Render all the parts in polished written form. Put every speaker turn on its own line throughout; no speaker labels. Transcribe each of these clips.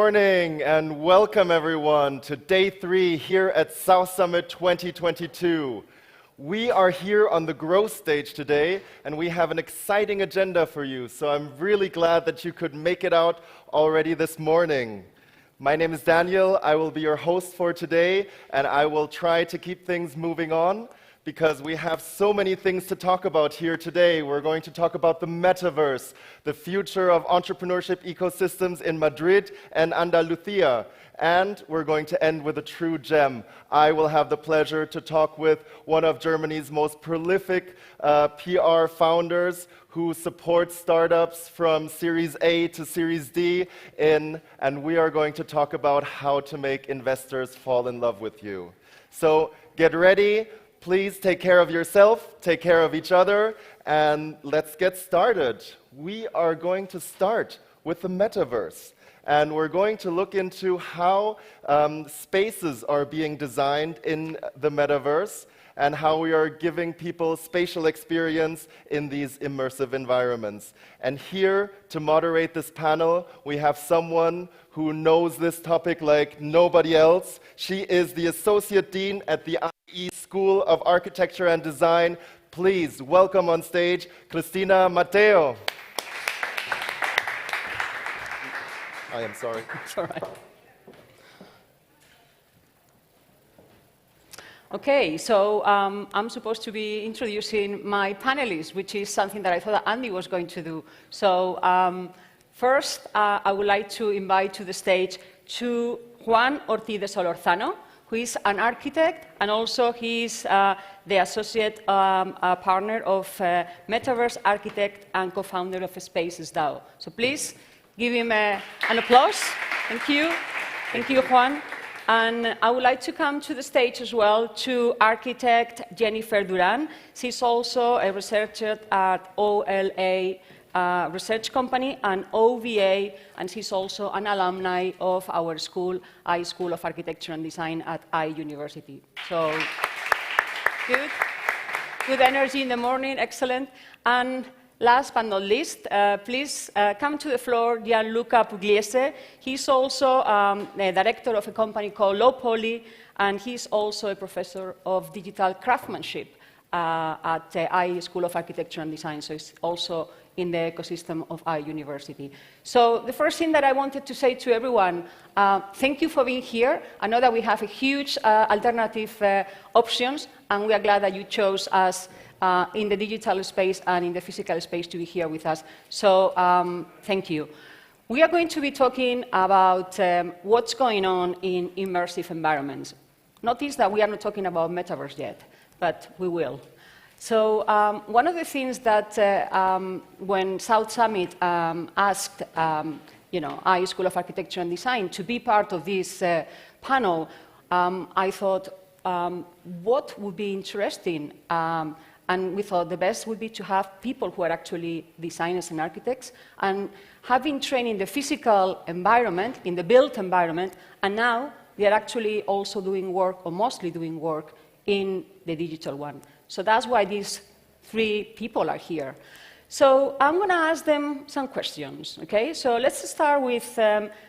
morning and welcome everyone to day 3 here at South Summit 2022. We are here on the growth stage today and we have an exciting agenda for you, so I'm really glad that you could make it out already this morning. My name is Daniel, I will be your host for today and I will try to keep things moving on because we have so many things to talk about here today. We're going to talk about the metaverse, the future of entrepreneurship ecosystems in Madrid and Andalusia, and we're going to end with a true gem. I will have the pleasure to talk with one of Germany's most prolific PR founders who supports startups from Series A to Series D, and we are going to talk about how to make investors fall in love with you. So get ready. Please take care of yourself, take care of each other, and let's get started. We are going to start with the metaverse, and we're going to look into how spaces are being designed in the metaverse and how we are giving people spatial experience in these immersive environments. And here, to moderate this panel, we have someone who knows this topic like nobody else. She is the Associate Dean at the IE School of Architecture and Design. Please welcome on stage Cristina Mateo. I am sorry.
It's all right. Okay, so I'm supposed to be introducing my panelists, which is something that I thought that Andy was going to do. So first, I would like to invite to the stage to Juan Ortiz de Solorzano, who is an architect, and also he's the associate partner of Metaverse Architect and co-founder of Spaces DAO. So please give him an applause. Thank you. Thank you, Juan. And I would like to come to the stage as well to architect Jennifer Duran. She's also a researcher at OLA research company and OVA, and she's also an alumni of our school, I School of Architecture and Design at I University. So, good energy in the morning, excellent. And last but not least, please come to the floor, Gianluca Pugliese. He's also the director of a company called Low Poly, and he's also a professor of digital craftsmanship at the I School of Architecture and Design, so he's also in the ecosystem of I University. So the first thing that I wanted to say to everyone, thank you for being here. I know that we have a huge alternative options, and we are glad that you chose us in the digital space and in the physical space to be here with us. So thank you. We are going to be talking about what's going on in immersive environments. Notice that we are not talking about metaverse yet, but we will. So one of the things that when South Summit asked I School of Architecture and Design to be part of this panel, I thought, what would be interesting? And we thought the best would be to have people who are actually designers and architects and having trained in the physical environment, in the built environment, and now they are actually also doing work, or mostly doing work, in the digital one. So that's why these three people are here. So I'm going to ask them some questions, okay? So let's start with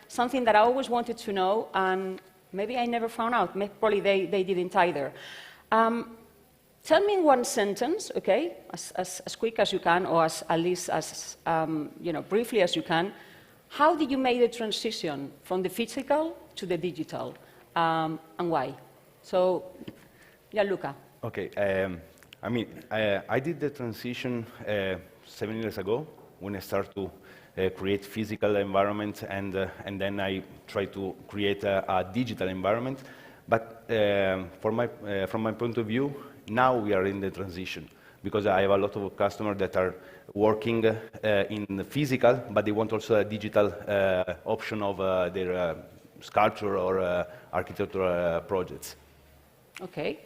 something that I always wanted to know, and maybe I never found out. Probably they didn't either. Tell me in one sentence, okay, as quick as you can, or at least as briefly as you can, how did you make the transition from the physical to the digital, and why? So, Gianluca.
Okay, I did the transition 7 years ago when I started to create physical environments, and then I tried to create a digital environment. But from my point of view, now we are in the transition, because I have a lot of customers that are working in the physical, but they want also a digital option of their sculpture or architectural projects.
Okay.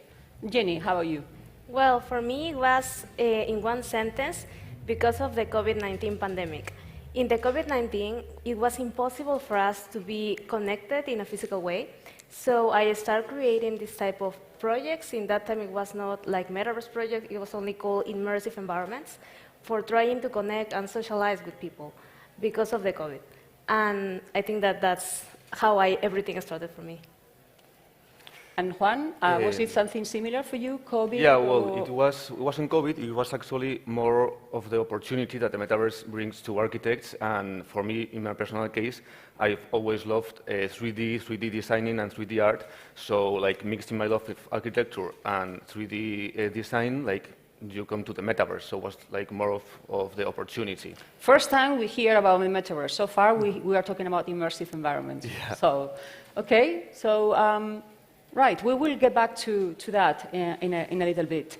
Jenny, how are you?
Well, for me, it was in one sentence, because of the COVID-19 pandemic. In the COVID-19, it was impossible for us to be connected in a physical way. So I started creating this type of projects. In that time, it was not like metaverse project. It was only called immersive environments, for trying to connect and socialize with people because of the COVID. And I think that that's how everything started for me.
And Juan, was it something similar for you, COVID?
Yeah, well, it wasn't COVID. It was actually more of the opportunity that the metaverse brings to architects. And for me, in my personal case, I've always loved 3D designing and 3D art. So, like, mixing my love with architecture and 3D design, like, you come to the metaverse. So it was like more of the opportunity.
First time we hear about the metaverse. So far, we are talking about immersive environments.
Yeah.
So, okay. So, right, we will get back to that in a little bit.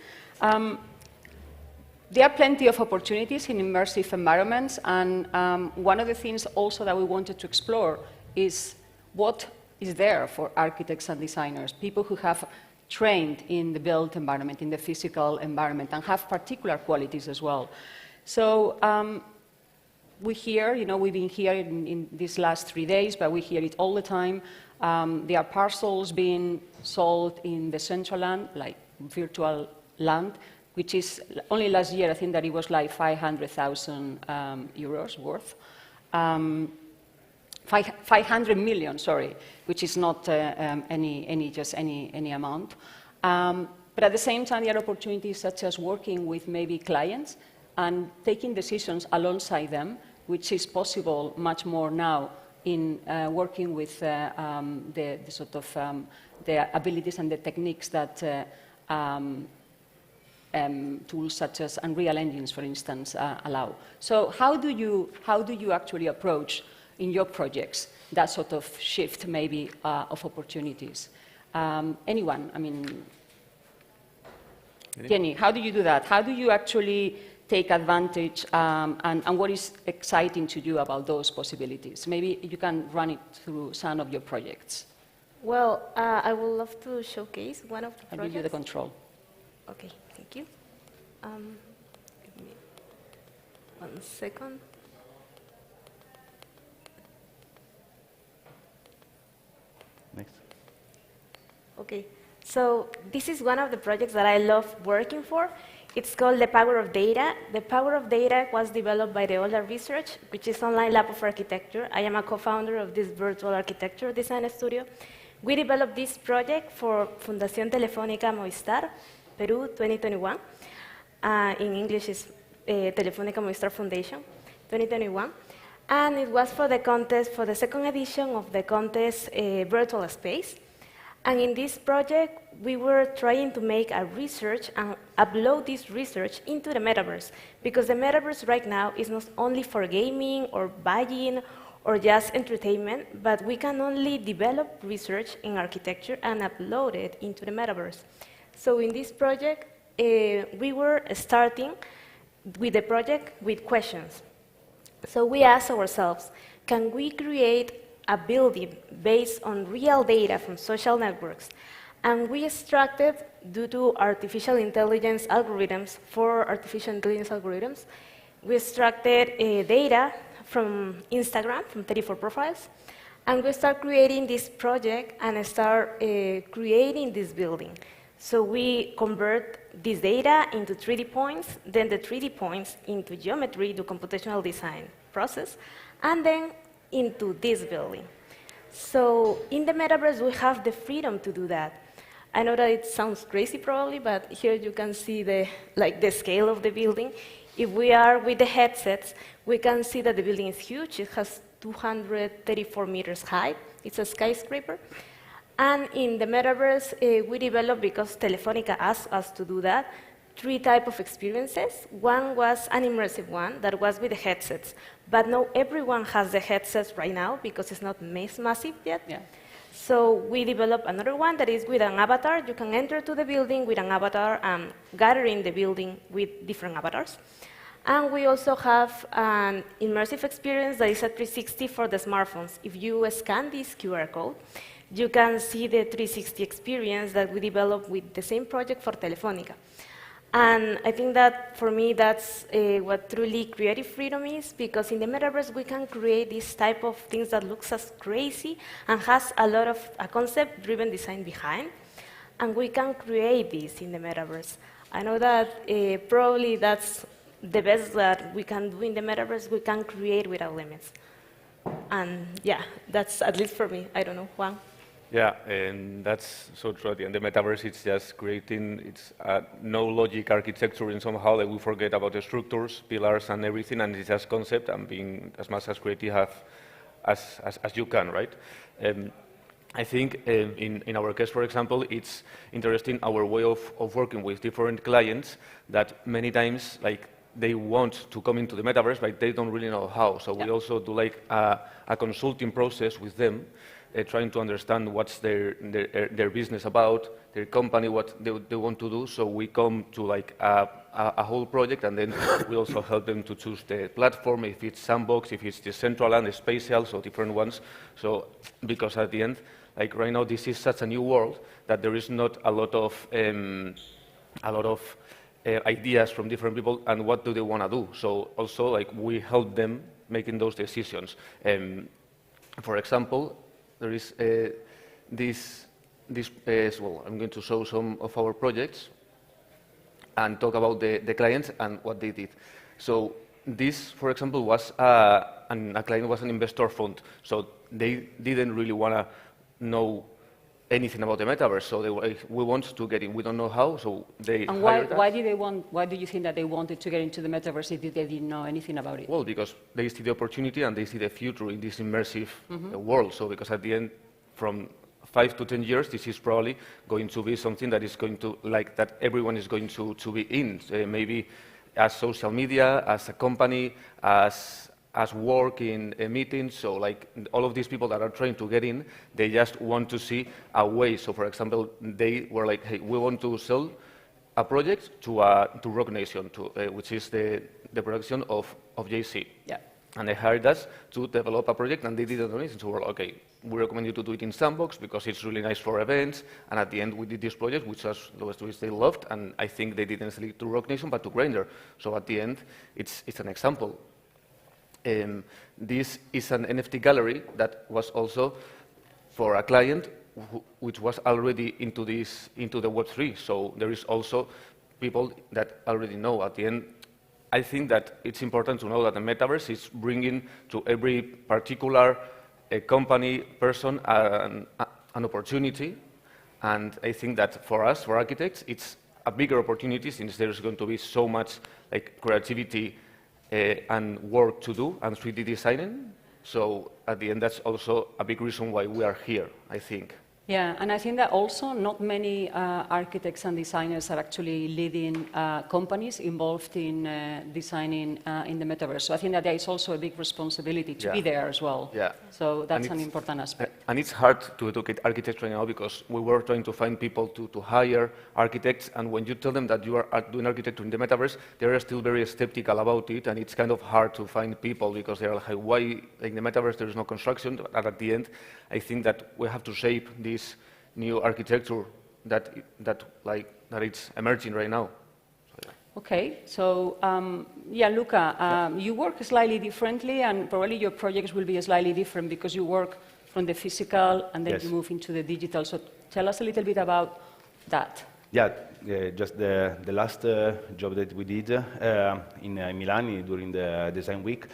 There are plenty of opportunities in immersive environments, and one of the things also that we wanted to explore is what is there for architects and designers, people who have trained in the built environment, in the physical environment, and have particular qualities as well. So we hear, we've been here in these last 3 days, but we hear it all the time. There are parcels being sold in the central land, like virtual land, which is only last year, I think that it was like 500,000 euros worth. 500 million, sorry, which is not any amount. But at the same time, there are opportunities such as working with maybe clients and taking decisions alongside them, which is possible much more now in working with the sort of the abilities and the techniques that tools such as Unreal Engines, for instance, allow. So how do you actually approach in your projects that sort of shift maybe of opportunities? Anyone? I mean, Jenny, how do you do that? How do you actually take advantage and what is exciting to you about those possibilities? Maybe you can run it through some of your projects.
Well, I would love to showcase one of the
I'll
projects.
give you the control.
Okay, thank you. Give me 1 second.
Next.
Okay, so this is one of the projects that I love working for. It's called The Power of Data. The Power of Data was developed by the OLA Research, which is online lab of architecture. I am a co-founder of this virtual architecture design studio. We developed this project for Fundación Telefónica Movistar, Peru 2021. In English, it's Telefónica Movistar Foundation 2021. And it was for the contest, for the second edition of the contest Virtual Space. And in this project, we were trying to make a research and upload this research into the metaverse, because the metaverse right now is not only for gaming or buying or just entertainment, but we can only develop research in architecture and upload it into the metaverse. So in this project, we were starting with the project with questions. So we asked ourselves, can we create a building based on real data from social networks? And we extracted, due to artificial intelligence algorithms, we extracted data from Instagram, from 34 profiles, and we start creating this project and start creating this building. So we convert this data into 3D points, then the 3D points into geometry, the computational design process, and then into this building. So in the metaverse, we have the freedom to do that. I know that it sounds crazy probably, but here you can see the scale of the building. If we are with the headsets, we can see that the building is huge. It has 234 meters high. It's a skyscraper. And in the metaverse, we developed, because Telefónica asked us to do that, 3 types of experiences. One was an immersive one that was with the headsets. But not everyone has the headsets right now because it's not massive yet.
Yeah.
So we developed another one that is with an avatar. You can enter to the building with an avatar and gather in the building with different avatars. And we also have an immersive experience that is a 360 for the smartphones. If you scan this QR code, you can see the 360 experience that we developed with the same project for Telefónica. And I think that, for me, that's what truly creative freedom is, because in the metaverse, we can create this type of things that looks as crazy and has a lot of a concept-driven design behind, and we can create this in the metaverse. I know that probably that's the best that we can do in the metaverse. We can create without limits. And yeah, that's at least for me. I don't know, Juan.
Yeah, and that's so true. And the metaverse, it's just creating, it's no logic architecture in somehow that we forget about the structures, pillars, and everything, and it's just concept and being as much as creative as you can, right? I think in our case, for example, it's interesting our way of working with different clients that many times, like, they want to come into the metaverse, but they don't really know how. So we also do like a consulting process with them, trying to understand what's their business about, their company, what they want to do. So we come to like a whole project, and then we also help them to choose the platform, if it's Sandbox, if it's Decentraland, the Spatial, so different ones. So because at the end, like right now, this is such a new world that there is not a lot of ideas from different people and what do they want to do. So also, like, we help them making those decisions. For example, there is well, I'm going to show some of our projects and talk about the clients and what they did. So this, for example, was a client was an investor fund. So they didn't really want to know anything about the metaverse, so they were like, we want to get in. We don't know how, so they
And
hired us.
why do you think that they wanted to get into the metaverse if they didn't know anything about it?
Well, because they see the opportunity and they see the future in this immersive world. So because at the end, from 5 to 10 years, this is probably going to be something that is going to, like, that everyone is going to be in, maybe as social media, as a company, as work in meetings. So like all of these people that are trying to get in, they just want to see a way. So for example, they were like, hey, we want to sell a project to Rock Nation, which is the production of JC.
Yeah.
And they hired us to develop a project, and they did a donation. So we're okay, we recommend you to do it in Sandbox because it's really nice for events. And at the end, we did this project, which was which they loved, and I think they didn't select to Rock Nation, but to Grindr. So at the end, it's an example. This is an NFT gallery that was also for a client which was already into the Web3. So there is also people that already know. At the end, I think that it's important to know that the metaverse is bringing to every particular company, person, an opportunity. And I think that for us, for architects, it's a bigger opportunity since there's going to be so much like creativity and work to do and 3D designing. So at the end, that's also a big reason why we are here, I think.
Yeah, and I think that also not many architects and designers are actually leading companies involved in designing in the metaverse. So I think that there is also a big responsibility to be there as well.
Yeah.
So that's an important aspect.
And it's hard to educate architects right now because we were trying to find people to hire architects, and when you tell them that you are doing architecture in the metaverse, they are still very skeptical about it, and it's kind of hard to find people because they're like, why in the metaverse there is no construction? But at the end, I think that we have to shape this new architecture that it's emerging right now. So, yeah.
Okay, so yeah, Luca, you work slightly differently, and probably your projects will be slightly different because you work from the physical and then you move into the digital. So tell us a little bit about that.
Yeah, just the last job that we did in Milan during the design week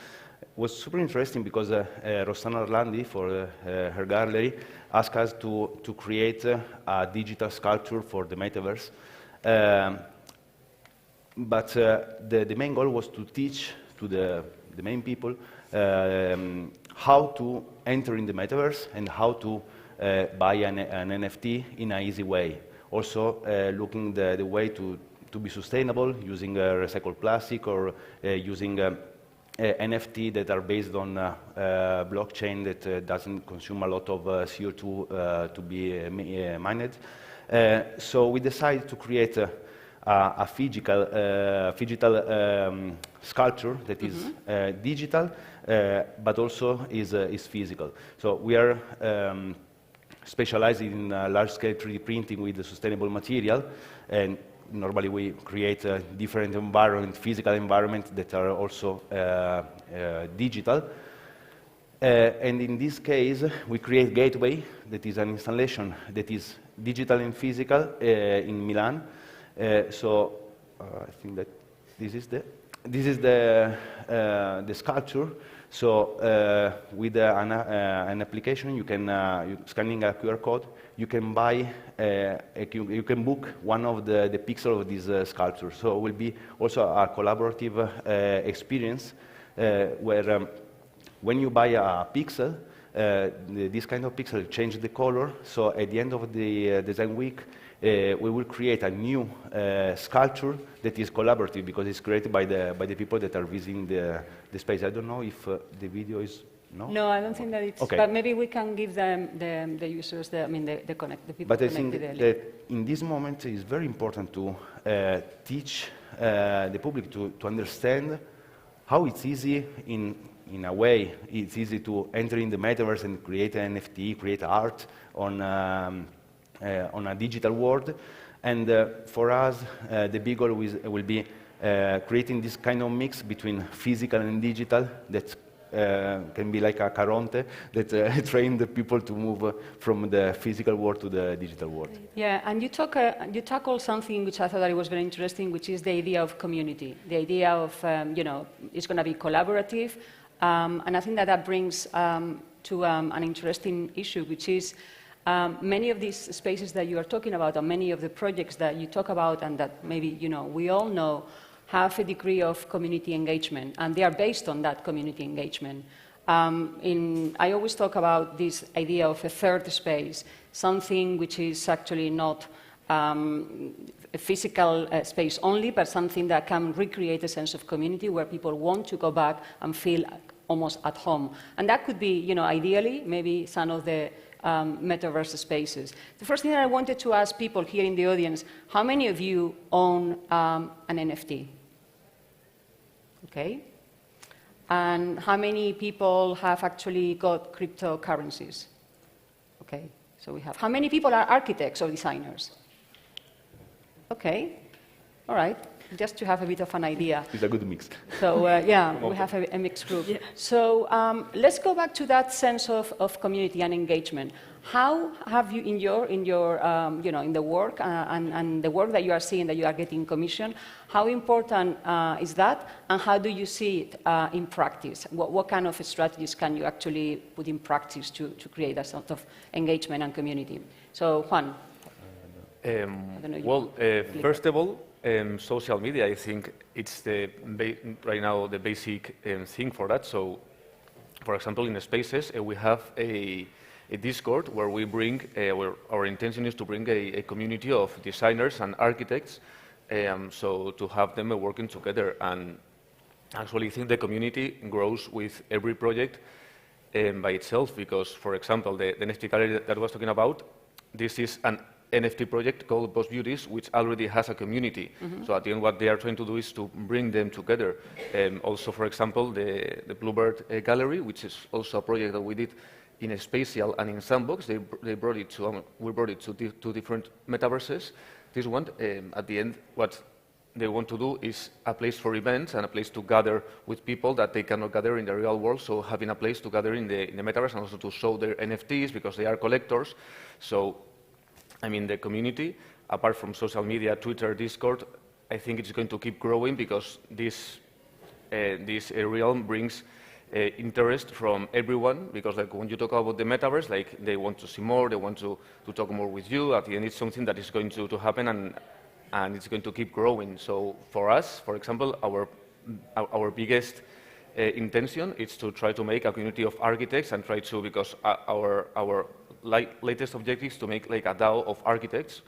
was super interesting because Rossana Orlandi, for her gallery, asked us to create a digital sculpture for the metaverse. But the main goal was to teach to the main people how to enter in the metaverse and how to buy an NFT in an easy way. Also looking the way to be sustainable, using recycled plastic or using NFT that are based on blockchain that doesn't consume a lot of CO2 to be mined. So we decided to create a physical sculpture that is digital, but also is physical. So we are specialized in large-scale 3D printing with the sustainable material, and normally we create a different environment, physical environments that are also digital. And in this case, we create Gateway, that is an installation that is digital and physical in Milan. So I think that this is the sculpture. So with an application, you can scanning a QR code, you can buy, you can book one of the pixels of this sculpture. So it will be also a collaborative experience where when you buy a pixel, this kind of pixel change the color. So at the end of the design week, we will create a new sculpture that is collaborative because it's created by the people that are visiting the space. I don't know if the video is
No, I don't think that it's.
Okay.
But maybe we can give them the users, the people
But I
connected
think
early.
that in this moment it's very important to teach the public to understand how it's easy in a way. It's easy to enter in the metaverse and create an NFT, create art on a digital world. And for us, the big goal will be creating this kind of mix between physical and digital that can be like a Caronte that train the people to move from the physical world to the digital world.
Yeah, and you tackle something which I thought that it was very interesting, which is the idea of community, the idea of, it's going to be collaborative, and I think that brings to an interesting issue, which is many of these spaces that you are talking about, and many of the projects that you talk about, and that maybe, we all know, have a degree of community engagement, and they are based on that community engagement. I always talk about this idea of a third space, something which is actually not a physical space only, but something that can recreate a sense of community where people want to go back and feel almost at home. And that could be, ideally, maybe some of the metaverse spaces. The first thing that I wanted to ask people here in the audience, how many of you own an NFT? Okay. And how many people have actually got cryptocurrencies? Okay, so we have. How many people are architects or designers? Okay, all right, just to have a bit of an idea.
It's a good mix.
So yeah, we have a mixed group. Yeah. So let's go back to that sense of community and engagement. How have you, in the work and the work that you are seeing, that you are getting commissioned, how important is that, and how do you see it in practice? What kind of strategies can you actually put in practice to create a sort of engagement and community? So Juan.
First of all, social media, I think it's right now the basic thing for that. So, for example, in the Spaces, we have a Discord where we bring, our intention is to bring a community of designers and architects, so to have them working together. And actually, I think the community grows with every project by itself, because, for example, the NFT gallery that I was talking about, this is an NFT project called Boss Beauties, which already has a community. Mm-hmm. So at the end, what they are trying to do is to bring them together. Also, for example, the Bluebird Gallery, which is also a project that we did in a Spatial and in Sandbox. They brought it to, we brought it to two different metaverses. This one, at the end, what they want to do is a place for events and a place to gather with people that they cannot gather in the real world. So having a place to gather in the metaverse and also to show their NFTs because they are collectors. So, I mean, the community, apart from social media, Twitter, Discord, I think it's going to keep growing because this realm brings interest from everyone, because like when you talk about the metaverse, like they want to see more, they want to talk more with you. At the end, it's something that is going to happen and it's going to keep growing. So for us, for example, our biggest intention is to try to make a community of architects and try to, because our latest objective is to make like a DAO of architects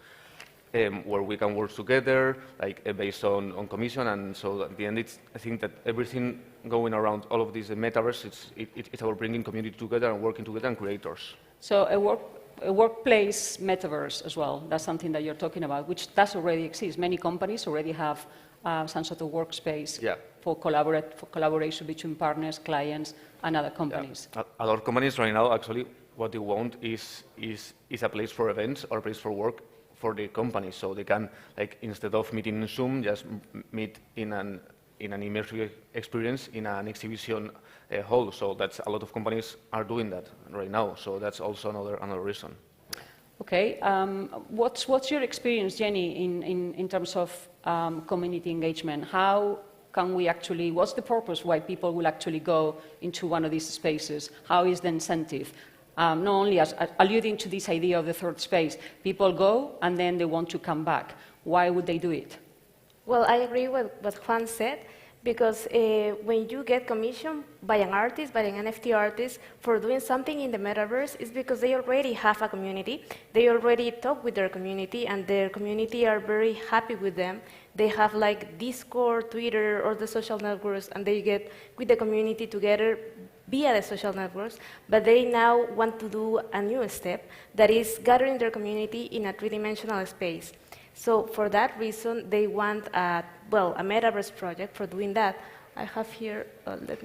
where we can work together, like based on commission. And so at the end, I think that everything going around all of these metaverse, it's about bringing community together and working together and creators.
So a workplace metaverse as well, that's something that you're talking about, which does already exist. Many companies already have some sort of workspace for collaboration between partners, clients, and other companies.
Yeah. A lot of companies right now, actually, what they want is a place for events or a place for work for the company, so they can, like, instead of meeting in Zoom, just meet in an immersive experience in an exhibition hall. So that's a lot of companies are doing that right now. So that's also another reason.
Okay. What's your experience, Jenny, in terms of community engagement? How can we actually? What's the purpose why people will actually go into one of these spaces? How is the incentive? Not only as alluding to this idea of the third space, people go and then they want to come back. Why would they do it?
Well, I agree with what Juan said, because when you get commissioned by an artist, by an NFT artist, for doing something in the metaverse, it's because they already have a community. They already talk with their community, and their community are very happy with them. They have like Discord, Twitter, or the social networks, and they get with the community together via the social networks, but they now want to do a new step, that is gathering their community in a three-dimensional space. So for that reason, they want a metaverse project for doing that. I have here, let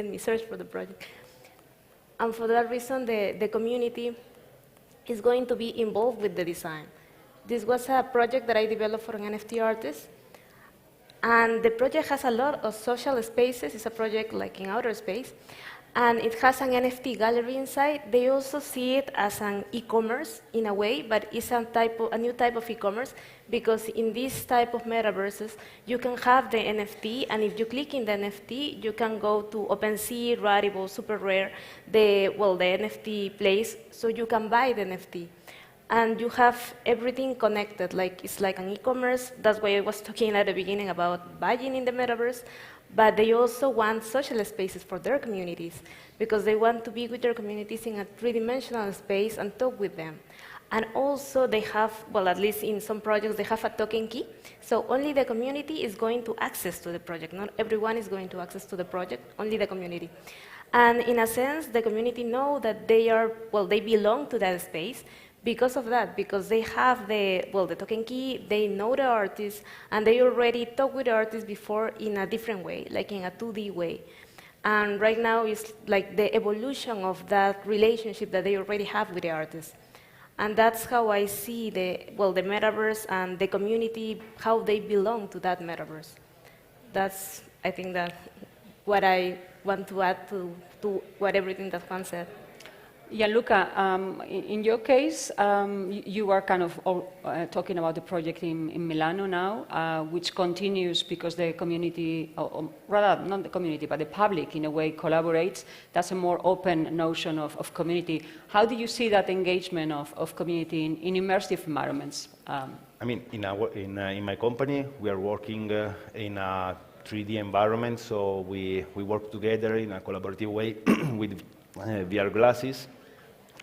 me search for the project. And for that reason, the community is going to be involved with the design. This was a project that I developed for an NFT artist. And the project has a lot of social spaces. It's a project like in outer space. And it has an NFT gallery inside. They also see it as an e-commerce in a way, but it's a new type of e-commerce, because in this type of metaverses, you can have the NFT, and if you click in the NFT, you can go to OpenSea, Rarible, Super Rare, the NFT place, so you can buy the NFT. And you have everything connected, like it's like an e-commerce. That's why I was talking at the beginning about buying in the metaverse. But they also want social spaces for their communities, because they want to be with their communities in a three-dimensional space and talk with them. And also they have, well, at least in some projects, they have a token key. So only the community is going to access to the project. Not everyone is going to access to the project, only the community. And in a sense, the community know that they are, well, they belong to that space because of that, because they have the token key, they know the artist, and they already talked with the artist before in a different way, like in a 2D way. And right now it's like the evolution of that relationship that they already have with the artist. And that's how I see the metaverse and the community, how they belong to that metaverse. That's, I think, that what I want to add to what everything that Juan said.
Gianluca, in your case, you are kind of talking about the project in Milano now, which continues because the community, or rather not the community, but the public in a way collaborates. That's a more open notion of community. How do you see that engagement of community in immersive environments?
I mean, in my company, we are working in a 3D environment, so we work together in a collaborative way with VR glasses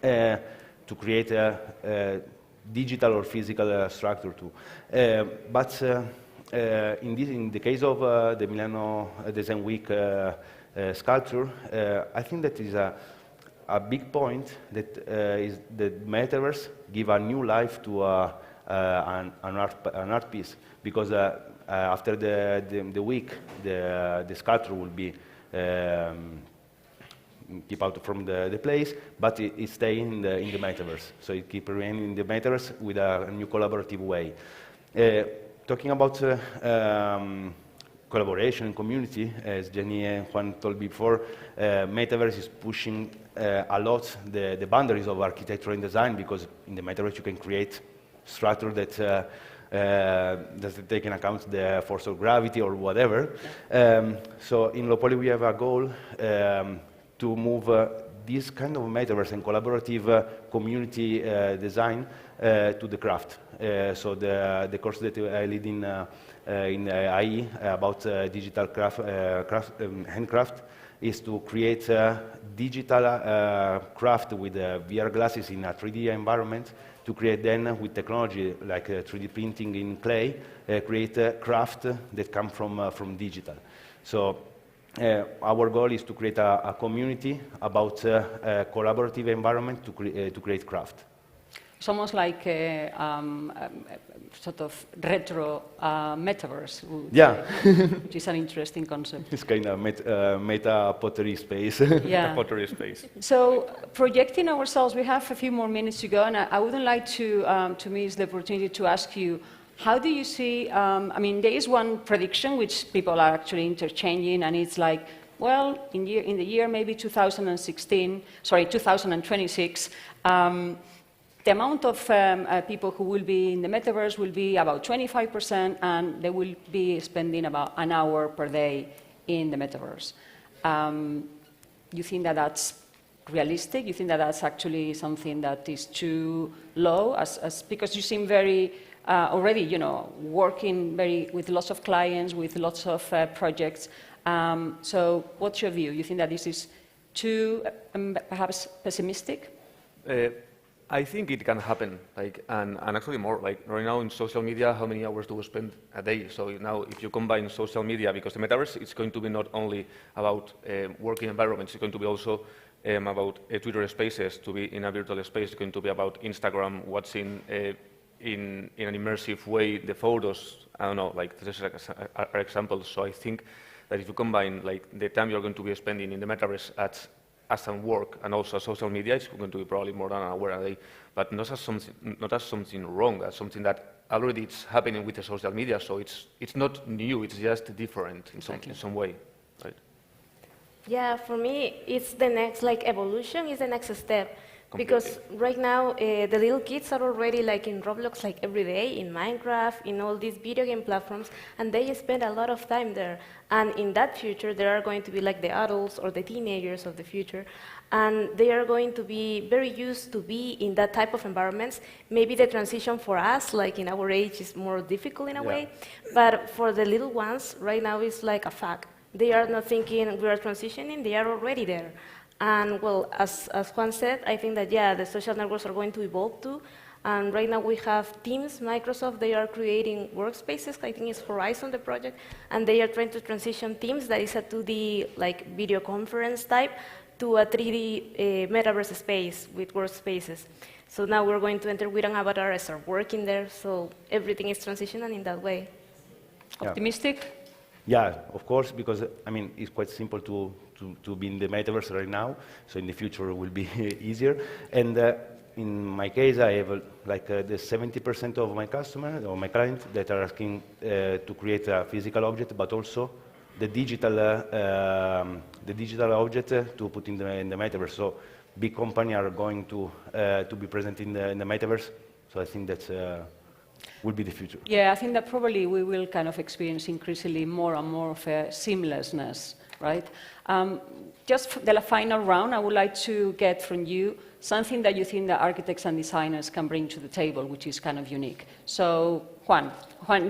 to create a digital or physical structure too. But in the case of the Milano Design Week sculpture, I think that is a big point that is the metaverse give a new life to an art piece, because after the week, the sculpture will be keep out from the place, but it stay in the metaverse. So it keep remaining in the metaverse with a new collaborative way. Talking about collaboration and community, as Jenny and Juan told before, metaverse is pushing a lot the boundaries of architecture and design, because in the metaverse you can create structure that doesn't take into account the force of gravity or whatever. So in Low Poly we have a goal to move this kind of metaverse and collaborative community design to the craft. So the course that I lead in IE about digital handcraft is to create digital craft with VR glasses in a 3D environment, to create then with technology like 3D printing in clay, create a craft that come from digital. So our goal is to create a community about a collaborative environment to create craft.
It's almost like a sort of retro metaverse.
Yeah.
Which is an interesting concept.
It's kind of meta pottery space.
Yeah.
Pottery space.
So projecting ourselves, we have a few more minutes to go, and I wouldn't like to miss the opportunity to ask you, how do you see, I mean, there is one prediction which people are actually interchanging, and it's like, well, in the year maybe 2026, the amount of people who will be in the metaverse will be about 25%, and they will be spending about an hour per day in the metaverse. You think that that's realistic? You think that that's actually something that is too low? Because you seem very already, working with lots of clients, with lots of projects. So what's your view? You think that this is too perhaps pessimistic?
I think it can happen, and actually more. Like right now in social media, how many hours do we spend a day? So now, if you combine social media, because the metaverse, it's going to be not only about working environments, it's going to be also about Twitter Spaces, to be in a virtual space. It's going to be about Instagram, watching in an immersive way the photos. I don't know, like this are examples. So I think that if you combine like the time you're going to be spending in the metaverse as some work and also social media, it's going to be probably more than an hour a day, but not as something wrong, as something that already it's happening with the social media. So it's not new; it's just different in some way, right?
Yeah, for me, it's the next evolution is the next step. Because right now, the little kids are already in Roblox every day, in Minecraft, in all these video game platforms, and they spend a lot of time there. And in that future, there are going to be the adults or the teenagers of the future, and they are going to be very used to be in that type of environments. Maybe the transition for us, in our age, is more difficult in a way, but for the little ones, right now, it's like a fact. They are not thinking we are transitioning, they are already there. And well, as Juan said, I think that, the social networks are going to evolve too. And right now we have Teams, Microsoft, they are creating workspaces. I think it's Horizon, the project. And they are trying to transition Teams, that is a 2D video conference type, to a 3D metaverse space with workspaces. So now we're going to enter with an avatar and start working there, so everything is transitioning in that way.
Yeah.
Optimistic?
Yeah, of course, because I mean it's quite simple to be in the metaverse right now. So in the future it will be easier. And in my case, I have like the 70% of my customers or my clients that are asking to create a physical object, but also the digital object to put in the metaverse. So big companies are going to be present in the metaverse. So I think that's will be the future.
Yeah, I think that probably we will kind of experience increasingly more and more of a seamlessness, right? Just for the final round, I would like to get from you something that you think that architects and designers can bring to the table, which is kind of unique. So,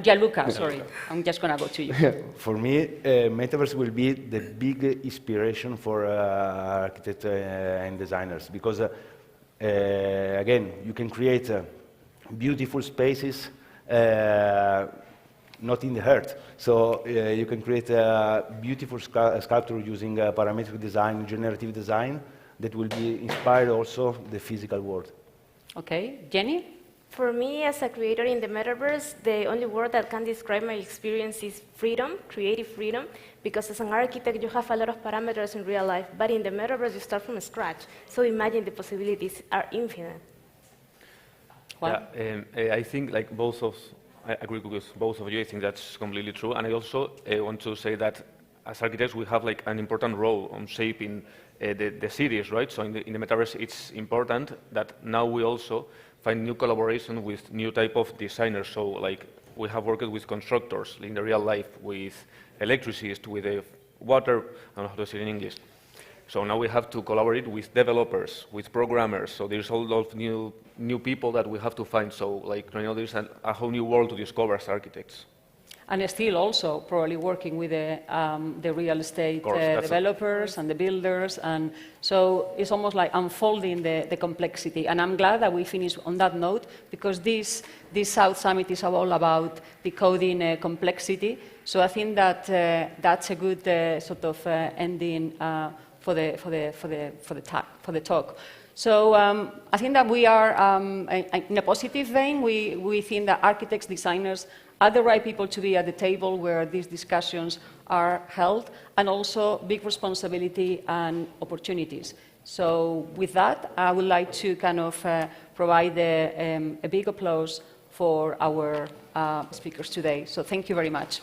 Gianluca, sorry, I'm just going to go to you.
For me, metaverse will be the big inspiration for architects and designers because, again, you can create beautiful spaces not in the earth. So you can create a beautiful sculpture using parametric design, generative design, that will be inspired also the physical world.
Okay, Jenny?
For me, as a creator in the metaverse, the only word that can describe my experience is freedom, creative freedom, because as an architect, you have a lot of parameters in real life, but in the metaverse, you start from scratch. So imagine the possibilities are infinite.
Juan?
Yeah, I think like I agree with both of you. I think that's completely true. And I also want to say that as architects, we have like an important role on shaping the cities, right? So in the metaverse, it's important that now we also find new collaboration with new type of designers. So like we have worked with constructors in the real life, with electricists, with the water, I don't know how to say it in English. So now we have to collaborate with developers, with programmers. So there's a lot of new people that we have to find. So like right now there's a whole new world to discover as architects.
And still also probably working with the real estate developers and the builders. And so it's almost like unfolding the complexity. And I'm glad that we finished on that note, because this South Summit is all about decoding complexity. So I think that that's a good sort of ending for the talk. So I think that we are in a positive vein. We think that architects, designers are the right people to be at the table where these discussions are held, and also big responsibility and opportunities. So with that, I would like to kind of provide a big applause for our speakers today. So thank you very much.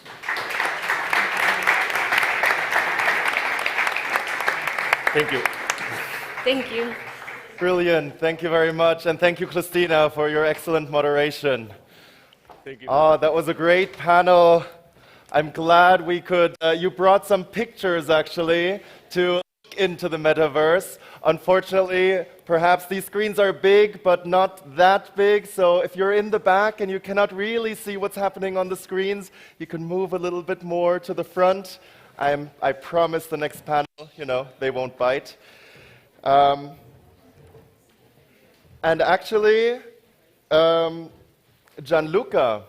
Thank you.
Thank you.
Brilliant. Thank you very much. And thank you, Christina, for your excellent moderation.
Thank you.
Oh, that was a great panel. I'm glad we could, you brought some pictures actually to look into the metaverse. Unfortunately, perhaps these screens are big, but not that big. So if you're in the back and you cannot really see what's happening on the screens, you can move a little bit more to the front. I promise the next panel, they won't bite. And actually, Gianluca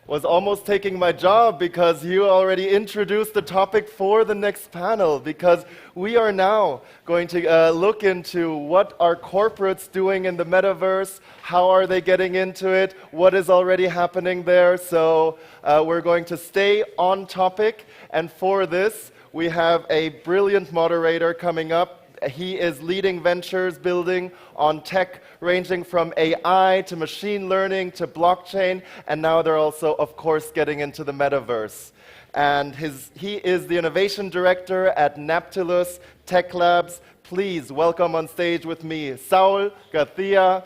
was almost taking my job, because you already introduced the topic for the next panel, because we are now going to look into what are corporates doing in the metaverse, how are they getting into it, what is already happening there. So we're going to stay on topic, and for this we have a brilliant moderator coming up. He is leading ventures building on tech ranging from AI to machine learning to blockchain, and now they're also, of course, getting into the metaverse. And he is the innovation director at Naptilus Tech Labs. Please welcome on stage with me, Saul García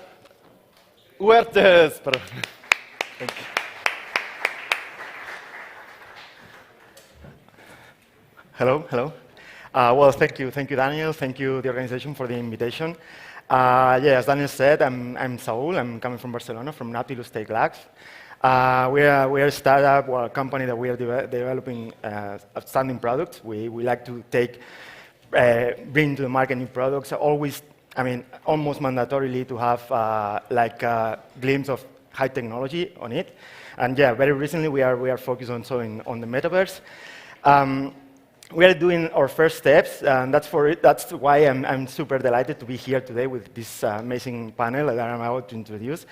Huertas.
Thank you. Hello. Well, thank you, Daniel. Thank you, the organization, for the invitation. As Daniel said, I'm Saul. I'm coming from Barcelona, from Naptilus Tech Labs. We are a startup, or a company that we are developing outstanding products. We like to bring to the market new products. Always, almost mandatorily to have like a glimpse of high technology on it. And very recently we are focused on the metaverse. we are doing our first steps, and that's why I'm super delighted to be here today with this amazing panel that I'm about to introduce.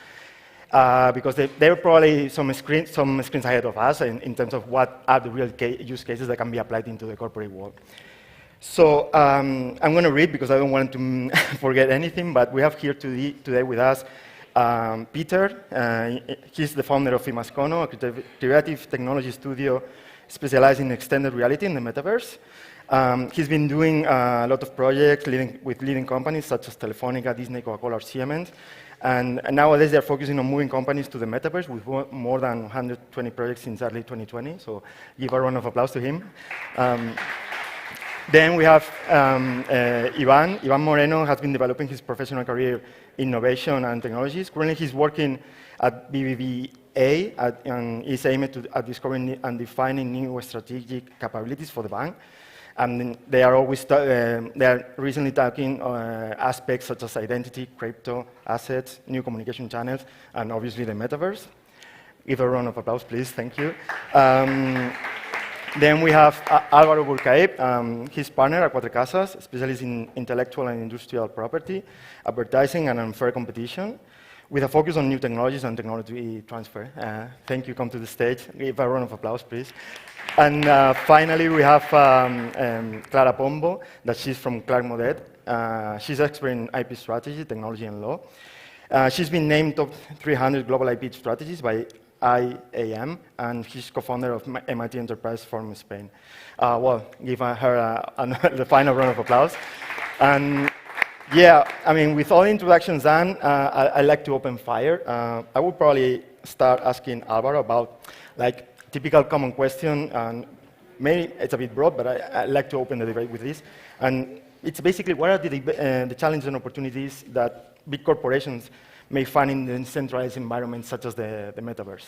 Because there are probably some screens ahead of us in terms of what are the real use cases that can be applied into the corporate world. So I'm going to read because I don't want to forget anything, but we have here today with us Peter. He's the founder of Imascono, a creative technology studio specialized in extended reality in the metaverse. He's been doing a lot of projects with leading companies such as Telefonica, Disney, Coca-Cola, or Siemens. And nowadays, they're focusing on moving companies to the metaverse with more than 120 projects since early 2020. So give a round of applause to him. Then we have Ivan. Ivan Moreno has been developing his professional career in innovation and technologies. Currently, he's working at BBVA and is aimed at discovering and defining new strategic capabilities for the bank. And they are recently tackling aspects such as identity, crypto, assets, new communication channels, and obviously the metaverse. Give a round of applause, please. Thank you. Then we have Álvaro Burcaib. He's partner at Cuatro Casas, specialist in intellectual and industrial property, advertising, and unfair competition, with a focus on new technologies and technology transfer. Thank you. Come to the stage. Give a round of applause, please. And finally, we have Clara Pombo, that she's from Clark Modet. She's expert in IP strategy, technology, and law. She's been named top 300 global IP strategies by IAM, and she's co-founder of MIT Enterprise Forum Spain. Well, give her the final round of applause. And yeah, I mean, with all the introductions done, I'd like to open fire. I would probably start asking Álvaro about, like, typical common question, and maybe it's a bit broad, but I'd like to open the debate with this. And it's basically, what are the challenges and opportunities that big corporations may find in the decentralized environments such as the metaverse?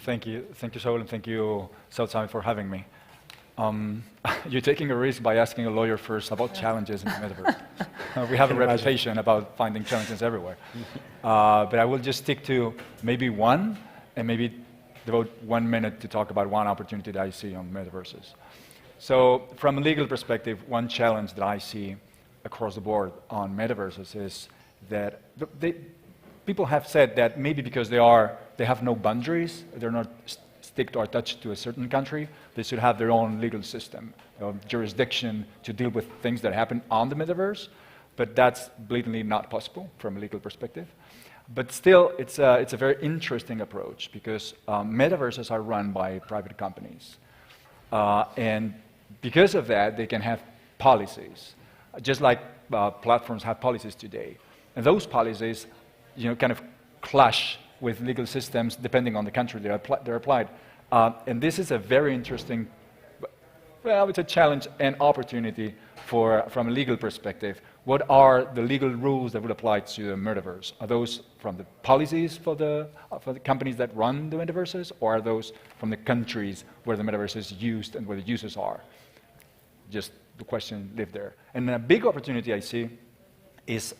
Thank you, Saul, and thank you, South Summit, for having me. You're taking a risk by asking a lawyer first about challenges in the metaverse. We have a reputation about finding challenges everywhere. But I will just stick to maybe one, and maybe devote 1 minute to talk about one opportunity that I see on metaverses. So from a legal perspective, one challenge that I see across the board on metaverses is that people have said that maybe because they have no boundaries, they're not stick or attached to a certain country, they should have their own legal system of jurisdiction to deal with things that happen on the metaverse, but that's blatantly not possible from a legal perspective. But still, it's a very interesting approach because metaverses are run by private companies. And because of that, they can have policies, just like platforms have policies today. And those policies, kind of clash with legal systems depending on the country they're applied. And this is a very interesting, well, it's a challenge and opportunity from a legal perspective. What are the legal rules that would apply to the metaverse? Are those from the policies for the companies that run the metaverses, or are those from the countries where the metaverse is used and where the users are? Just the question lived there. And a big opportunity I see is,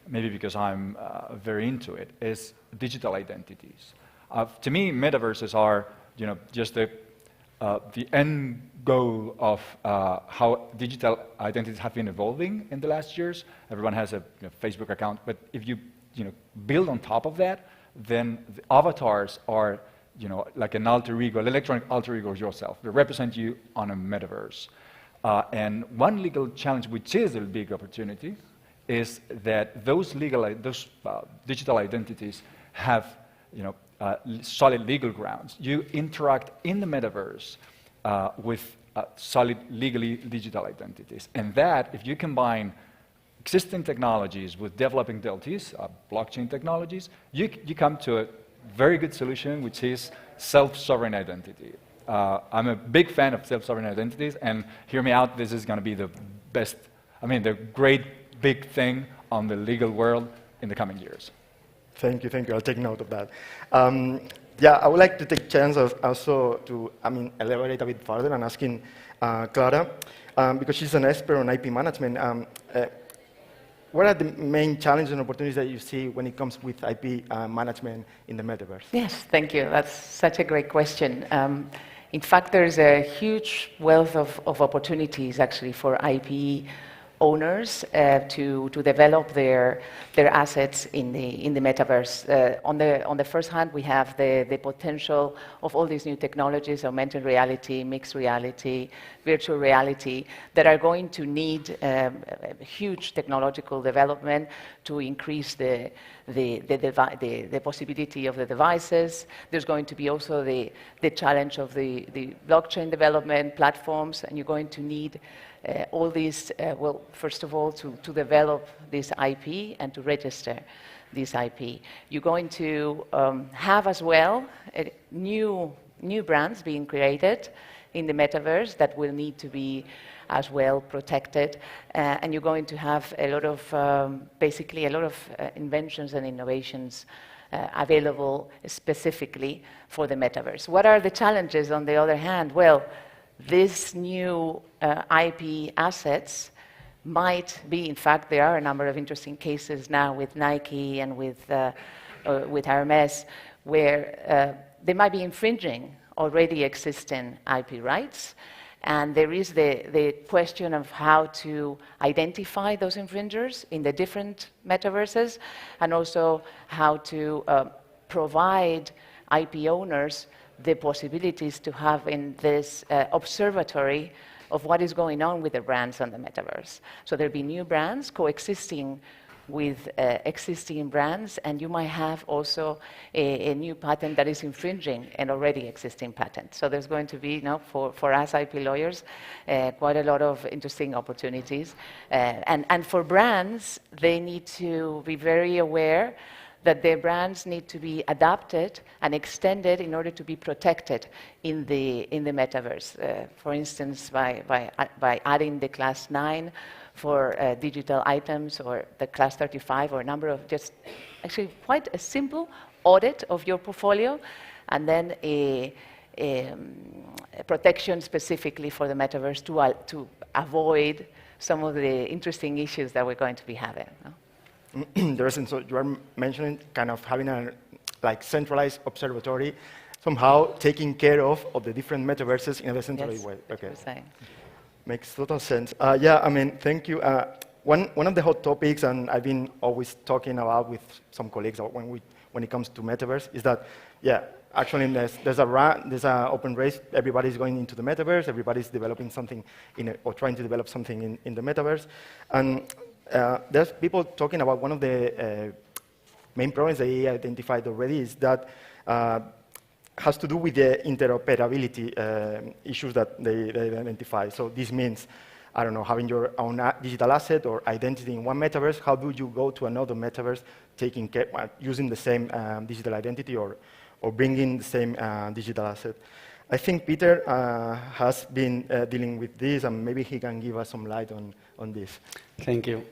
maybe because I'm very into it, is digital identities. To me, metaverses are, just the end goal of how digital identities have been evolving in the last years. Everyone has a Facebook account, but if you build on top of that, then the avatars are like an alter ego, an electronic alter ego of yourself. They represent you on a metaverse. And one legal challenge, which is a big opportunity, is that those digital identities have solid legal grounds. You interact in the metaverse with solid legally digital identities. And that, if you combine existing technologies with developing DLTs, blockchain technologies, you come to a very good solution, which is self-sovereign identity. I'm a big fan of self-sovereign identities, and hear me out, this is going to be the best, the great big thing on the legal world in the coming years.
Thank you. I'll take note of that. Yeah, I would like to take a chance also to, elaborate a bit further and asking Clara, because she's an expert on IP management. What are the main challenges and opportunities that you see when it comes with IP management in the metaverse?
Yes, thank you. That's such a great question. In fact, there's a huge wealth of opportunities actually for IP owners to develop their assets in the metaverse. On the first hand, we have the potential of all these new technologies, augmented reality, mixed reality, virtual reality, that are going to need huge technological development to increase the possibility of the devices. There's going to be also the challenge of the blockchain development platforms, and you're going to need all these, well, first of all, to develop this IP and to register this IP. You're going to have as well new brands being created in the metaverse that will need to be as well protected. And you're going to have a lot of, basically a lot of inventions and innovations available specifically for the metaverse. What are the challenges on the other hand? Well, these new IP assets might be, in fact, there are a number of interesting cases now with Nike and with Hermes, where they might be infringing already existing IP rights. And there is the question of how to identify those infringers in the different metaverses, and also how to provide IP owners the possibilities to have in this observatory of what is going on with the brands on the metaverse. So there'll be new brands coexisting with existing brands, and you might have also a new patent that is infringing an already existing patent. So there's going to be, for us IP lawyers, quite a lot of interesting opportunities. And for brands, they need to be very aware that their brands need to be adapted and extended in order to be protected in the metaverse. For instance, by adding the class 9 for digital items, or the class 35, or a number of just actually quite a simple audit of your portfolio, and then a protection specifically for the metaverse to avoid some of the interesting issues that we're going to be having.
So you are mentioning kind of having a centralized observatory, somehow taking care of the different metaverses in a decentralized way. Okay, makes total sense. Yeah, I mean, thank you. One of the hot topics, and I've been always talking about with some colleagues when it comes to metaverse, is that actually there's an open race. Everybody's going into the metaverse. Everybody's developing something or trying to develop something in the metaverse, and there's people talking about one of the main problems they identified already is that has to do with the interoperability issues that they identify. So this means, I don't know, having your own digital asset or identity in one metaverse. How do you go to another metaverse using the same digital identity or bringing the same digital asset? I think Peter has been dealing with this, and maybe he can give us some light on this.
Thank you.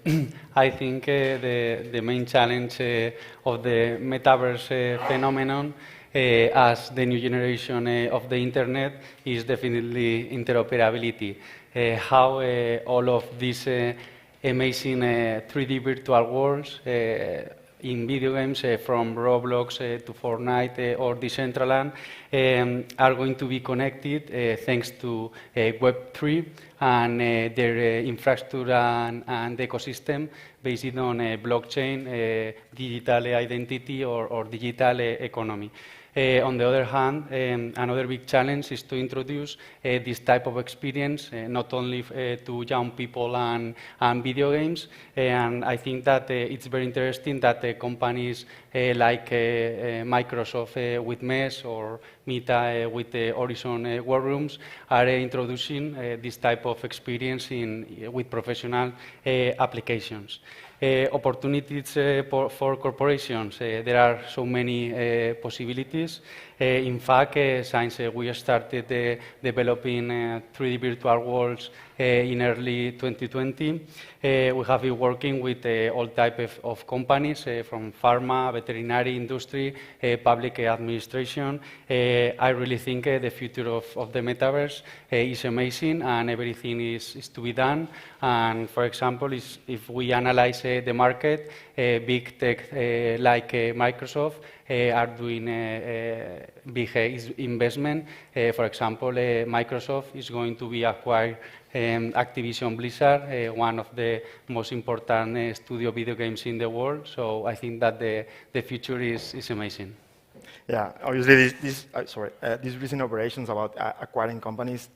I think the main challenge of the metaverse phenomenon as the new generation of the internet is definitely interoperability. How all of these amazing 3D virtual worlds in video games from Roblox to Fortnite or Decentraland are going to be connected thanks to Web3 and their infrastructure and ecosystem based on blockchain, digital identity or digital economy. On the other hand, another big challenge is to introduce this type of experience not only to young people and video games. And I think that it's very interesting that companies like Microsoft with Mesh or Meta with the Horizon Workrooms are introducing this type of experience with professional applications. Opportunities for corporations. There are so many possibilities. In fact, since we started developing 3D virtual worlds in early 2020. We have been working with all types of companies, from pharma, veterinary industry, public administration. I really think the future of the metaverse is amazing, and everything is to be done. And for example, if we analyze the market, big tech like Microsoft are doing big investment. For example, Microsoft is going to be acquired Activision Blizzard, one of the most important studio video games in the world. So I think that the future is amazing.
Yeah, obviously, these recent operations about acquiring companies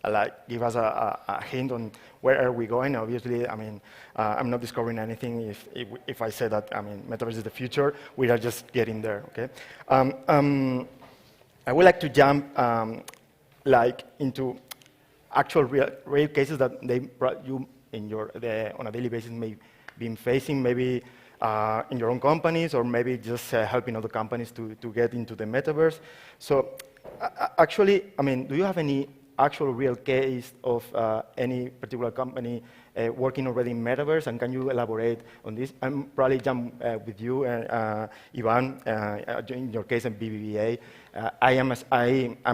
give us a hint on where are we going. Obviously, I mean, I'm not discovering anything if I say that, I mean, metaverse is the future. We are just getting there, okay? I would like to jump into actual real cases that you on a daily basis may be facing, maybe in your own companies, or maybe just helping other companies to get into the metaverse. So actually, I mean, do you have any actual real case of any particular company working already in metaverse, and can you elaborate on this? I'm probably jump with you, Ivan, in your case in BBVA. I'm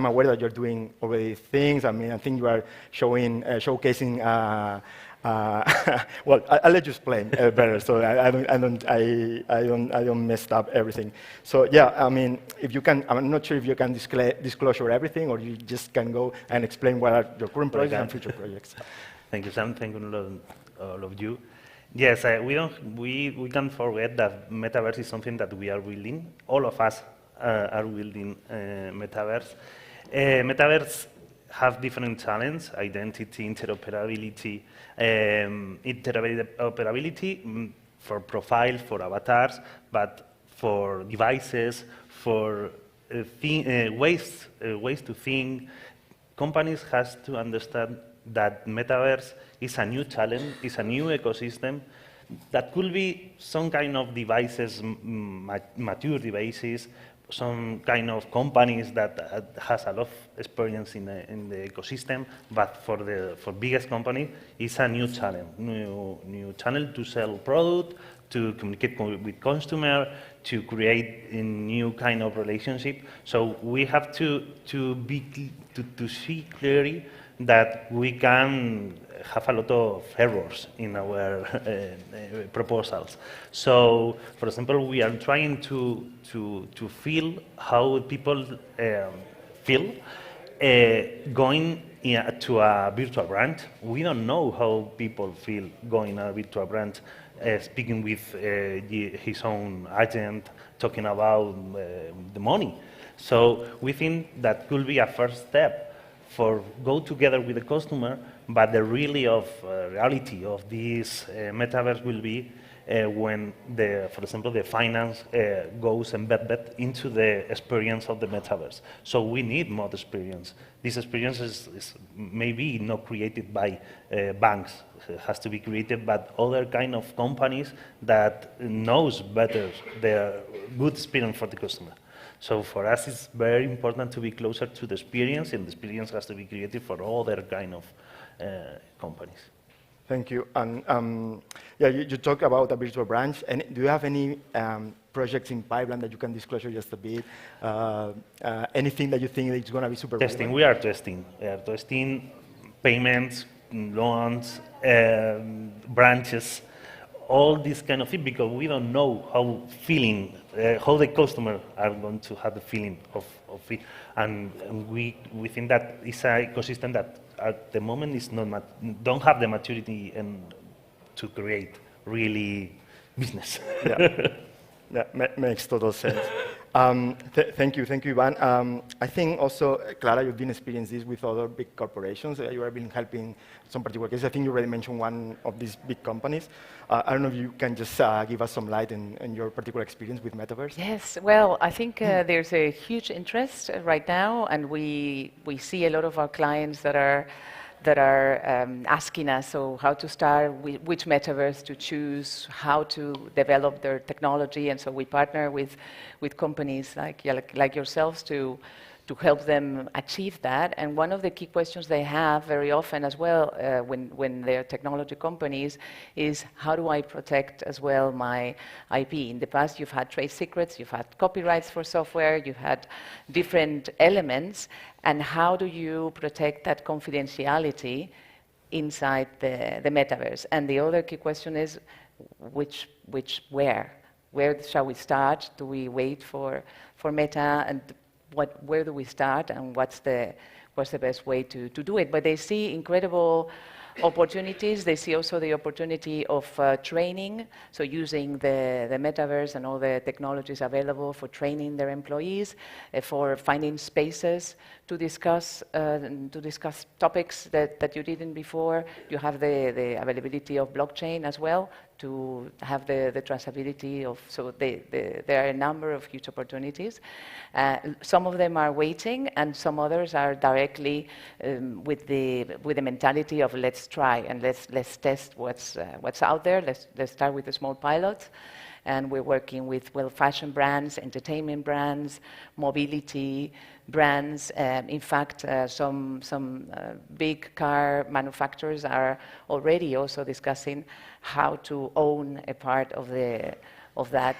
aware that you're doing already things. I mean, I think you are showcasing. Well, I'll let you explain better, so I don't mess up everything. So yeah, I mean, if you can, I'm not sure if you can disclosure everything, or you just can go and explain what are your current projects and future projects.
Thank you, Sam. Thank you, all of you. Yes, we can't forget that metaverse is something that we are building. All of us are building metaverse. Metaverse have different challenges: identity, interoperability, for profiles, for avatars, but for devices, for ways to think. Companies has to understand that metaverse is a new challenge, is a new ecosystem that could be some kind of devices, mature devices, some kind of companies that has a lot of experience in the ecosystem, but for biggest company, it's a new challenge, new channel to sell product, to communicate with customer, to create a new kind of relationship. So we have to see clearly that we can have a lot of errors in our proposals. So, for example, we are trying to feel how people feel going to a virtual branch. We don't know how people feel going to a virtual branch, speaking with his own agent, talking about the money. So we think that could be a first step for go together with the customer, but the reality of this metaverse will be when for example, the finance goes embedded into the experience of the metaverse. So we need more experience. This experience is maybe not created by banks. It has to be created by other kind of companies that knows better the good experience for the customer. So for us, it's very important to be closer to the experience, and the experience has to be created for other kind of companies.
Thank you. And yeah, you talked about a virtual branch. And do you have any projects in pipeline that you can disclose just a bit? Anything that you think is going to be super
testing?
relevant?
We are testing. We are testing payments, loans, branches, all this kind of thing, because we don't know how the customer are going to have the feeling of it. And we think that it's an ecosystem that at the moment is don't have the maturity to create really business.
Yeah, makes total sense. Thank you, Ivan. I think also, Clara, you've been experiencing this with other big corporations. You have been helping some particular cases. I think you already mentioned one of these big companies. I don't know if you can just give us some light in your particular experience with Metaverse.
Yes, well, I think there's a huge interest right now, and we see a lot of our clients that are asking us, so how to start, which metaverse to choose, how to develop their technology, and so we partner with companies like yourselves to help them achieve that. And one of the key questions they have very often as well when they're technology companies is, how do I protect as well my IP? In the past, you've had trade secrets, you've had copyrights for software, you've had different elements, and how do you protect that confidentiality inside the metaverse? And the other key question is, where? Where shall we start? Do we wait for Meta? And where do we start? And what's the best way to do it? But they see incredible opportunities. They see also the opportunity of training, so using the metaverse and all the technologies available for training their employees, for finding spaces to discuss topics that you didn't before. You have the availability of blockchain as well to have the traceability of, so there are a number of huge opportunities. Some of them are waiting, and some others are directly with the mentality of let's try and let's test what's out there. Let's start with the small pilots. And we're working with, well, fashion brands, entertainment brands, mobility brands. In fact, some big car manufacturers are already also discussing how to own a part of that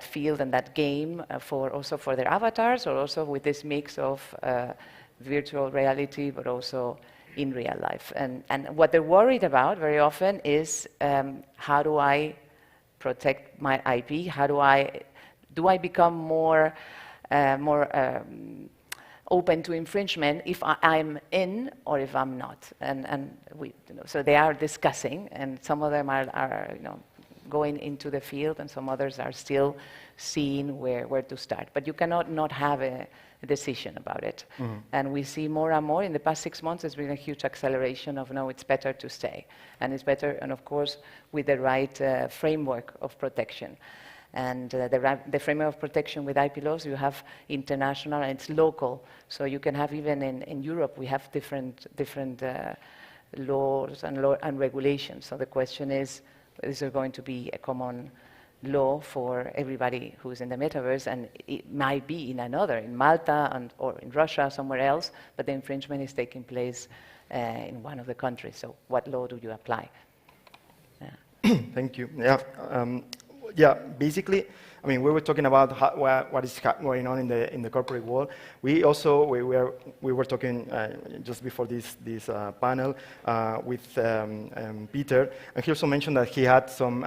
field and that game also for their avatars, or also with this mix of virtual reality, but also in real life. And what they're worried about very often is, how do I protect my IP? How do I become more open to infringement if I'm in or if I'm not? And so they are discussing, and some of them are going into the field, and some others are still seeing where to start. But you cannot not have a decision about it. Mm-hmm. And we see more and more in the past 6 months. There's been a huge acceleration of, no, it's better to stay, and it's better, and of course with the right framework of protection. And the framework of protection with IP laws, you have international and it's local. So you can have, even in Europe, we have different laws and regulations. So the question is there going to be a common law for everybody who's in the metaverse? And it might be in Malta or in Russia, somewhere else, but the infringement is taking place in one of the countries. So what law do you apply?
Thank you. Yeah, basically, I mean, we were talking about what is going on in the corporate world. We were talking just before this panel with Peter, and he also mentioned that he had some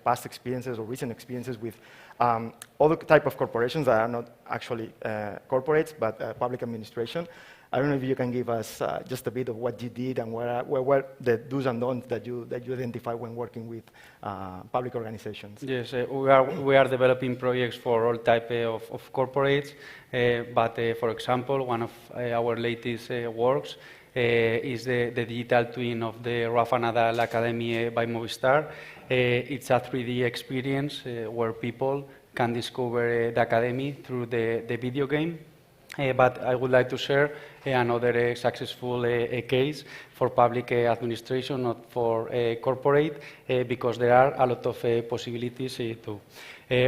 past experiences or recent experiences with other type of corporations that are not actually corporates, but public administration. I don't know if you can give us just a bit of what you did and what the do's and don'ts that you identify when working with public organizations.
Yes, we are developing projects for all type of corporates, but for example, one of our latest works is the digital twin of the Rafa Nadal Academy by Movistar. It's a 3D experience where people can discover the academy through the video game. But I would like to share another successful case for public administration, not for corporate, because there are a lot of possibilities too.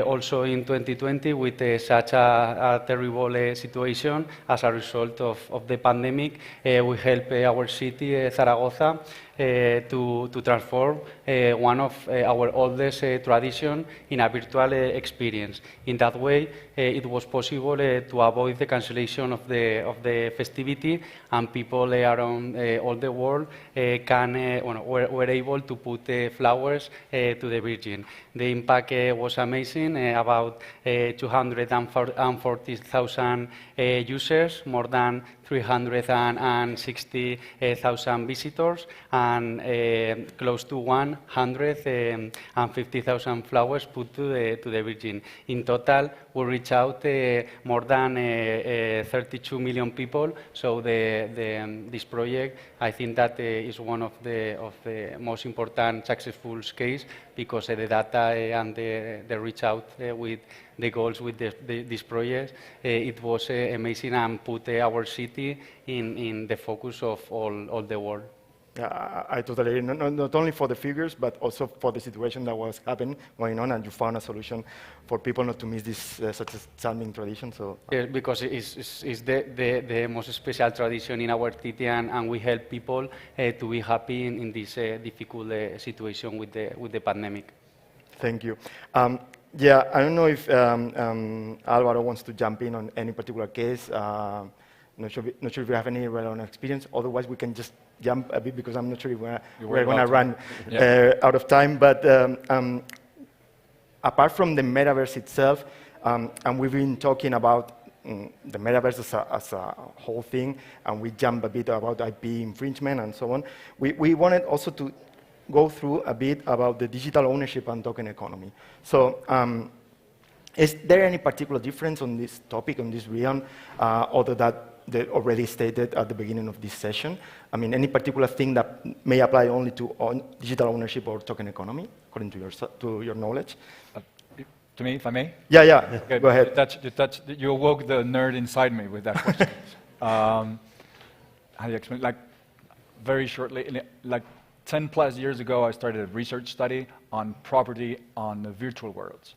Also in 2020, with such a terrible situation as a result of the pandemic, we helped our city, Zaragoza, to transform one of our oldest tradition in a virtual experience. In that way, it was possible to avoid the cancellation of the festivity, and people around all the world were able to put flowers to the Virgin. The impact was amazing. About 240,000 users, more than 360,000 visitors, and close to 150,000 flowers put to the Virgin. In total, we reach out more than 32 million people. So this project, I think that is one of the most important successful case, because the data and the reach out with the goals with this project, it was amazing and put our city in the focus of all the world.
Yeah, I totally agree. Not only for the figures, but also for the situation that was going on, and you found a solution for people not to miss this such a charming tradition. So
Yes, because it's the most special tradition in our city, and we help people to be happy in this difficult situation with the pandemic.
thank you. Yeah, I don't know if Alvaro wants to jump in on any particular case. Not sure if you have any relevant experience. Otherwise, we can just jump a bit because I'm not sure if we're going to run out of time. But apart from the metaverse itself, and we've been talking about the metaverse as a whole thing, and we jump a bit about IP infringement and so on. We wanted also to go through a bit about the digital ownership and token economy. So is there any particular difference on this topic, on this realm, other that they already stated at the beginning of this session? I mean, any particular thing that may apply only to digital ownership or token economy, according to your knowledge?
To me, if I may?
Yeah.
Okay,
go ahead.
You awoke the nerd inside me with that question. How do you explain? Like, very shortly, like 10 plus years ago, I started a research study on property on the virtual worlds.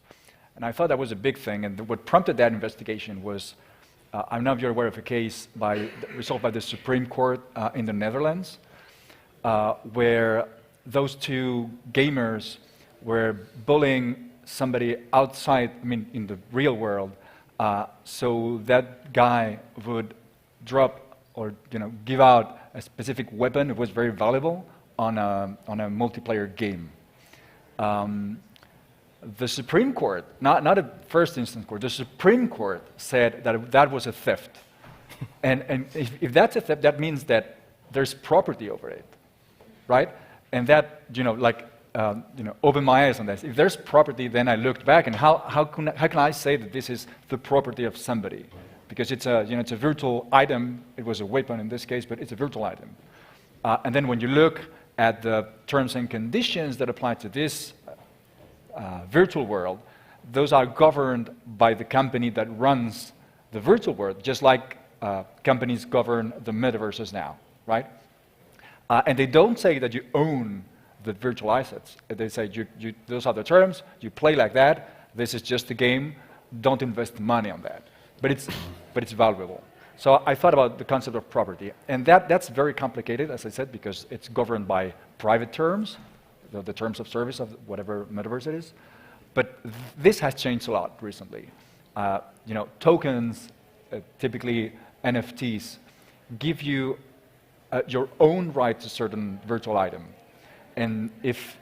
And I thought that was a big thing. And what prompted that investigation was, I don't know if you're aware of a case resolved by the Supreme Court in the Netherlands, where those two gamers were bullying somebody outside, I mean, in the real world, so that guy would drop or give out a specific weapon that was very valuable on a multiplayer game. The Supreme Court, not a first instance court, the Supreme Court said that that was a theft. and if that's a theft, that means that there's property over it, right? And that, opened my eyes on this. If there's property, then I looked back, and how can I say that this is the property of somebody? Because it's a virtual item. It was a weapon in this case, but it's a virtual item. And then when you look at the terms and conditions that apply to this virtual world, those are governed by the company that runs the virtual world, just like companies govern the metaverses now, right? And they don't say that you own the virtual assets. They say those are the terms, you play like that, this is just a game, don't invest money on that. But it's valuable. So I thought about the concept of property, and that's very complicated, as I said, because it's governed by private terms, the terms of service of whatever metaverse it is. But this has changed a lot recently. Tokens, typically NFTs, give you your own right to certain virtual item. And if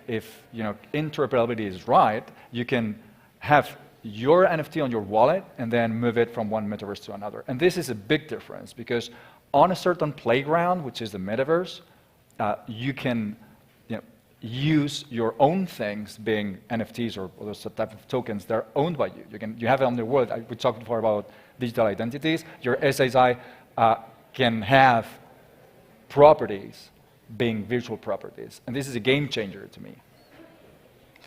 interoperability is right, you can have your NFT on your wallet and then move it from one metaverse to another. And this is a big difference because on a certain playground, which is the metaverse, you can use your own things, being NFTs or those type of tokens that are owned by you. You have it on the wallet. We talked before about digital identities. Your SSI can have properties being virtual properties. And this is a game changer to me.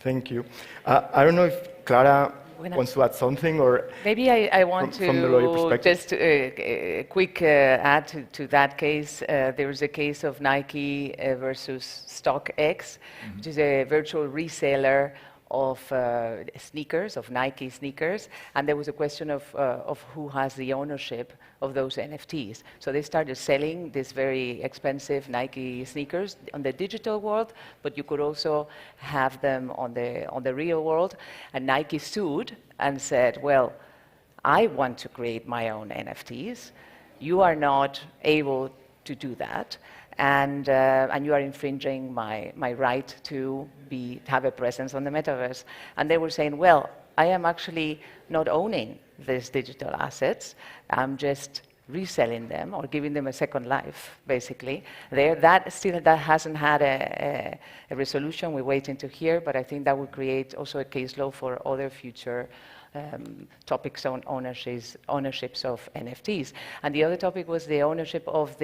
Thank you. I don't know if Clara wants to add something, or
maybe I want
from the lawyer
to
perspective.
just a quick add to that case. There was a case of Nike versus StockX, which is a virtual reseller of sneakers, of Nike sneakers, and there was a question of who has the ownership of those NFTs. So they started selling these very expensive Nike sneakers on the digital world, but you could also have them on the real world. And Nike sued and said, well, I want to create my own NFTs. You are not able to do that. And you are infringing my right to have a presence on the metaverse. And they were saying, well, I am actually not owning these digital assets. I'm just reselling them or giving them a second life, basically. That hasn't had a resolution. We're waiting to hear, but I think that would create also a case law for other future topics on ownerships of NFTs. And the other topic was the ownership of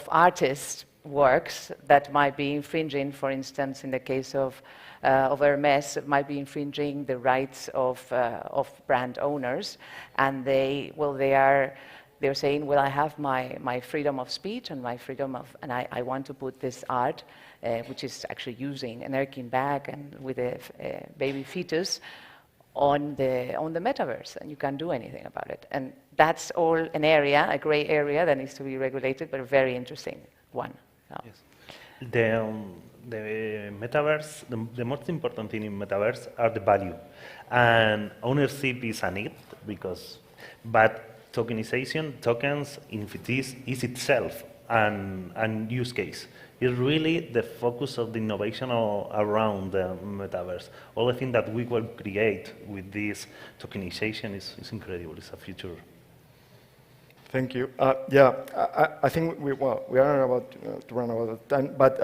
artists' works that might be infringing, for instance, in the case of Hermes, might be infringing the rights of brand owners, and they are they're saying, well, I have my freedom of speech and my freedom of, and I want to put this art, which is actually using an Erkin bag and with a baby fetus on the metaverse, and you can't do anything about it. And that's all an area, a gray area that needs to be regulated, but a very interesting one.
Yes. The metaverse, the most important thing in metaverse are the value, and ownership is a need but tokenization, tokens, is itself an use case. It's really the focus of the innovation around the metaverse. All the things that we will create with this tokenization is incredible. It's a future.
Thank you. Yeah, I think we are about to run out of time, but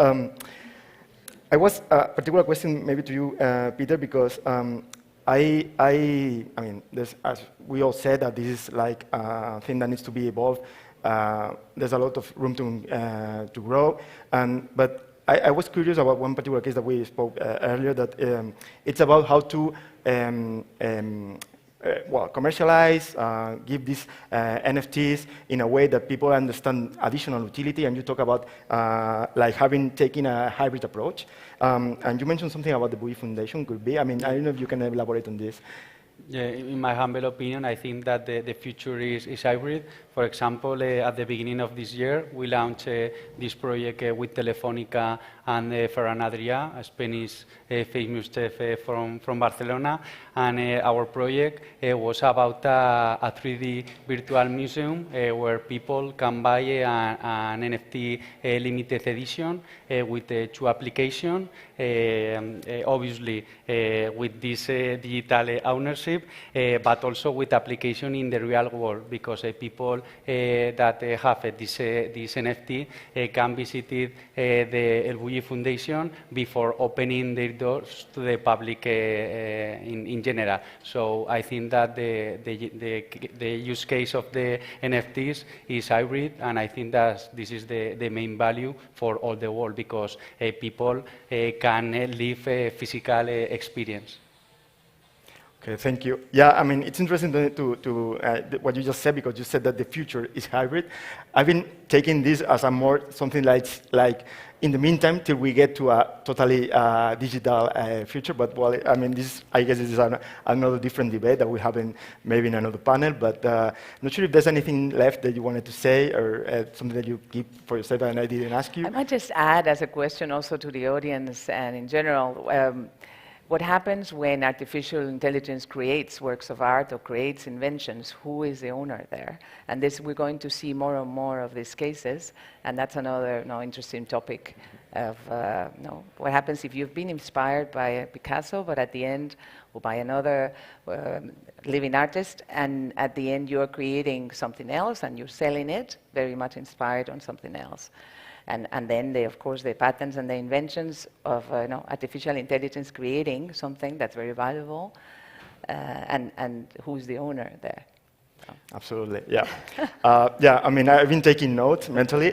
I was a particular question maybe to you, Peter, because I mean, as we all said, that this is like a thing that needs to be evolved. There's a lot of room to grow, but I was curious about one particular case that we spoke earlier, that it's about how to commercialize, give these NFTs in a way that people understand additional utility, and you talk about like taking a hybrid approach. And you mentioned something about the Bui Foundation, could be. I mean, I don't know if you can elaborate on this.
Yeah, in my humble opinion, I think that the future is hybrid. For example, at the beginning of this year, we launched this project with Telefónica and Ferran Adrià, a Spanish famous chef from Barcelona. And our project was about a 3D virtual museum where people can buy an NFT limited edition with 2 applications, obviously with this digital ownership, but also with application in the real world, because people that have this NFT can visit the El Bulli Foundation before opening their doors to the public in general. So I think that the use case of the NFTs is hybrid, and I think that this is the main value for all the world, because people can live a physical experience.
Okay, thank you. Yeah, I mean, it's interesting to what you just said, because you said that the future is hybrid. I've been taking this as a more something like in the meantime till we get to a totally digital future. But well, I mean, I guess this is another different debate that we have maybe in another panel. But not sure if there's anything left that you wanted to say, or something that you keep for yourself and I didn't ask you.
I might just add as a question also to the audience and in general. What happens when artificial intelligence creates works of art or creates inventions? Who is the owner there? And we're going to see more and more of these cases, and that's another interesting topic of what happens if you've been inspired by Picasso, but at the end, or by another living artist, and at the end you're creating something else and you're selling it, very much inspired on something else. And then, of course, the patents and the inventions of artificial intelligence creating something that's very valuable, and who's the owner there?
Absolutely, yeah. Yeah, I mean, I've been taking notes mentally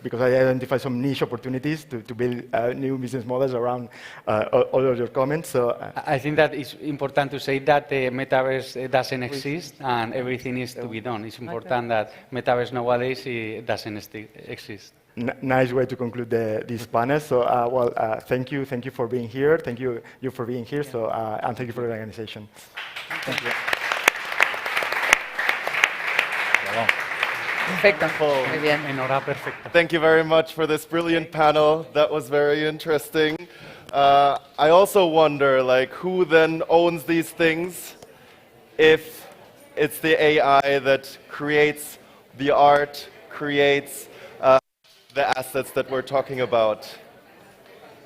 because I identified some niche opportunities to build new business models around all of your comments. So
I think that it's important to say that the metaverse doesn't exist and everything is to be done. It's important that metaverse nowadays doesn't exist.
Nice way to conclude this panel. So, thank you for being here. Thank you for being here. So, and thank you for the organization. Thank you.
Perfecto. Muy bien.
En hora perfecta.
Thank you very much for this brilliant panel. That was very interesting. I also wonder, like, who then owns these things? If it's the AI that creates the art, creates the assets that we're talking about.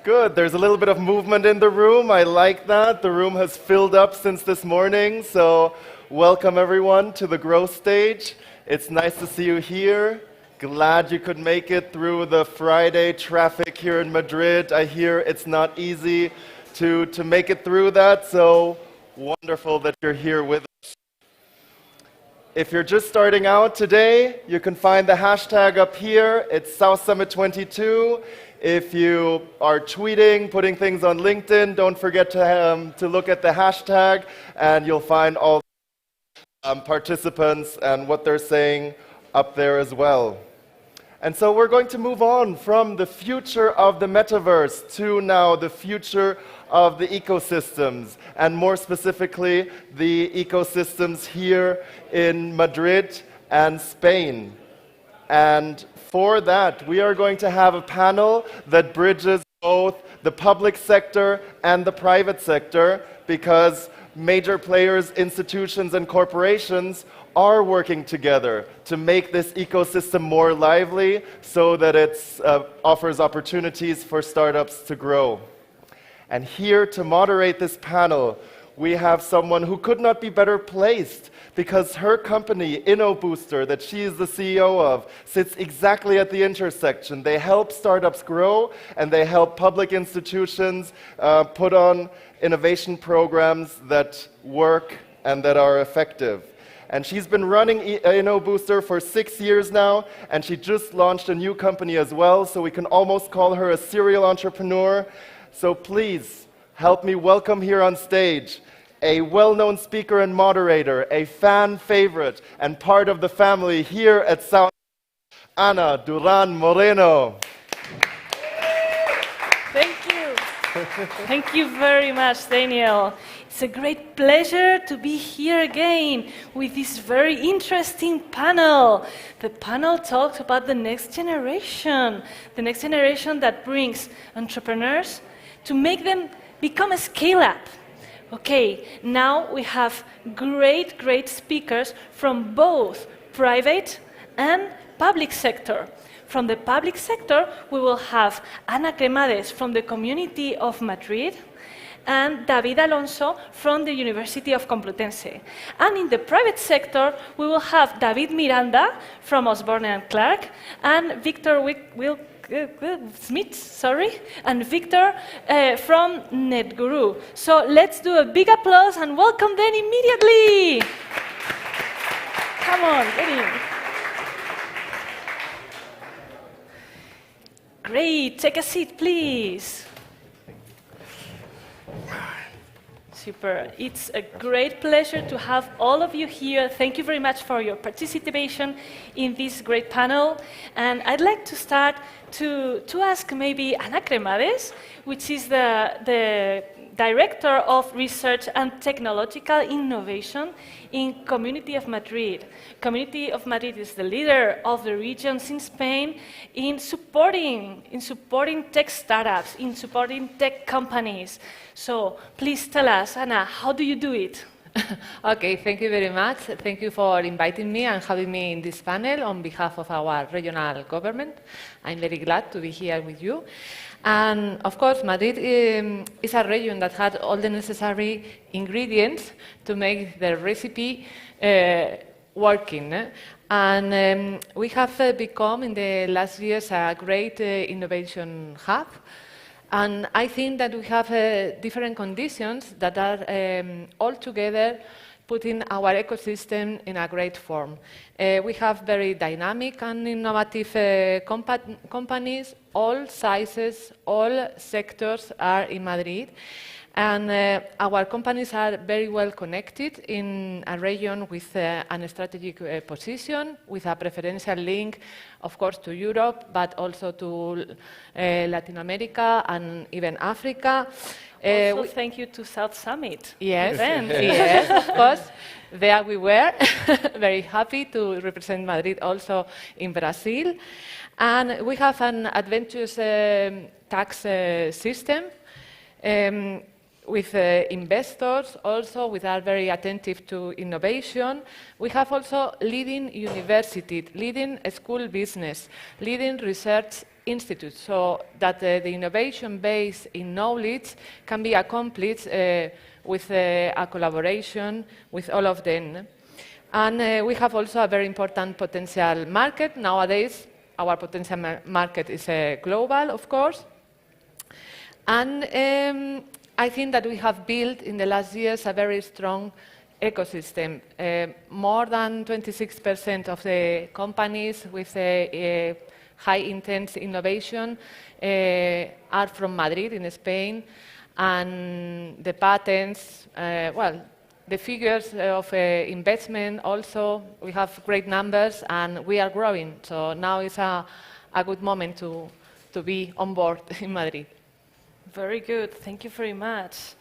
Good, there's a little bit of movement in the room. I like that. The room has filled up since this morning, so welcome everyone to the growth stage. It's nice to see you here. Glad you could make it through the Friday traffic here in Madrid. I hear it's not easy to make it through that, so wonderful that you're here with us. If you're just starting out today, you can find the hashtag up here. It's South Summit 22. If you are tweeting, putting things on LinkedIn, don't forget to look at the hashtag, and you'll find all participants and what they're saying up there as well. And so we're going to move on from the future of the metaverse to now the future of the ecosystems, and more specifically, the ecosystems here in Madrid and Spain. And for that, we are going to have a panel that bridges both the public sector and the private sector, because major players, institutions, and corporations are working together to make this ecosystem more lively so that it offers opportunities for startups to grow. And here to moderate this panel, we have someone who could not be better placed, because her company, InnoBooster, that she is the CEO of, sits exactly at the intersection. They help startups grow, and they help public institutions put on innovation programs that work and that are effective. And she's been running InnoBooster for 6 years now, and she just launched a new company as well, so we can almost call her a serial entrepreneur. So please, help me welcome here on stage a well-known speaker and moderator, a fan favorite, and part of the family here at South, Ana Duran Moreno.
Thank you. Thank you very much, Daniel. It's a great pleasure to be here again with this very interesting panel. The panel talks about the next generation that brings entrepreneurs to make them become a scale-up. Okay, now we have great speakers from both private and public sector. From the public sector, we will have Ana Cremades from the Community of Madrid and David Alonso from the University of Complutense. And in the private sector, we will have David Miranda from Osborne & Clarke and Victor Smith, and Victor from NetGuru. So let's do a big applause and welcome them immediately. Come on, get in. Great, take a seat, please. Super. It's a great pleasure to have all of you here. Thank you very much for your participation in this great panel. And I'd like to start to ask maybe Ana Cremades, which is the Director of Research and Technological Innovation in Community of Madrid. Community of Madrid is the leader of the regions in Spain in supporting tech startups, in supporting tech companies. So please tell us, Ana, how do you do it?
Okay, thank you very much. Thank you for inviting me and having me in this panel on behalf of our regional government. I'm very glad to be here with you. And of course, Madrid is a region that had all the necessary ingredients to make the recipe working. And we have become, in the last years, a great innovation hub. And I think that we have different conditions that are all together putting our ecosystem in a great form. We have very dynamic and innovative companies, all sizes, all sectors are in Madrid. And our companies are very well connected in a region with a strategic position, with a preferential link, of course, to Europe, but also to Latin America and even Africa.
Also, thank you to South Summit.
Yes, yes, of course. There we were, very happy to represent Madrid also in Brazil. And we have an advantageous tax system. With investors also, we are very attentive to innovation. We have also leading universities, leading school business, leading research institutes, so that the innovation base in knowledge can be accomplished with a collaboration with all of them. And we have also a very important potential market. Nowadays, our potential market is global, of course. And I think that we have built in the last years a very strong ecosystem. More than 26% of the companies with high intense innovation are from Madrid in Spain, and the patents, well, the figures of investment also, we have great numbers and we are growing. So now is a good moment to be on board in Madrid.
Very good. Thank you very much.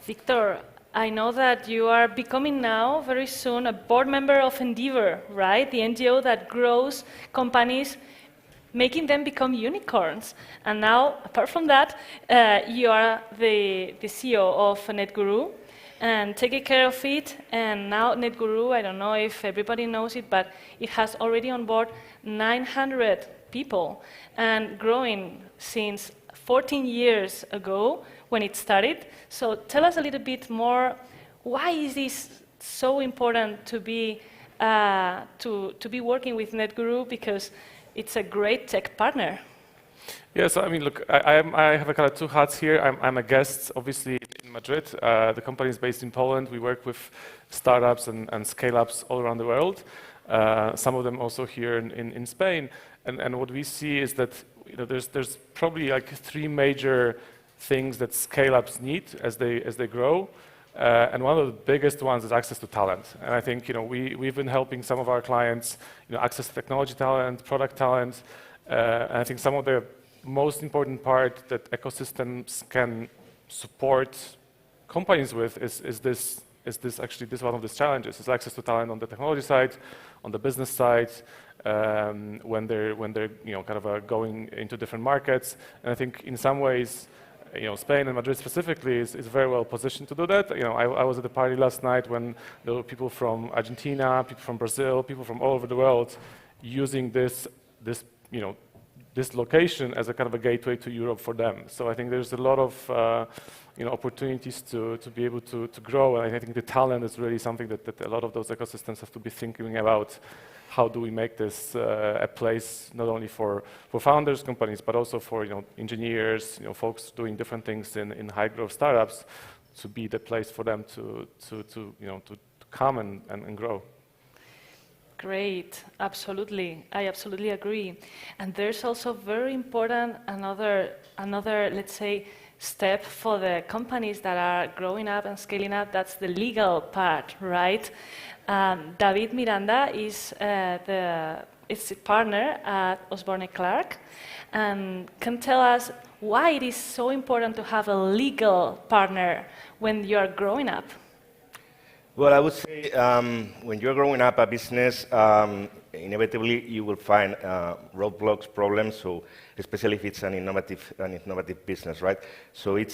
Victor, I know that you are becoming now, very soon, a board member of Endeavor, right? The NGO that grows companies, making them become unicorns. And now, apart from that, you are the CEO of NetGuru and taking care of it. And now NetGuru, I don't know if everybody knows it, but it has already on board 900 people and growing since 14 years ago when it started. So tell us a little bit more, why is this so important to be working with NetGuru? Because it's a great tech partner.
Yeah, so I mean, look, I have a kind of two hats here. I'm a guest, obviously, in Madrid. The company is based in Poland. We work with startups and scale-ups all around the world. Some of them also here in Spain. And what we see is that there's probably like three major things that scale-ups need as they grow. And one of the biggest ones is access to talent. And I think we've been helping some of our clients access technology talent, product talent. And I think some of the most important part that ecosystems can support companies with is this one of these challenges. Is access to talent on the technology side, on the business side, when they're kind of going into different markets. And I think in some ways, Spain and Madrid specifically is very well positioned to do that. I was at the party last night when there were people from Argentina, people from Brazil, people from all over the world using this location as a kind of a gateway to Europe for them. So I think there's a lot of opportunities to be able to grow, and I think the talent is really something that a lot of those ecosystems have to be thinking about. How do we make this a place not only for founders, companies, but also for engineers, folks doing different things in high growth startups, to be the place for them to come and grow.
Great, absolutely. I absolutely agree. And there's also very important another, let's say, step for the companies that are growing up and scaling up. That's the legal part, right? David Miranda is a partner at Osborne Clarke, and can tell us why it is so important to have a legal partner when you are growing up.
Well, I would say when you're growing up a business, inevitably you will find roadblocks, problems. So especially if it's an innovative business, right? So I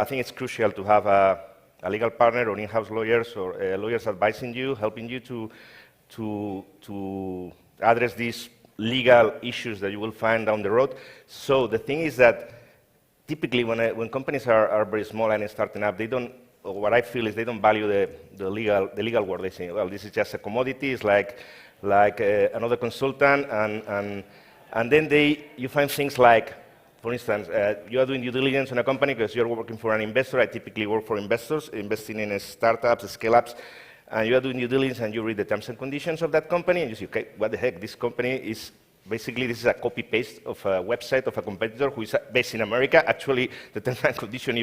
think it's crucial to have a legal partner or in-house lawyers or lawyers advising you, helping you to address these legal issues that you will find down the road. So the thing is that typically when companies are very small and starting up, what I feel is they don't value the legal work. They say, well, this is just a commodity. It's like another consultant, and then you find things like, for instance, you are doing due diligence on a company because you're working for an investor. I typically work for investors, investing in startups, scale-ups, and you are doing due diligence and you read the terms and conditions of that company, and you say, okay, what the heck? This company is basically, this is a copy-paste of a website of a competitor who is based in America. Actually, the terms and conditions,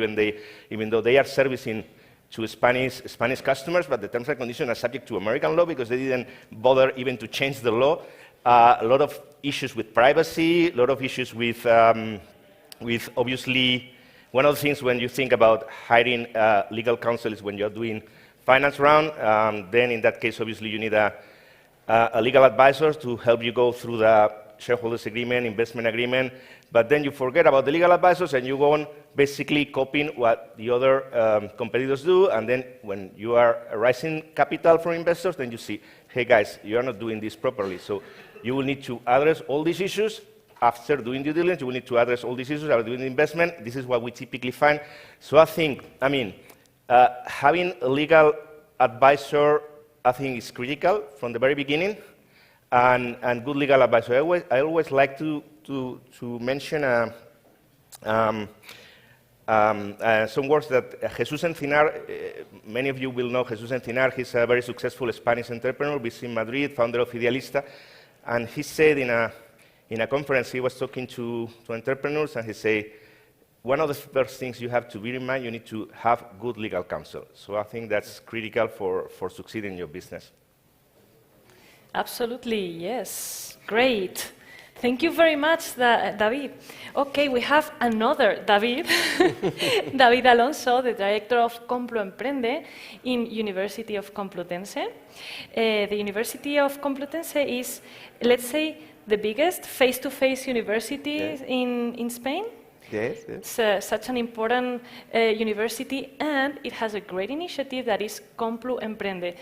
even though they are servicing to Spanish customers, but the terms and conditions are subject to American law because they didn't bother even to change the law. A lot of issues with privacy, a lot of issues with obviously, one of the things when you think about hiring legal counsel is when you're doing finance round. Then in that case, obviously, you need a legal advisor to help you go through the shareholders agreement, investment agreement, but then you forget about the legal advisors and you go on basically copying what the other competitors do, and then when you are raising capital from investors, then you see, hey guys, you are not doing this properly. So you will need to address all these issues. After doing due diligence, you will need to address all these issues after doing the investment. This is what we typically find. So I think, having a legal advisor, I think, is critical from the very beginning, and good legal advisor. I always like to mention some words that Jesus Encinar, many of you will know Jesus Encinar. He's a very successful Spanish entrepreneur based in Madrid, founder of Idealista, and he said in a conference, he was talking to entrepreneurs, and he said, one of the first things you have to bear in mind, you need to have good legal counsel. So I think that's critical for succeeding in your business.
Absolutely, yes. Great. Thank you very much, David. Okay, we have another David, David Alonso, the director of Complu Emprende in University of Complutense. The University of Complutense is, let's say, the biggest face-to-face university in Spain.
Yes, yes.
It's such an important university, and it has a great initiative that is Complu Emprende,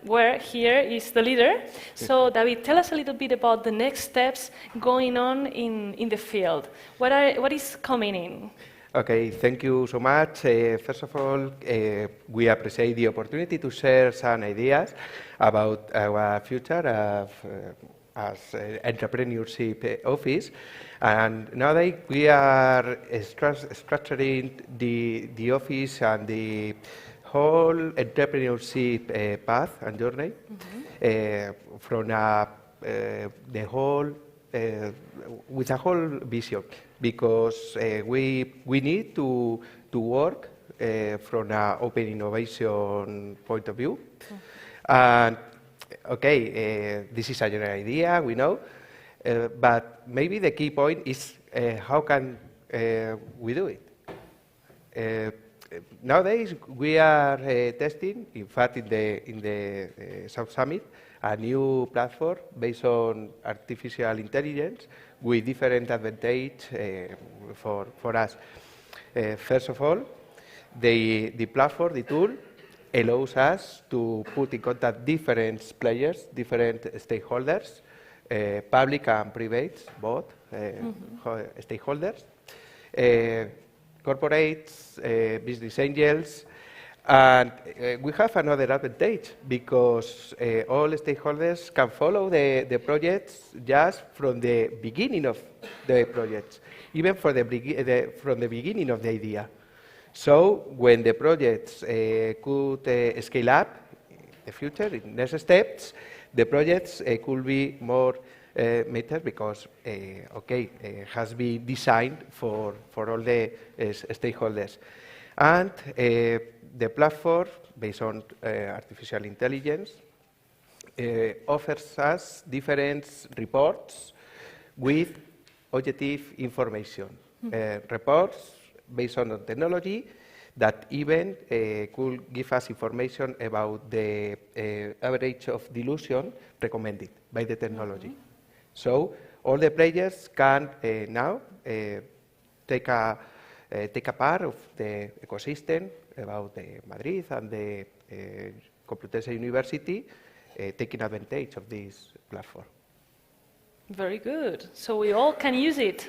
where here is the leader. So, David, tell us a little bit about the next steps going on in the field. What is coming in?
Okay, thank you so much. First of all, we appreciate the opportunity to share some ideas about our future as entrepreneurship office. And nowadays we are structuring the office and the whole entrepreneurship path and journey from the whole with a whole vision, because we need to work from an open innovation point of view. And okay, this is a general idea, we know. But maybe the key point is how can we do it? Nowadays we are testing, in fact, in the South Summit, a new platform based on artificial intelligence with different advantages for us. First of all, the platform, the tool, allows us to put in contact different players, different stakeholders, public and private, both stakeholders, corporates, business angels, and we have another advantage because all stakeholders can follow the projects just from the beginning of the projects, even from the beginning of the idea. So when the projects could scale up in the future, in next steps, the projects could be more mature because, has been designed for all the stakeholders. And the platform, based on artificial intelligence, offers us different reports with objective information. Reports based on the technology that even could give us information about the average of dilution recommended by the technology. So all the players can now take a part of the ecosystem about Madrid and the Complutense University, taking advantage of this platform.
Very good. So we all can use it.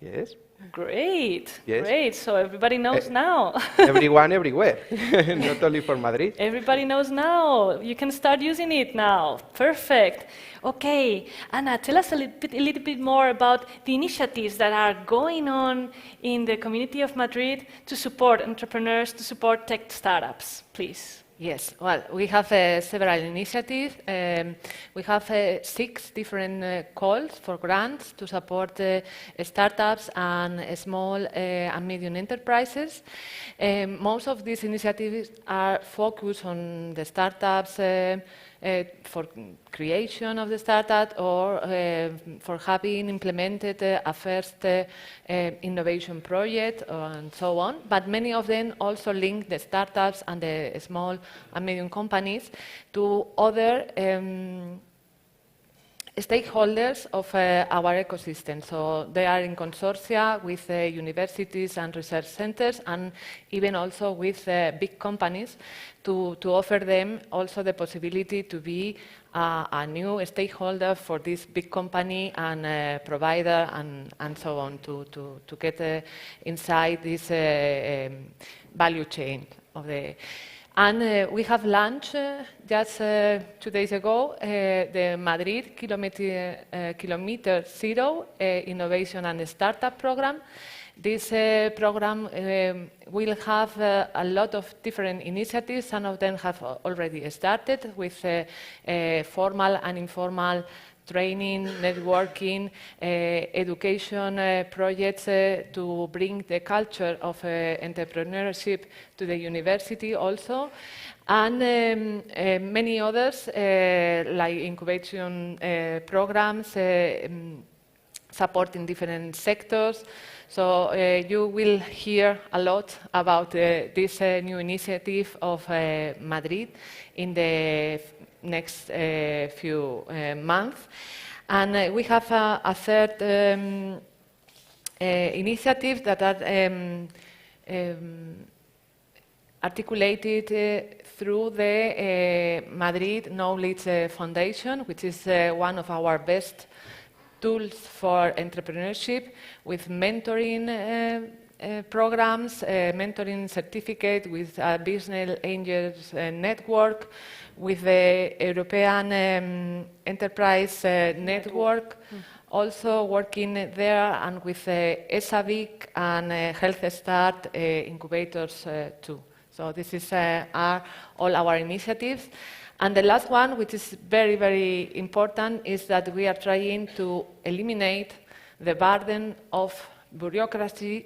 Yes.
Great,
yes.
Great. So everybody knows now.
Everyone, everywhere, not only for Madrid.
Everybody knows now. You can start using it now. Perfect. Okay, Anna, tell us a little bit more about the initiatives that are going on in the community of Madrid to support entrepreneurs, to support tech startups, please.
Yes, well, we have several initiatives. We have 6 different calls for grants to support startups and small and medium enterprises. Most of these initiatives are focused on the startups for creation of the startup or for having implemented a first innovation project and so on. But many of them also link the startups and the small and medium companies to other stakeholders of our ecosystem. So they are in consortia with universities and research centers, and even also with big companies to offer them also the possibility to be a new stakeholder for this big company and provider and so on to get inside this value chain of the. And we have launched just 2 days ago the Madrid Kilometer Zero Innovation and Startup Program. This program will have a lot of different initiatives. Some of them have already started with formal and informal training, networking, education projects to bring the culture of entrepreneurship to the university also, and many others like incubation programs, supporting different sectors. So you will hear a lot about this new initiative of Madrid in the next few months. And we have a third initiative that are articulated through the Madrid Knowledge Foundation, which is one of our best tools for entrepreneurship, with mentoring programs, mentoring certificate, with a business angels network, with the European Enterprise Network, also working there, and with ESAVIC and Health Start incubators too. So this is are all our initiatives. And the last one, which is very, very important, is that we are trying to eliminate the burden of bureaucracy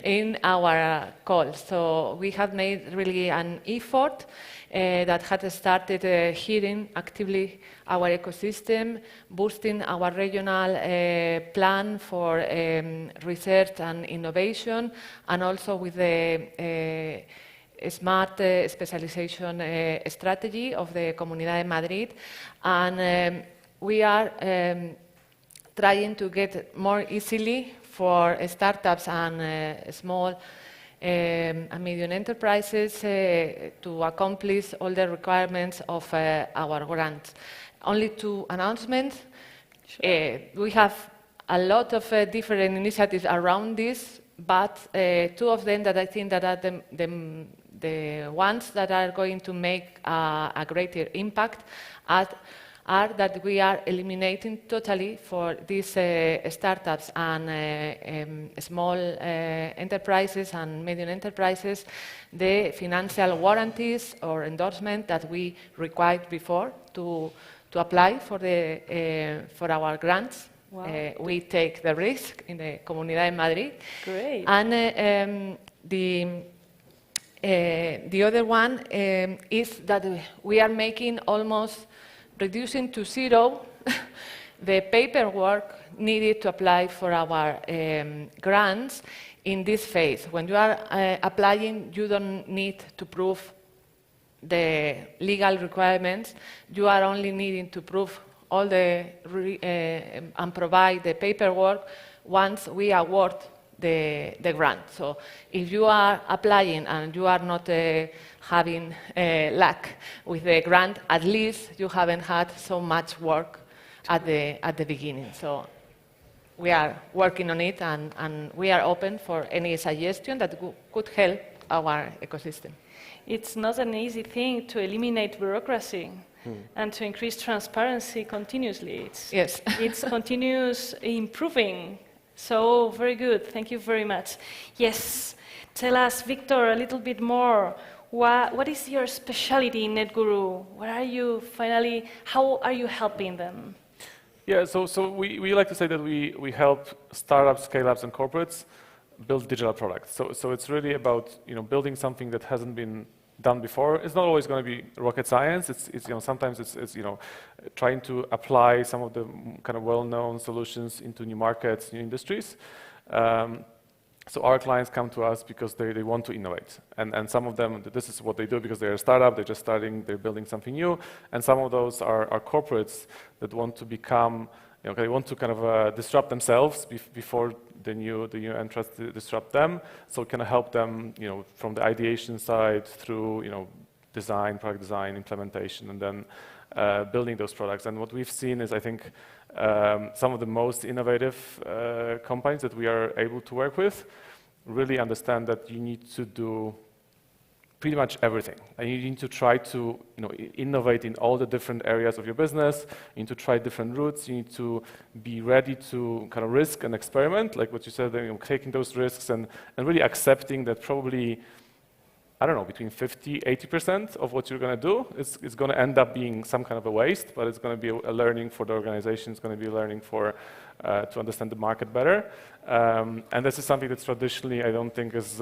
in our calls. So we have made really an effort that had started hearing actively our ecosystem, boosting our regional plan for research and innovation, and also with the smart specialization strategy of the Comunidad de Madrid. And we are trying to get more easily for startups and small and medium enterprises to accomplish all the requirements of our grants. Only two announcements. Sure. We have a lot of different initiatives around this, but two of them that I think that are the ones that are going to make a greater impact are that we are eliminating totally for these startups and small enterprises and medium enterprises the financial warranties or endorsement that we required before to apply for our grants.
Wow.
We take the risk in the Comunidad de Madrid.
Great.
And the other one is that we are making almost reducing to zero the paperwork needed to apply for our grants in this phase. When you are applying, you don't need to prove the legal requirements. You are only needing to prove all the and provide the paperwork once we award the grant. So if you are applying and you are not having luck with the grant, at least you haven't had so much work at the beginning. So we are working on it, and we are open for any suggestion that could help our ecosystem.
It's not an easy thing to eliminate bureaucracy and to increase transparency continuously. It's continuous improving. So very good. Thank you very much. Yes. Tell us, Victor, a little bit more. What is your specialty in NetGuru? Where are you finally? How are you helping them?
Yeah, so we like to say that we help startups, scale-ups, and corporates build digital products. So it's really about building something that hasn't been done before. It's not always going to be rocket science. It's sometimes it's trying to apply some of the kind of well-known solutions into new markets, new industries. So our clients come to us because they want to innovate, and some of them, this is what they do because they're a startup, they're just starting, they're building something new, and some of those are corporates that want to become, they want to kind of disrupt themselves before the new entrants disrupt them. So it can help them, from the ideation side through, design, product design, implementation, and then building those products. And what we've seen is, I think, some of the most innovative companies that we are able to work with really understand that you need to do pretty much everything. And you need to try to innovate in all the different areas of your business. You need to try different routes. You need to be ready to kind of risk and experiment, like what you said, taking those risks and really accepting that probably I don't know, between 50, 80% of what you're going to do is going to end up being some kind of a waste, but it's going to be a learning for the organization. It's going to be a learning for to understand the market better. And this is something that traditionally I don't think is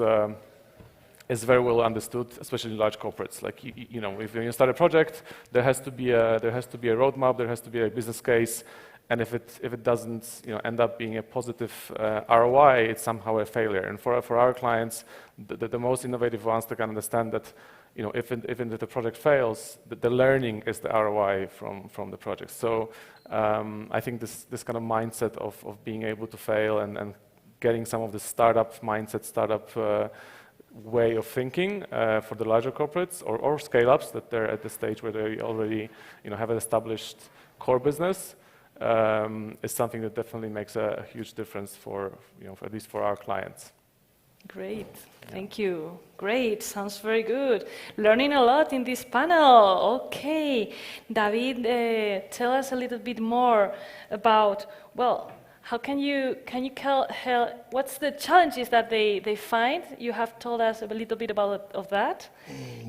very well understood, especially in large corporates. Like you know, if you start a project, there has to be a roadmap, there has to be a business case. And if it doesn't end up being a positive ROI, it's somehow a failure. And for our clients, the most innovative ones, they can understand that if the project fails, the learning is the ROI from the project. So I think this kind of mindset of being able to fail and getting some of the startup mindset, startup way of thinking for the larger corporates or scale-ups that they're at the stage where they already have an established core business. Is something that definitely makes a huge difference for at least for our clients.
Great, thank you. Great, sounds very good. Learning a lot in this panel. Okay, David, tell us a little bit more about, well, how can you what's the challenges that they find? You have told us a little bit about of that.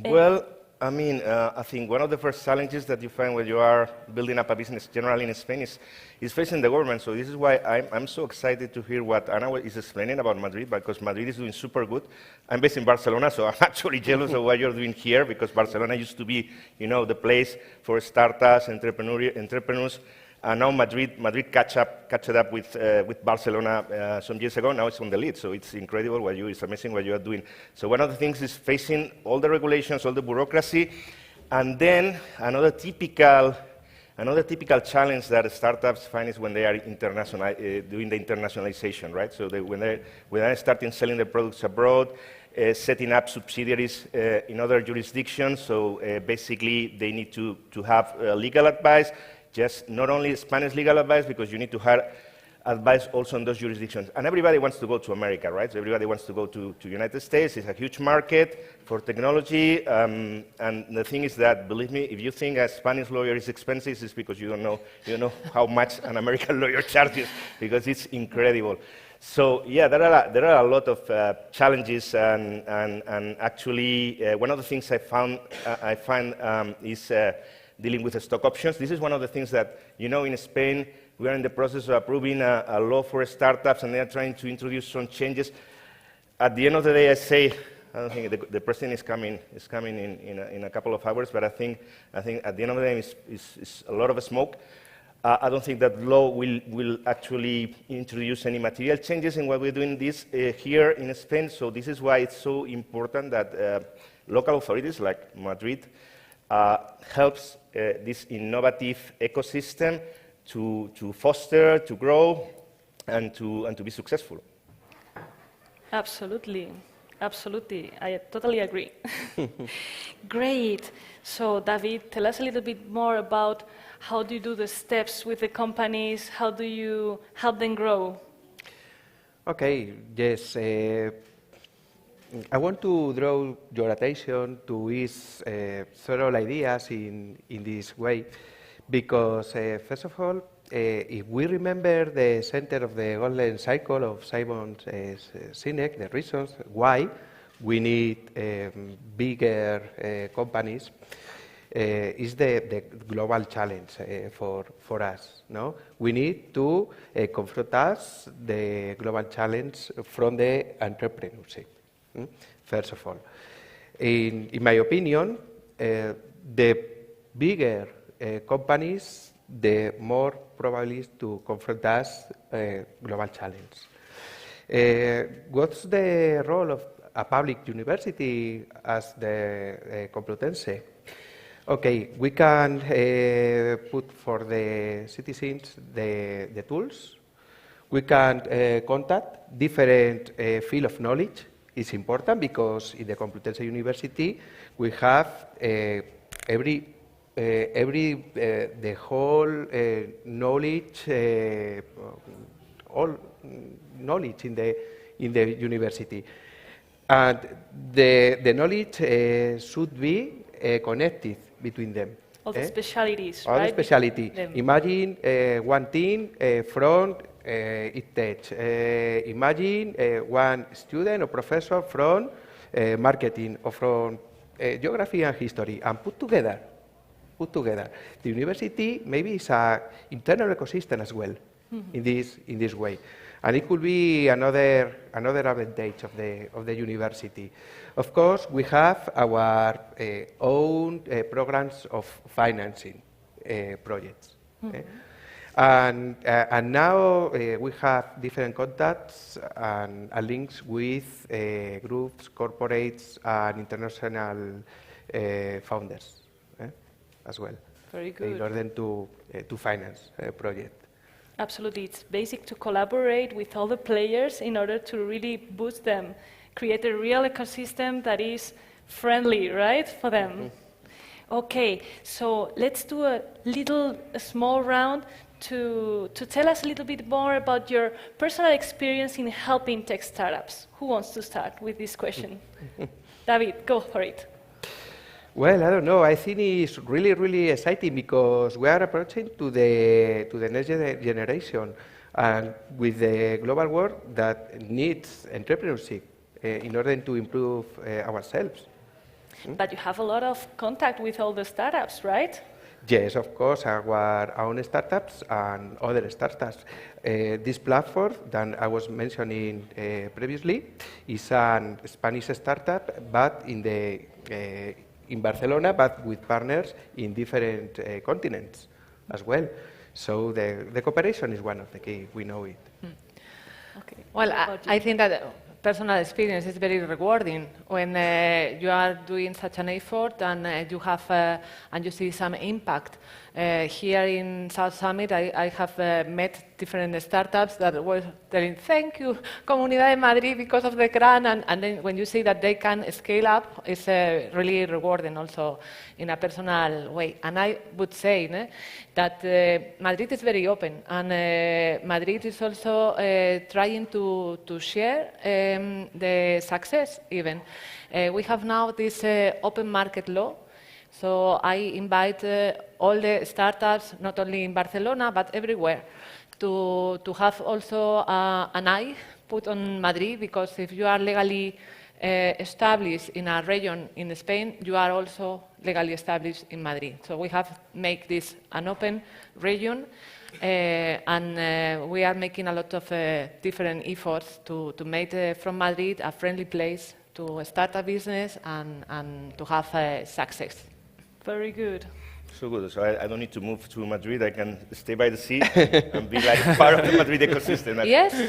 Well, I mean, I think one of the first challenges that you find when you are building up a business generally in Spain is facing the government. So this is why I'm so excited to hear what Ana is explaining about Madrid, because Madrid is doing super good. I'm based in Barcelona, so I'm actually jealous of what you're doing here, because Barcelona used to be, the place for startups, entrepreneurs. And now Madrid catch up with Barcelona some years ago. Now it's on the lead, so it's incredible it's amazing what you are doing. So one of the things is facing all the regulations, all the bureaucracy, and then another typical challenge that startups find is when they are doing the internationalization, right? So when they're starting selling their products abroad, setting up subsidiaries in other jurisdictions. So basically, they need to have legal advice. Just not only Spanish legal advice, because you need to have advice also in those jurisdictions. And everybody wants to go to America, right? So everybody wants to go to United States. It's a huge market for technology. And the thing is that, believe me, if you think a Spanish lawyer is expensive, it's because you don't know how much an American lawyer charges, because it's incredible. So yeah, there are a lot of challenges, and actually one of the things I find is dealing with the stock options. This is one of the things that, in Spain, we are in the process of approving a law for startups, and they are trying to introduce some changes. At the end of the day, I don't think the president is coming in a couple of hours, but I think at the end of the day, it's a lot of smoke. I don't think that law will actually introduce any material changes in what we're doing here in Spain. So this is why it's so important that local authorities like Madrid helps this innovative ecosystem to foster, to grow, and to be successful.
Absolutely, absolutely. I totally agree. Great. So, David, tell us a little bit more about how do you do the steps with the companies? How do you help them grow?
Okay. Yes. I want to draw your attention to these several ideas in this way, because first of all, if we remember the center of the golden cycle of Simon Sinek, the reasons why we need bigger companies, is the global challenge for us. No, we need to confront us the global challenge from the entrepreneurship. First of all, in my opinion, the bigger companies, the more probably to confront us global challenge. What's the role of a public university as the Complutense? Okay, we can put for the citizens the tools. We can contact different field of knowledge. It's important because in the Complutense University we have the whole knowledge, all knowledge in the university, and the knowledge should be connected between them.
All the specialities,
all
right?
the speciality. Imagine one team from ITech. Imagine one student or professor from marketing or from geography and history and put together. The university maybe is an internal ecosystem as well in this way. And it could be another advantage of the university. Of course, we have our own programs of financing projects. And now we have different contacts and links with groups, corporates, and international founders as well.
Very good.
In order to finance a project.
Absolutely. It's basic to collaborate with all the players in order to really boost them, create a real ecosystem that is friendly, right, for them. Okay, so let's do a small round to tell us a little bit more about your personal experience in helping tech startups. Who wants to start with this question? David, go for it.
Well, I don't know. I think it's really, really exciting because we are approaching to the next generation, and with the global world that needs entrepreneurship in order to improve ourselves.
But you have a lot of contact with all the startups, right?
Yes, of course, our own startups and other startups. This platform that I was mentioning previously is a Spanish startup, but in Barcelona, but with partners in different continents as well. So the cooperation is one of the key. We know it.
Okay. Well, I think that personal experience is very rewarding when you are doing such an effort and you have and you see some impact. Here in South Summit, I have met different startups that were telling, thank you, Comunidad de Madrid, because of the grant, and then when you see that they can scale up, it's really rewarding also in a personal way. And I would say that Madrid is very open, and Madrid is also trying to share the success even. We have now this open market law. So I invite all the startups, not only in Barcelona, but everywhere, to have also an eye put on Madrid, because if you are legally established in a region in Spain, you are also legally established in Madrid. So we have make this an open region, and we are making a lot of different efforts to make from Madrid a friendly place to start a business and to have success.
Very good.
So good. So I don't need to move to Madrid. I can stay by the sea and be like part of the Madrid ecosystem.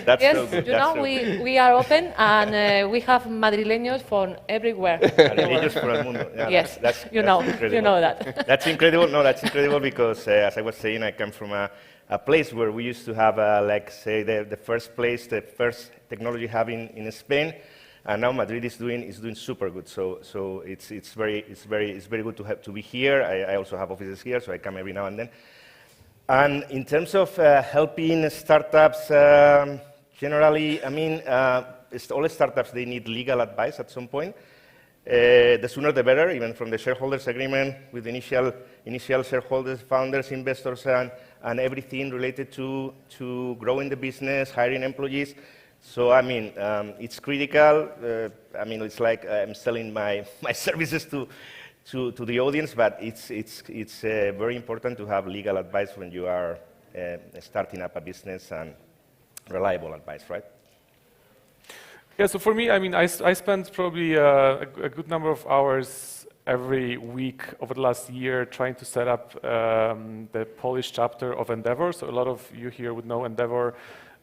That's
so good.
You know, we are open, and we have Madrileños from everywhere.
Madrileños por el mundo. Yeah,
yes,
that's
you know that.
That's incredible. No, that's incredible because, as I was saying, I come from a place where we used to have, like, say, the first technology hub in Spain. And now Madrid is doing super good. So it's very good to be here. I also have offices here, so I come every now and then. And in terms of helping startups, generally, I mean, all startups, they need legal advice at some point. The sooner the better, even from the shareholders agreement with initial shareholders, founders, investors, and everything related to growing the business, hiring employees. So, I mean, it's critical. I mean, it's like I'm selling my services to the audience, but it's very important to have legal advice when you are starting up a business, and reliable advice, right?
Yeah, so for me, I mean, I spent probably a good number of hours every week over the last year trying to set up the Polish chapter of Endeavor. So a lot of you here would know Endeavor.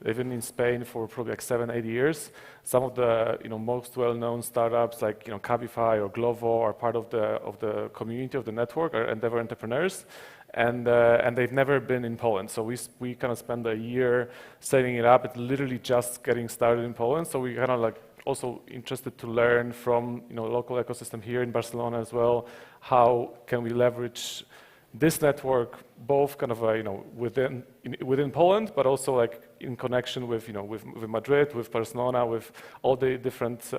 They've been in Spain for probably like 7-8 years. Some of the most well-known startups like Cabify or Glovo are part of the community of the network, are Endeavor entrepreneurs, and they've never been in Poland. So we kind of spent a year setting it up. It's literally just getting started in Poland. So we kind of like also interested to learn from local ecosystem here in Barcelona as well. How can we leverage this network both kind of within Poland, but also like in connection with with Madrid, with Barcelona, with all the different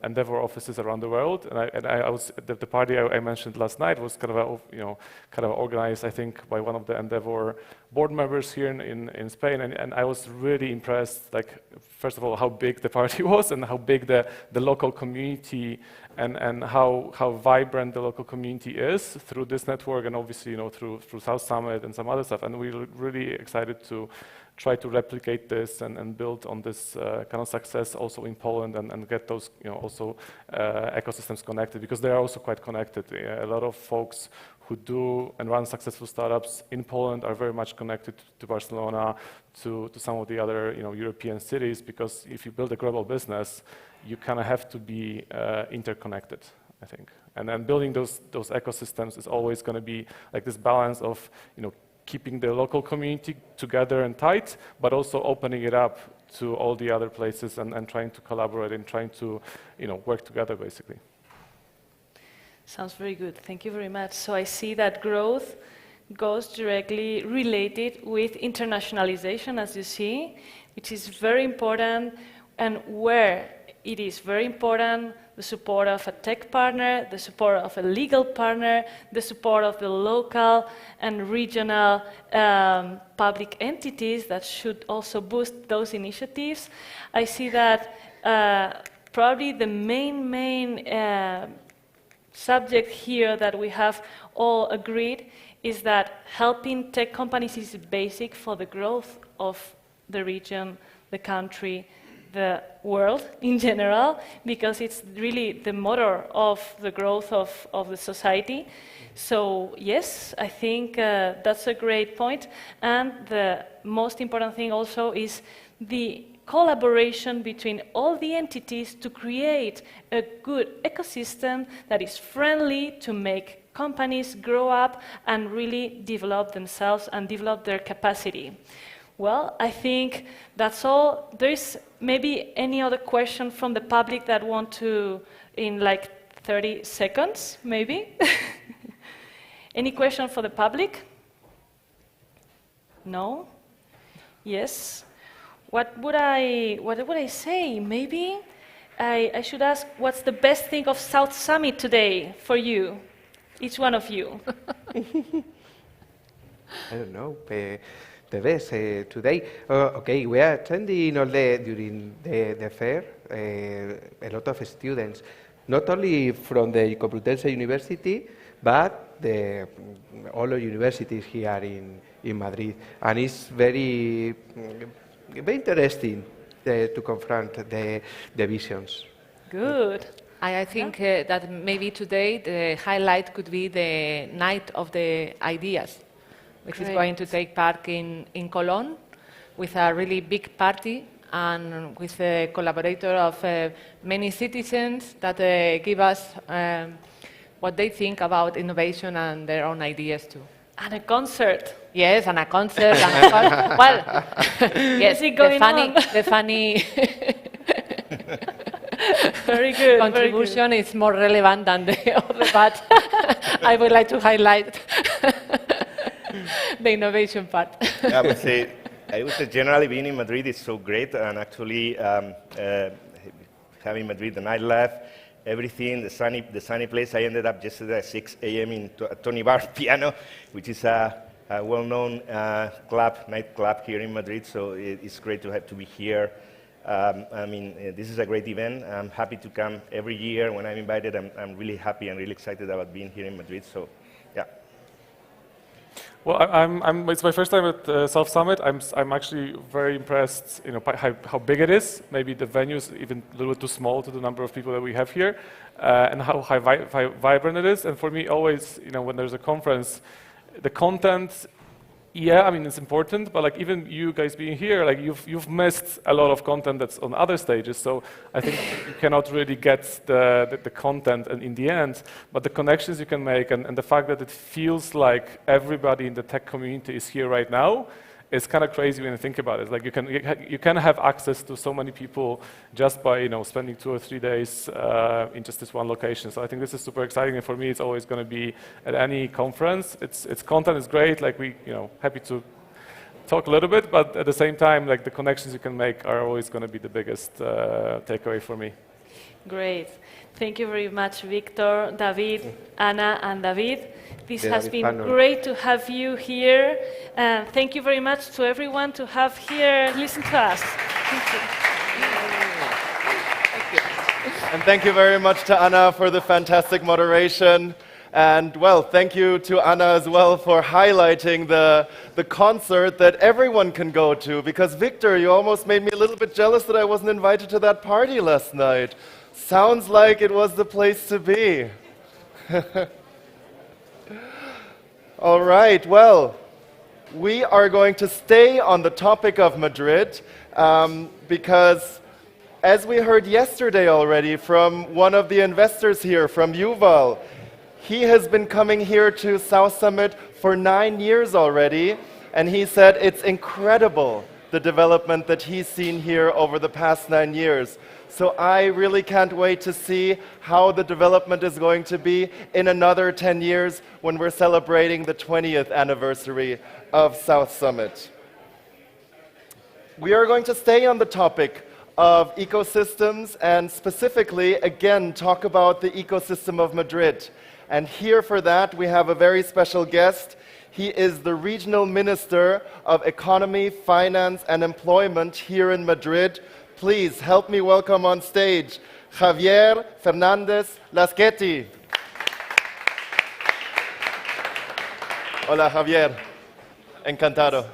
Endeavor offices around the world. And I was the party I mentioned last night was kind of organized, I think, by one of the Endeavor board members here in Spain, and I was really impressed. Like, first of all, how big the party was, and how big the local community and how vibrant the local community is through this network, and obviously through South Summit and some other stuff. And we're really excited to try to replicate this and build on this kind of success also in Poland, and get those also ecosystems connected, because they are also quite connected. A lot of folks who do and run successful startups in Poland are very much connected to Barcelona, to some of the other European cities, because if you build a global business, you kind of have to be interconnected, I think. And then building those ecosystems is always going to be like this balance of keeping the local community together and tight, but also opening it up to all the other places, and trying to collaborate and trying to work together, basically.
Sounds very good. Thank you very much. So I see that growth goes directly related with internationalization, as you see, which is very important, and where it is very important, the support of a tech partner, the support of a legal partner, the support of the local and regional public entities that should also boost those initiatives. I see that probably the main subject here that we have all agreed is that helping tech companies is basic for the growth of the region, the country, the world in general, because it's really the motor of the growth of the society. So yes, I think that's a great point. And the most important thing also is the collaboration between all the entities to create a good ecosystem that is friendly to make companies grow up and really develop themselves and develop their capacity. Well, I think that's all. There's maybe any other question from the public that want to, in like 30 seconds, maybe? Any question for the public? No? Yes? What would I say? Maybe I should ask, what's the best thing of South Summit today for you? Each one of you.
I don't know. The best today. Okay, we are attending during the fair a lot of students, not only from the Complutense University, but all the universities here in Madrid, and it's very interesting to confront the visions.
Good.
I think that maybe today the highlight could be the Night of the Ideas, which is going to take part in Cologne, with a really big party and with a collaborator of many citizens that give us what they think about innovation and their own ideas too.
And a concert.
Yes, and a concert. And well, yes, the funny
very good,
contribution is more relevant than the other, but I would like to highlight the innovation part.
I would say generally being in Madrid is so great, and actually having Madrid, the nightlife, everything, the sunny place. I ended up yesterday at 6 a.m. in Tony Bar's Piano, which is a well-known nightclub here in Madrid. So it's great to have to be here. I mean, this is a great event. I'm happy to come every year when I'm invited. I'm really happy and really excited about being here in Madrid. So, yeah.
Well, it's my first time at South Summit. I'm actually very impressed, by how big it is. Maybe the venue is even a little bit too small to the number of people that we have here, and how vibrant it is. And for me, always, when there's a conference, the content. Yeah, I mean, it's important, but like even you guys being here, like you've missed a lot of content that's on other stages. So I think you cannot really get the content in the end, but the connections you can make and the fact that it feels like everybody in the tech community is here right now it's kind of crazy when you think about it. Like you can have access to so many people just by spending 2 or 3 days in just this one location. So I think this is super exciting, and for me, it's always going to be at any conference. Its content is great. Like we happy to talk a little bit, but at the same time, like the connections you can make are always going to be the biggest takeaway for me.
Great. Thank you very much, Victor, David, Anna, and David. This has been great to have you here. Thank you very much to everyone to have here listen to us. Thank you.
And thank you very much to Anna for the fantastic moderation. And well, thank you to Anna as well for highlighting the concert that everyone can go to. Because Victor, you almost made me a little bit jealous that I wasn't invited to that party last night. Sounds like it was the place to be. All right, well, we are going to stay on the topic of Madrid because as we heard yesterday already from one of the investors here, from Yuval, he has been coming here to South Summit for 9 years already, and he said it's incredible, the development that he's seen here over the past 9 years. So I really can't wait to see how the development is going to be in another 10 years when we're celebrating the 20th anniversary of South Summit. We are going to stay on the topic of ecosystems and specifically, again, talk about the ecosystem of Madrid. And here for that, we have a very special guest. He is the Regional Minister of Economy, Finance and Employment here in Madrid. Please help me welcome on stage Javier Fernández Lasqueti. Hola, Javier. Encantado.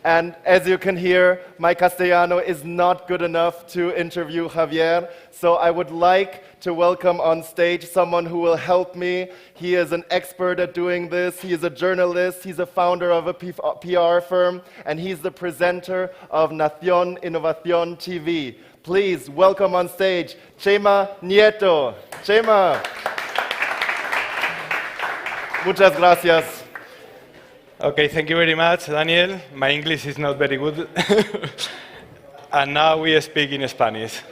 And as you can hear, my Castellano is not good enough to interview Javier, so I would like to welcome on stage someone who will help me. He is an expert at doing this. He is a journalist. He's a founder of a PR firm, and he's the presenter of Nación Innovación TV. Please welcome on stage Chema Nieto. Chema. Muchas gracias.
Okay, thank you very much, Daniel. My English is not very good. And now we speak in Spanish.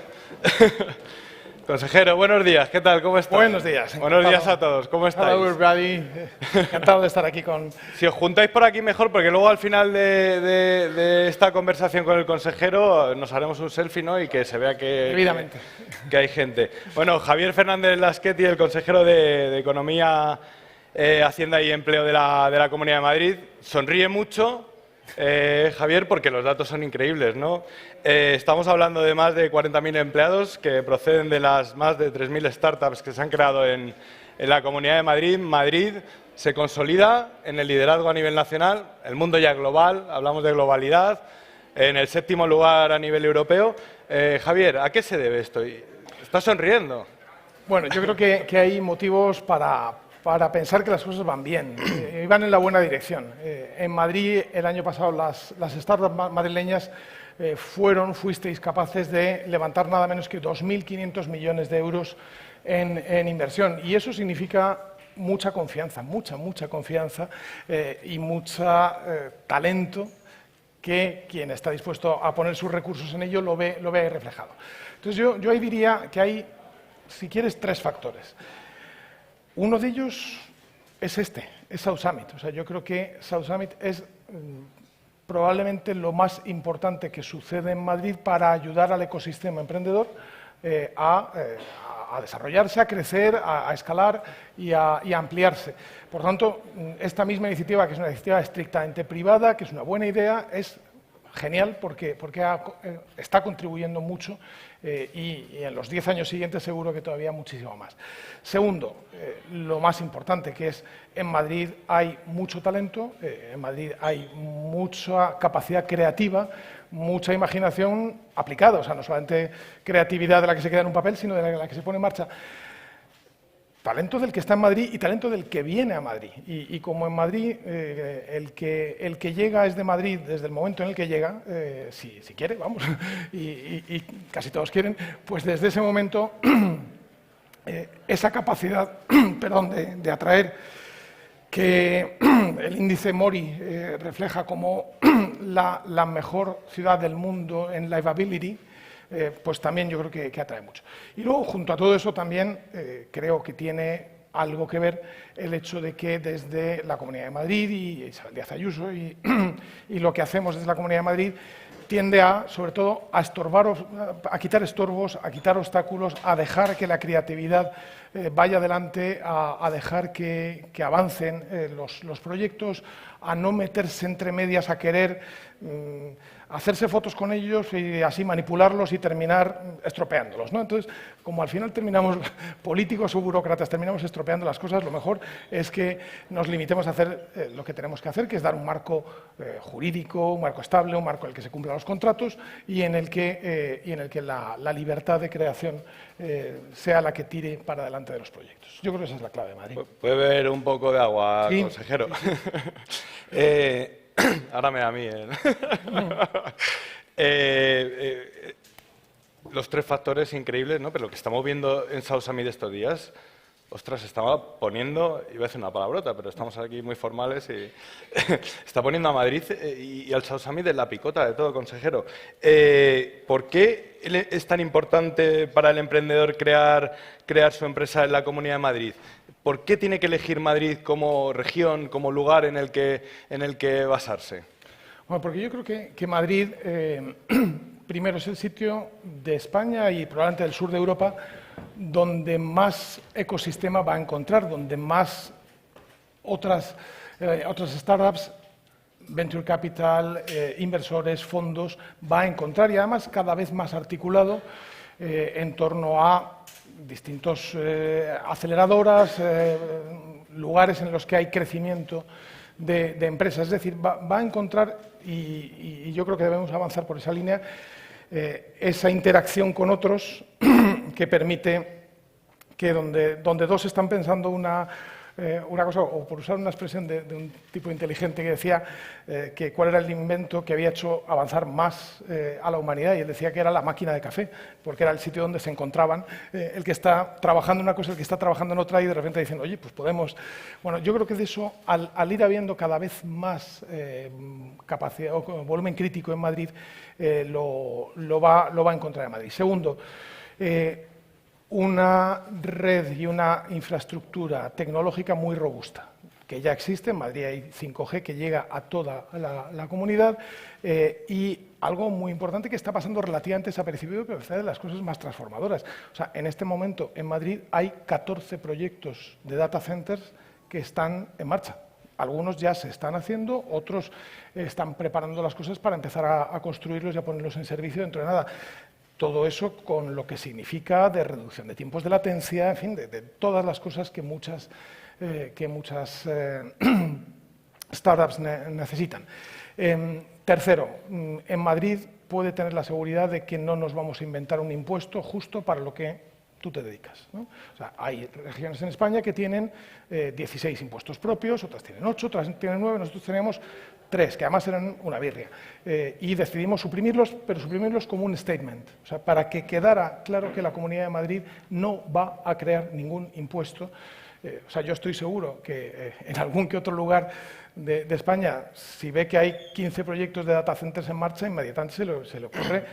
Consejero, buenos días. ¿Qué tal? ¿Cómo estás?
Buenos días.
Buenos días a todos. ¿Cómo estáis?
Hello, everybody. Encantado de estar aquí con...
Si os juntáis por aquí mejor, porque luego al final de esta conversación con el consejero nos haremos un selfie, ¿no? Y que se vea que hay gente. Bueno, Javier Fernández Lasqueti, el consejero de Economía, Hacienda y Empleo de la Comunidad de Madrid. Sonríe mucho, Javier, porque los datos son increíbles, ¿no? Estamos hablando de más de 40.000 empleados que proceden de las más de 3.000 startups que se han creado en la Comunidad de Madrid. Madrid se consolida en el liderazgo a nivel nacional, el mundo ya global, hablamos de globalidad, en el 7º lugar a nivel europeo. Javier, ¿a qué se debe esto? ¿Estás sonriendo?
Bueno, yo creo que hay motivos para pensar que las cosas van bien, van en la buena dirección. En Madrid, el año pasado, las startups madrileñas fuisteis capaces de levantar nada menos que 2.500 millones de euros en inversión. Y eso significa mucha confianza, mucha confianza y mucho talento que quien está dispuesto a poner sus recursos en ello lo ve ahí reflejado. Entonces yo ahí diría que hay, si quieres, 3 factores. Uno de ellos es South Summit. O sea, yo creo que South Summit es probablemente lo más importante que sucede en Madrid para ayudar al ecosistema emprendedor a desarrollarse, a crecer, a escalar y a ampliarse. Por tanto, esta misma iniciativa, que es una iniciativa estrictamente privada, que es una buena idea, es genial porque está contribuyendo mucho y en los 10 años siguientes seguro que todavía muchísimo más. Segundo, lo más importante, que es en Madrid hay mucho talento, en Madrid hay mucha capacidad creativa, mucha imaginación aplicada, o sea, no solamente creatividad de la que se queda en un papel, sino de la que se pone en marcha. Talento del que está en Madrid y talento del que viene a Madrid. Y como en Madrid el que llega es de Madrid desde el momento en el que llega, si quiere, vamos, y casi todos quieren, pues desde ese momento esa capacidad de atraer que el índice Mori refleja como la mejor ciudad del mundo en livability, pues también yo creo que atrae mucho. Y luego, junto a todo eso, también creo que tiene algo que ver el hecho de que desde la Comunidad de Madrid y Isabel Díaz Ayuso y lo que hacemos desde la Comunidad de Madrid tiende a, sobre todo, a a quitar estorbos, a quitar obstáculos, a dejar que la creatividad vaya adelante, a dejar que avancen los proyectos, a no meterse entre medias, a querer hacerse fotos con ellos y así manipularlos y terminar estropeándolos, ¿no? Entonces, como al final terminamos, políticos o burócratas, terminamos estropeando las cosas, lo mejor es que nos limitemos a hacer lo que tenemos que hacer, que es dar un marco jurídico, un marco estable, un marco en el que se cumplan los contratos y en el que la libertad de creación sea la que tire para adelante de los proyectos. Yo creo que esa es la clave de Madrid.
¿Puede beber un poco de agua,
sí,
consejero?
Sí.
Ahora me da a mí. Los tres factores increíbles, ¿no? Pero lo que estamos viendo en South Summit estos días, ostras, estaba poniendo, iba a decir una palabrota, pero estamos aquí muy formales y está poniendo a Madrid y al South Summit en la picota de todo, consejero. ¿Por qué es tan importante para el emprendedor crear su empresa en la Comunidad de Madrid? ¿Por qué tiene que elegir Madrid como región, como lugar en el que basarse?
Bueno, porque yo creo que Madrid, primero, es el sitio de España y probablemente del sur de Europa donde más ecosistema va a encontrar, donde más otras startups, venture capital, inversores, fondos, va a encontrar y además cada vez más articulado en torno a distintos aceleradoras, lugares en los que hay crecimiento de empresas. Es decir, va a encontrar, y yo creo que debemos avanzar por esa línea, esa interacción con otros que permite que donde dos están pensando una cosa, o por usar una expresión de un tipo inteligente que decía que cuál era el invento que había hecho avanzar más a la humanidad, y él decía que era la máquina de café, porque era el sitio donde se encontraban el que está trabajando en una cosa, el que está trabajando en otra, y de repente dicen, oye, pues podemos... Bueno, yo creo que de eso, al ir habiendo cada vez más capacidad o volumen crítico en Madrid, lo va a encontrar en Madrid. Segundo, una red y una infraestructura tecnológica muy robusta, que ya existe. En Madrid hay 5G que llega a toda la comunidad y algo muy importante que está pasando relativamente desapercibido, pero es de las cosas más transformadoras. O sea, en este momento en Madrid hay 14 proyectos de data centers que están en marcha. Algunos ya se están haciendo, otros están preparando las cosas para empezar a construirlos y a ponerlos en servicio dentro de nada. Todo eso con lo que significa de reducción de tiempos de latencia, en fin, de todas las cosas que muchas startups necesitan. Tercero, en Madrid puede tener la seguridad de que no nos vamos a inventar un impuesto justo para lo que tú te dedicas, ¿no? O sea, hay regiones en España que tienen 16 impuestos propios, otras tienen 8, otras tienen 9, nosotros tenemos 3, que además eran una birria. Y decidimos suprimirlos, pero suprimirlos como un statement, o sea, para que quedara claro que la Comunidad de Madrid no va a crear ningún impuesto. O sea, yo estoy seguro que en algún que otro lugar de España, si ve que hay 15 proyectos de data centers en marcha, inmediatamente se le ocurre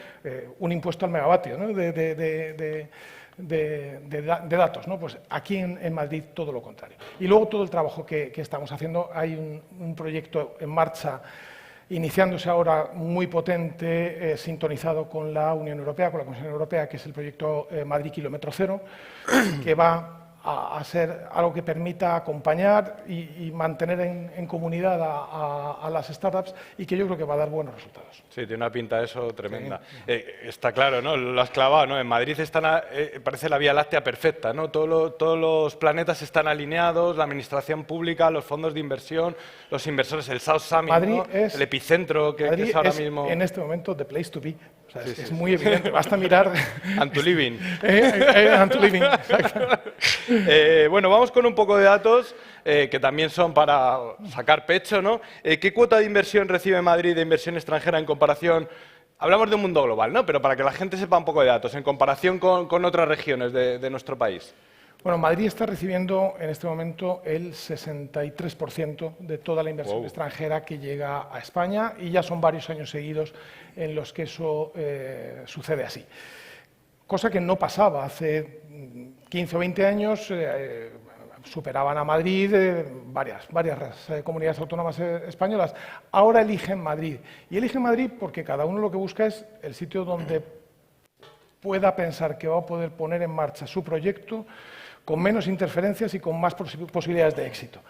un impuesto al megavatio, ¿no? de datos, ¿no? Pues aquí en Madrid todo lo contrario. Y luego todo el trabajo que estamos haciendo, hay un proyecto en marcha, iniciándose ahora muy potente, sintonizado con la Unión Europea, con la Comisión Europea, que es el proyecto Madrid Kilómetro Cero, que va a ser algo que permita acompañar y mantener en comunidad a las startups y que yo creo que va a dar buenos resultados.
Sí, tiene una pinta eso tremenda. Sí. Está claro, ¿no? Lo has clavado, ¿no? En Madrid parece la Vía Láctea perfecta, ¿no? Todos los planetas están alineados, la administración pública, los fondos de inversión, los inversores, el South Summit,
Madrid, ¿no?
El epicentro que es ahora mismo.
En este momento the place to be. O sea, es muy evidente, basta mirar...
And to living.
And to living, exacto.
Bueno, vamos con un poco de datos que también son para sacar pecho, ¿no? ¿Qué cuota de inversión recibe Madrid de inversión extranjera en comparación? Hablamos de un mundo global, ¿no? Pero para que la gente sepa un poco de datos, en comparación con otras regiones de nuestro país.
Bueno, Madrid está recibiendo en este momento el 63% de toda la inversión extranjera que llega a España y ya son varios años seguidos en los que eso sucede así. Cosa que no pasaba hace 15 o 20 años, superaban a Madrid varias comunidades autónomas españolas. Ahora eligen Madrid. Y eligen Madrid porque cada uno lo que busca es el sitio donde pueda pensar que va a poder poner en marcha su proyecto con menos interferencias y con más posibilidades de éxito.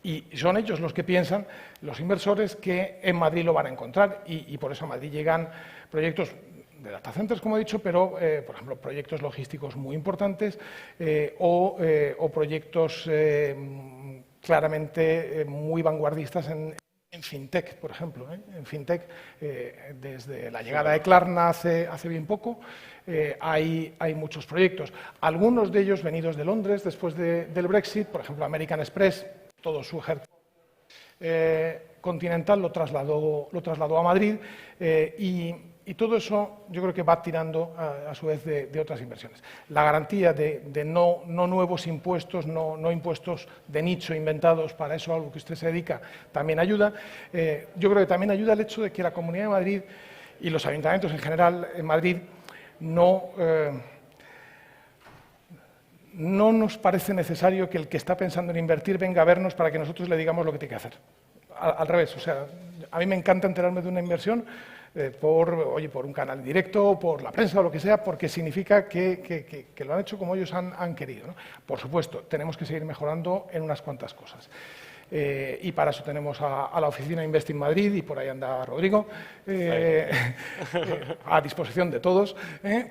Y son ellos los que piensan, los inversores, que en Madrid lo van a encontrar y por eso a Madrid llegan proyectos de data centers, como he dicho, pero, por ejemplo, proyectos logísticos muy importantes o proyectos claramente muy vanguardistas en fintech, por ejemplo. En fintech, desde la llegada de Klarna hace bien poco, hay muchos proyectos. Algunos de ellos venidos de Londres después del Brexit, por ejemplo, American Express, todo su continental lo trasladó a Madrid y todo eso yo creo que va tirando a su vez de otras inversiones. La garantía de no nuevos impuestos, no impuestos de nicho inventados para eso, algo que usted se dedica, también ayuda. Yo creo que también ayuda el hecho de que la Comunidad de Madrid y los ayuntamientos en general en Madrid no nos parece necesario que el que está pensando en invertir venga a vernos para que nosotros le digamos lo que tiene que hacer. Al revés, o sea, a mí me encanta enterarme de una inversión por un canal directo, por la prensa o lo que sea, porque significa que lo han hecho como ellos han querido, ¿no? Por supuesto, tenemos que seguir mejorando en unas cuantas cosas. Y para eso tenemos a la oficina Investing Madrid, y por ahí anda Rodrigo, a disposición de todos,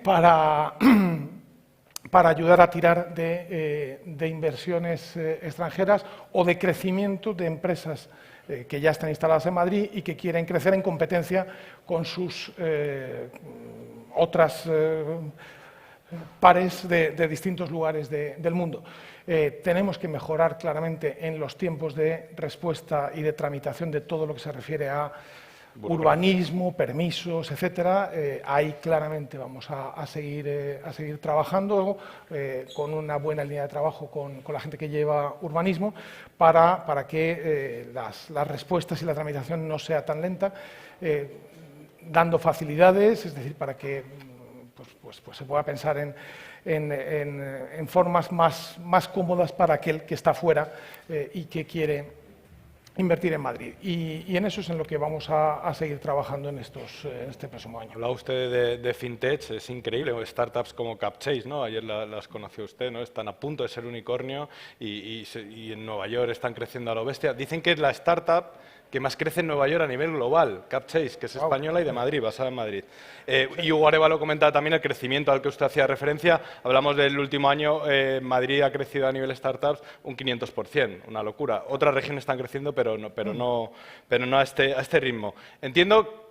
para ayudar a tirar de inversiones extranjeras o de crecimiento de empresas que ya están instaladas en Madrid y que quieren crecer en competencia con sus otras pares de distintos lugares del mundo. Tenemos que mejorar claramente en los tiempos de respuesta y de tramitación de todo lo que se refiere a urbanismo, permisos, etcétera. Ahí claramente vamos a seguir trabajando con una buena línea de trabajo con la gente que lleva urbanismo para que las respuestas y la tramitación no sea tan lenta, dando facilidades, es decir, para que pues se pueda pensar en formas más cómodas para aquel que está fuera y que quiere invertir en Madrid. Y en eso es en lo que vamos a seguir trabajando en este próximo año.
Hablaba usted de fintech, es increíble, startups como Capchase, ¿no? Ayer las conoció usted, ¿no? Están a punto de ser unicornio y en Nueva York están creciendo a lo bestia. Dicen que es la startup que más crece en Nueva York a nivel global, Capchase, que es española y de Madrid, basada en Madrid. Y Hugo Arévalo comentaba también el crecimiento al que usted hacía referencia. Hablamos del último año, Madrid ha crecido a nivel startups un 500%, una locura. Otras regiones están creciendo, pero no a este ritmo. Entiendo,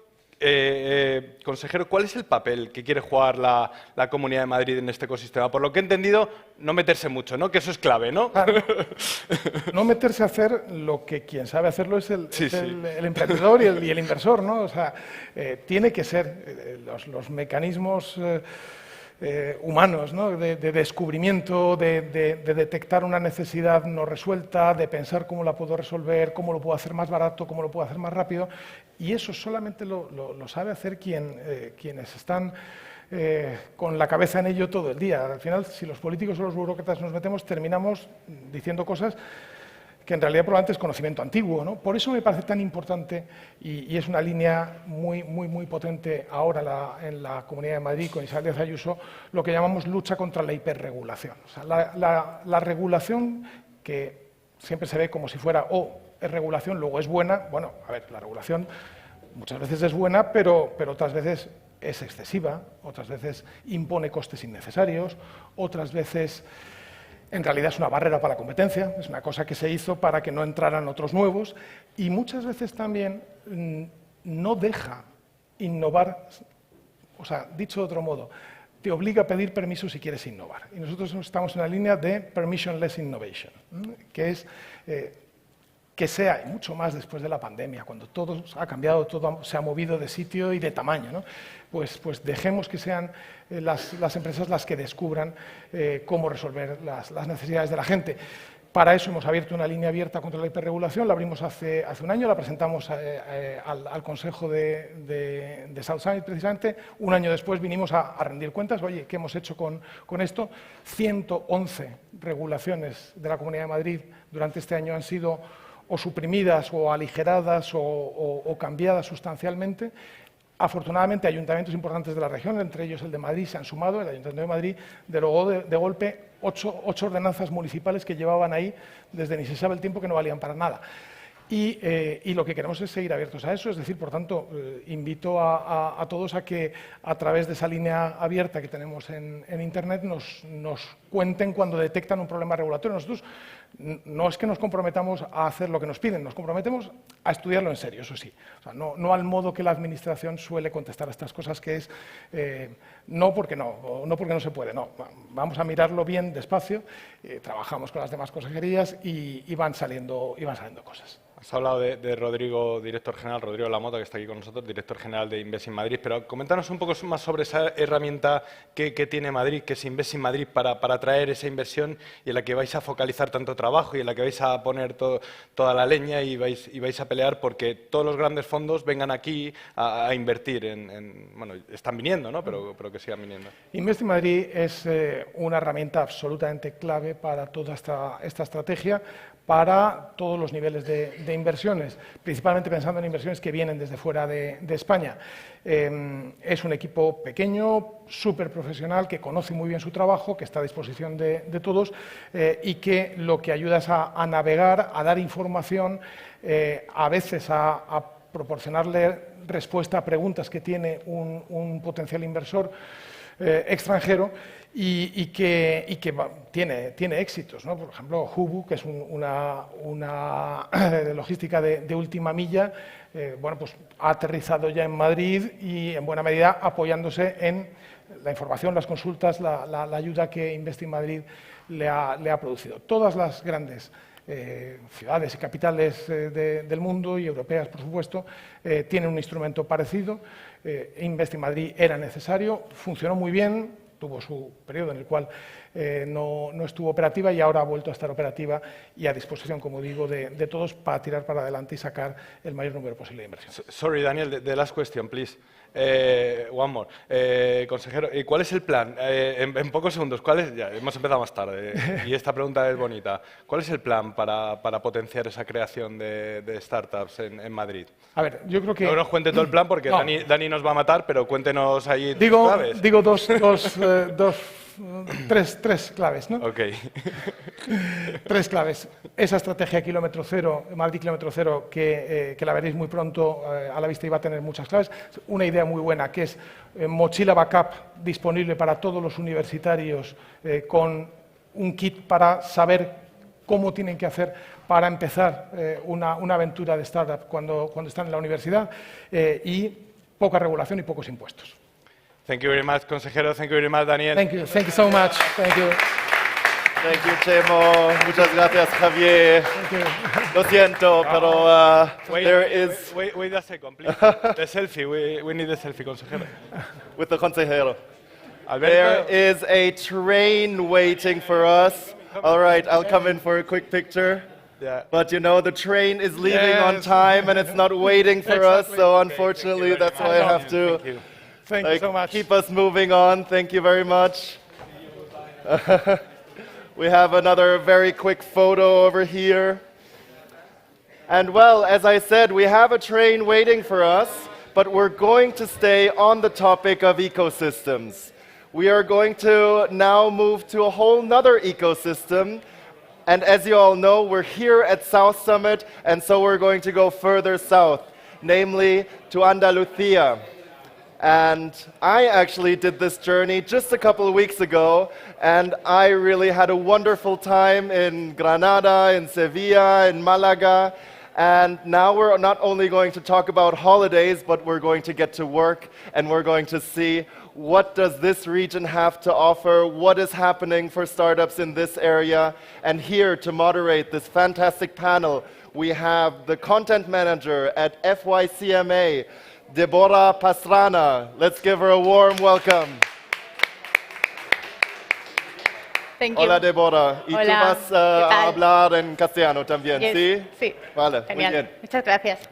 consejero, ¿cuál es el papel que quiere jugar la Comunidad de Madrid en este ecosistema? Por lo que he entendido, no meterse mucho, ¿no? Que eso es clave, ¿no?
Claro. No meterse a hacer lo que quien sabe hacerlo es el emprendedor y el inversor, ¿no? O sea, tiene que ser los mecanismos humanos, ¿no? de descubrimiento, de detectar una necesidad no resuelta, de pensar cómo la puedo resolver, cómo lo puedo hacer más barato, cómo lo puedo hacer más rápido, y eso solamente lo sabe hacer quienes están con la cabeza en ello todo el día. Al final, si los políticos o los burócratas nos metemos, terminamos diciendo cosas que en realidad probablemente es conocimiento antiguo, ¿no? Por eso me parece tan importante, y es una línea muy potente ahora en la Comunidad de Madrid con Isabel Díaz Ayuso, lo que llamamos lucha contra la hiperregulación. O sea, la regulación, que siempre se ve como si fuera es regulación, luego es buena. Bueno, a ver, la regulación muchas veces es buena, pero otras veces es excesiva, otras veces impone costes innecesarios, otras veces en realidad es una barrera para la competencia, es una cosa que se hizo para que no entraran otros nuevos, y muchas veces también no deja innovar, o sea, dicho de otro modo, te obliga a pedir permiso si quieres innovar. Y nosotros estamos en la línea de permissionless innovation, que es que sea, y mucho más después de la pandemia, cuando todo ha cambiado, todo se ha movido de sitio y de tamaño, ¿no? Pues dejemos que sean las empresas las que descubran cómo resolver las necesidades de la gente. Para eso hemos abierto una línea abierta contra la hiperregulación, la abrimos hace un año, la presentamos al Consejo de South Summit precisamente. Un año después vinimos a rendir cuentas. Oye, ¿qué hemos hecho con esto? 111 regulaciones de la Comunidad de Madrid durante este año han sido o suprimidas o aligeradas o cambiadas sustancialmente. Afortunadamente, ayuntamientos importantes de la región, entre ellos el de Madrid, se han sumado. El Ayuntamiento de Madrid derogó de golpe 8 ordenanzas municipales que llevaban ahí desde ni se sabe el tiempo, que no valían para nada. Y lo que queremos es seguir abiertos a eso, es decir, por tanto, invito a todos a que a través de esa línea abierta que tenemos en Internet nos cuenten cuando detectan un problema regulatorio. Nosotros no es que nos comprometamos a hacer lo que nos piden, nos comprometemos a estudiarlo en serio, eso sí. O sea, no al modo que la Administración suele contestar a estas cosas, que es no porque no, o no porque no se puede, no. Vamos a mirarlo bien, despacio, trabajamos con las demás consejerías y van saliendo cosas.
Has hablado de Rodrigo, director general, Rodrigo Lamota, que está aquí con nosotros, director general de Invest in Madrid, pero coméntanos un poco más sobre esa herramienta que tiene Madrid, que es Invest in Madrid, para atraer esa inversión y en la que vais a focalizar tanto trabajo y en la que vais a poner toda la leña y vais a pelear porque todos los grandes fondos vengan aquí a invertir bueno, están viniendo, ¿no? Pero que sigan viniendo.
Invest in Madrid es una herramienta absolutamente clave para toda esta estrategia, para todos los niveles de inversiones, principalmente pensando en inversiones que vienen desde fuera de España. Es un equipo pequeño, súper profesional, que conoce muy bien su trabajo, que está a disposición de todos y que lo que ayuda es a navegar, a dar información, a veces a proporcionarle respuesta a preguntas que tiene un potencial inversor extranjero y que tiene éxitos, ¿no? Por ejemplo, Hubu, que es una logística de última milla, bueno, pues ha aterrizado ya en Madrid y en buena medida apoyándose en la información, las consultas, la ayuda que Invest in Madrid le ha producido. Todas las grandes ciudades y capitales del mundo y europeas, por supuesto, tienen un instrumento parecido. Invest in Madrid era necesario, funcionó muy bien, tuvo su periodo en el cual no estuvo operativa y ahora ha vuelto a estar operativa y a disposición, como digo, de todos para tirar para adelante y sacar el mayor número posible de inversión.
Sorry, Daniel, the last question, please. One more. Consejero, ¿cuál es el plan? En pocos segundos, ya hemos empezado más tarde y esta pregunta es bonita. ¿Cuál es el plan para potenciar esa creación de startups en Madrid?
A ver, yo creo que...
No nos cuente todo el plan porque no. Dani nos va a matar, pero cuéntenos ahí claves.
Digo tres claves, ¿no?
Ok.
Tres claves. Esa estrategia kilómetro cero, Madrid kilómetro cero, que la veréis muy pronto a la vista y va a tener muchas claves. Una idea muy buena que es mochila backup disponible para todos los universitarios con un kit para saber cómo tienen que hacer para empezar una aventura de startup cuando están en la universidad y poca regulación y pocos impuestos.
Thank you very much, consejero. Thank you very much, Daniel.
Thank you so much. Thank you.
Thank you, Chemo. Muchas gracias, Javier. Lo siento, pero there is...
Wait a second, please. The selfie. We need the selfie, consejero.
With the consejero.
Alberto.
There is a train waiting for us. All right, I'll come in for a quick picture.
Yeah.
But you know, the train is leaving on time and it's not waiting for us, so unfortunately that's why I have to
Thank you so much.
keep us moving on. Thank you very much. We have another very quick photo over here. And well, as I said, we have a train waiting for us, but we're going to stay on the topic of ecosystems. We are going to now move to a whole nother ecosystem. And as you all know, we're here at South Summit, and so we're going to go further south, namely to Andalusia. And I actually did this journey just a couple of weeks ago, and I really had a wonderful time in Granada, in Sevilla, in Malaga. And now we're not only going to talk about holidays, but we're going to get to work, and we're going to see what does this region have to offer, what is happening for startups in this area. And here to moderate this fantastic panel, we have the content manager at FYCMA, Deborah Pastrana. Let's give her a warm welcome.
Thank you.
Hola, Deborah. Y
Hola,
tú vas
¿qué tal?
a hablar en castellano también,
Yes,
¿sí?
Sí.
Vale,
Genial.
muy bien.
Muchas gracias.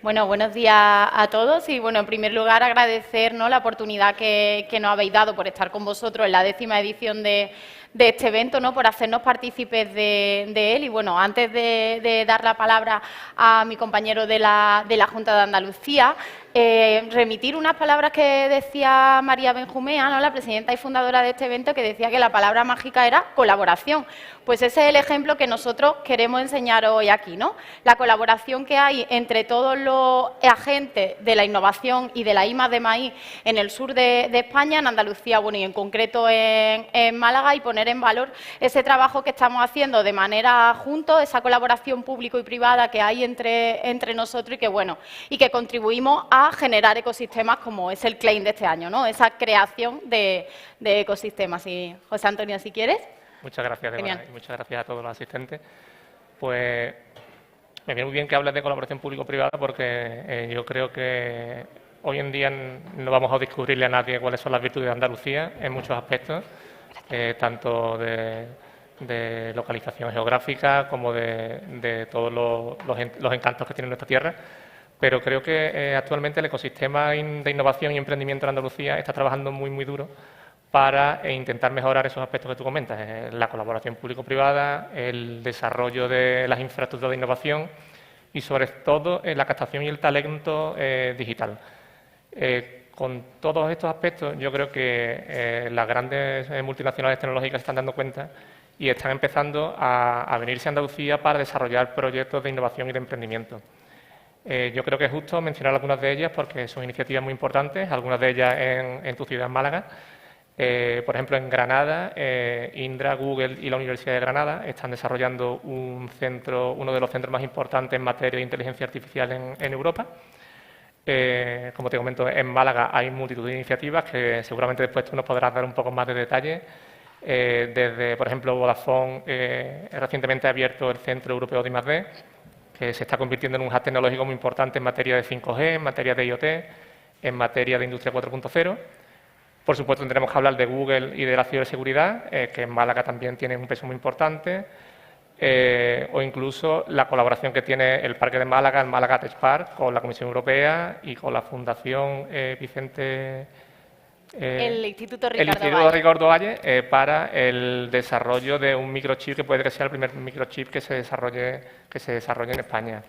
Bueno, buenos días a todos y, bueno, en primer lugar agradecer, ¿no?, la oportunidad que nos habéis dado por estar con vosotros en la 10ª edición de este evento, ¿no?, por hacernos partícipes de él. Y, bueno, antes de dar la palabra a mi compañero de la Junta de Andalucía, remitir unas palabras que decía María Benjumea, ¿no?, la presidenta y fundadora de este evento, que decía que la palabra mágica era colaboración. Pues ese es el ejemplo que nosotros queremos enseñar hoy aquí, ¿no? La colaboración que hay entre todos los agentes de la innovación y de la I+D+I en el sur de España, en Andalucía, bueno, y en concreto en Málaga, y poner en valor ese trabajo que estamos haciendo de manera juntos, esa colaboración público y privada que hay entre nosotros y que, bueno, y que contribuimos a generar ecosistemas como es el claim de este año, ¿no? Esa creación de ecosistemas. Y, José Antonio, si quieres.
Muchas gracias, Débora,
Genial.
y muchas gracias a todos los asistentes. Pues me viene muy bien que hables de colaboración público-privada porque yo creo que hoy en día no vamos a descubrirle a nadie cuáles son las virtudes de Andalucía en muchos aspectos, tanto de localización geográfica como de todos los encantos que tiene nuestra tierra. Pero creo que actualmente el ecosistema de innovación y emprendimiento en Andalucía está trabajando muy duro para intentar mejorar esos aspectos que tú comentas, la colaboración público-privada, el desarrollo de las infraestructuras de innovación y, sobre todo, la captación y el talento digital. Con todos estos aspectos, yo creo que las grandes multinacionales tecnológicas se están dando cuenta y están empezando a venirse a Andalucía para desarrollar proyectos de innovación y de emprendimiento. Yo creo que es justo mencionar algunas de ellas porque son iniciativas muy importantes, algunas de ellas en tu ciudad, en Málaga. Por ejemplo, en Granada, Indra, Google y la Universidad de Granada están desarrollando uno de los centros más importantes en materia de inteligencia artificial en Europa. Como te comento, en Málaga hay multitud de iniciativas que seguramente después tú nos podrás dar un poco más de detalle. Desde, por ejemplo, Vodafone recientemente ha abierto el Centro Europeo de I+D, que se está convirtiendo en un hub tecnológico muy importante en materia de 5G, en materia de IoT, en materia de Industria 4.0. Por supuesto, tendremos que hablar de Google y de la ciberseguridad, que en Málaga también tiene un peso muy importante, o incluso la colaboración que tiene el Parque de Málaga, el Málaga Tech Park, con la Comisión Europea y con la Fundación Vicente...
el Instituto
Ricardo Valle para el desarrollo de un microchip que puede que sea el primer microchip que se desarrolle en España.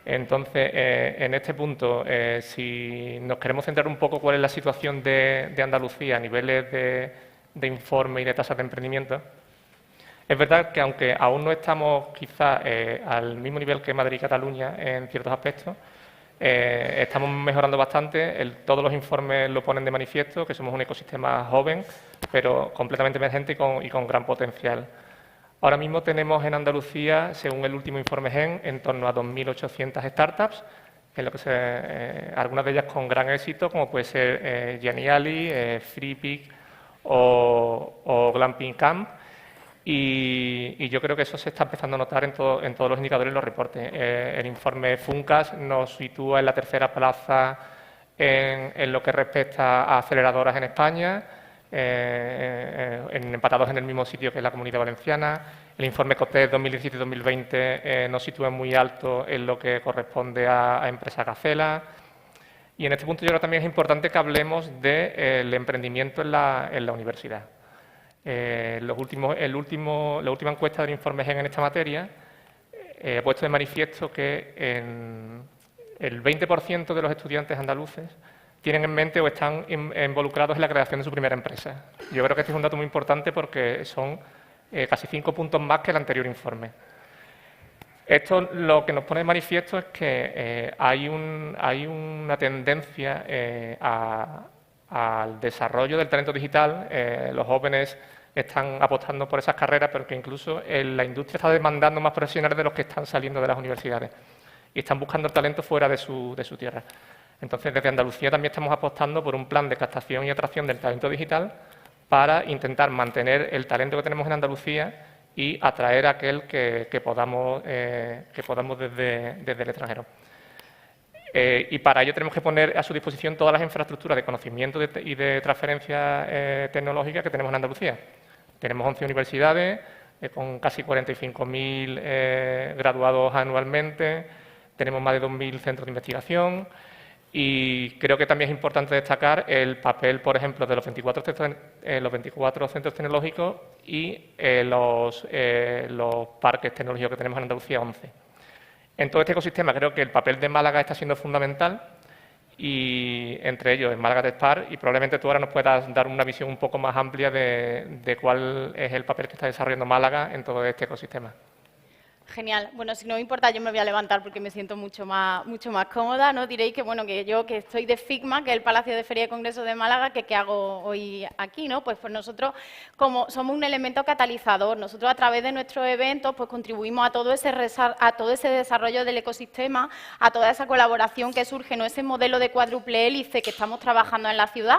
Entonces, en este punto, si nos queremos centrar un poco cuál es la situación de Andalucía a niveles de informe y de tasas de emprendimiento, es verdad que aunque aún no estamos quizá al mismo nivel que Madrid y Cataluña en ciertos aspectos, estamos mejorando bastante. Todos los informes lo ponen de manifiesto, que somos un ecosistema joven, pero completamente emergente y con gran potencial. Ahora mismo tenemos en Andalucía, según el último informe GEN, en torno a 2.800 startups, en lo que algunas de ellas con gran éxito, como puede ser Geniali, FreePic o Glamping Camp. Y yo creo que eso se está empezando a notar en todos los indicadores y los reportes. El informe FUNCAS nos sitúa en la tercera plaza en lo que respecta a aceleradoras en España, empatados en el mismo sitio que la Comunidad Valenciana. El informe COTES 2017-2020 nos sitúa muy alto en lo que corresponde a empresa Gacela. Y en este punto yo creo que también es importante que hablemos del emprendimiento en la universidad. La última encuesta del informe GEN en esta materia ha puesto de manifiesto que el 20% de los estudiantes andaluces tienen en mente o están involucrados en la creación de su primera empresa. Yo creo que este es un dato muy importante porque son casi 5 puntos más que el anterior informe. Esto lo que nos pone de manifiesto es que hay una tendencia al desarrollo del talento digital. Los jóvenes están apostando por esas carreras, pero que incluso la industria está demandando más profesionales de los que están saliendo de las universidades y están buscando el talento fuera de su tierra. Entonces, desde Andalucía también estamos apostando por un plan de captación y atracción del talento digital para intentar mantener el talento que tenemos en Andalucía y atraer a aquel que podamos desde el extranjero. Y para ello tenemos que poner a su disposición todas las infraestructuras de conocimiento y de transferencia tecnológica que tenemos en Andalucía. Tenemos 11 universidades con casi 45.000 graduados anualmente, tenemos más de 2.000 centros de investigación y creo que también es importante destacar el papel, por ejemplo, de los 24 centros tecnológicos y los parques tecnológicos que tenemos en Andalucía, 11. En todo este ecosistema creo que el papel de Málaga está siendo fundamental y entre ellos el Málaga Tech Park, y probablemente tú ahora nos puedas dar una visión un poco más amplia de cuál es el papel que está desarrollando Málaga en todo este ecosistema.
Genial. Bueno, si no me importa, yo me voy a levantar porque me siento mucho más cómoda, ¿no? Diréis que, bueno, que yo que estoy de FICMA, que es el Palacio de Feria y Congreso de Málaga, que qué hago hoy aquí, ¿no? Pues nosotros, como somos un elemento catalizador, nosotros a través de nuestros eventos, pues contribuimos a todo ese desarrollo del ecosistema, a toda esa colaboración que surge, ¿no? Ese modelo de cuádruple hélice que estamos trabajando en la ciudad,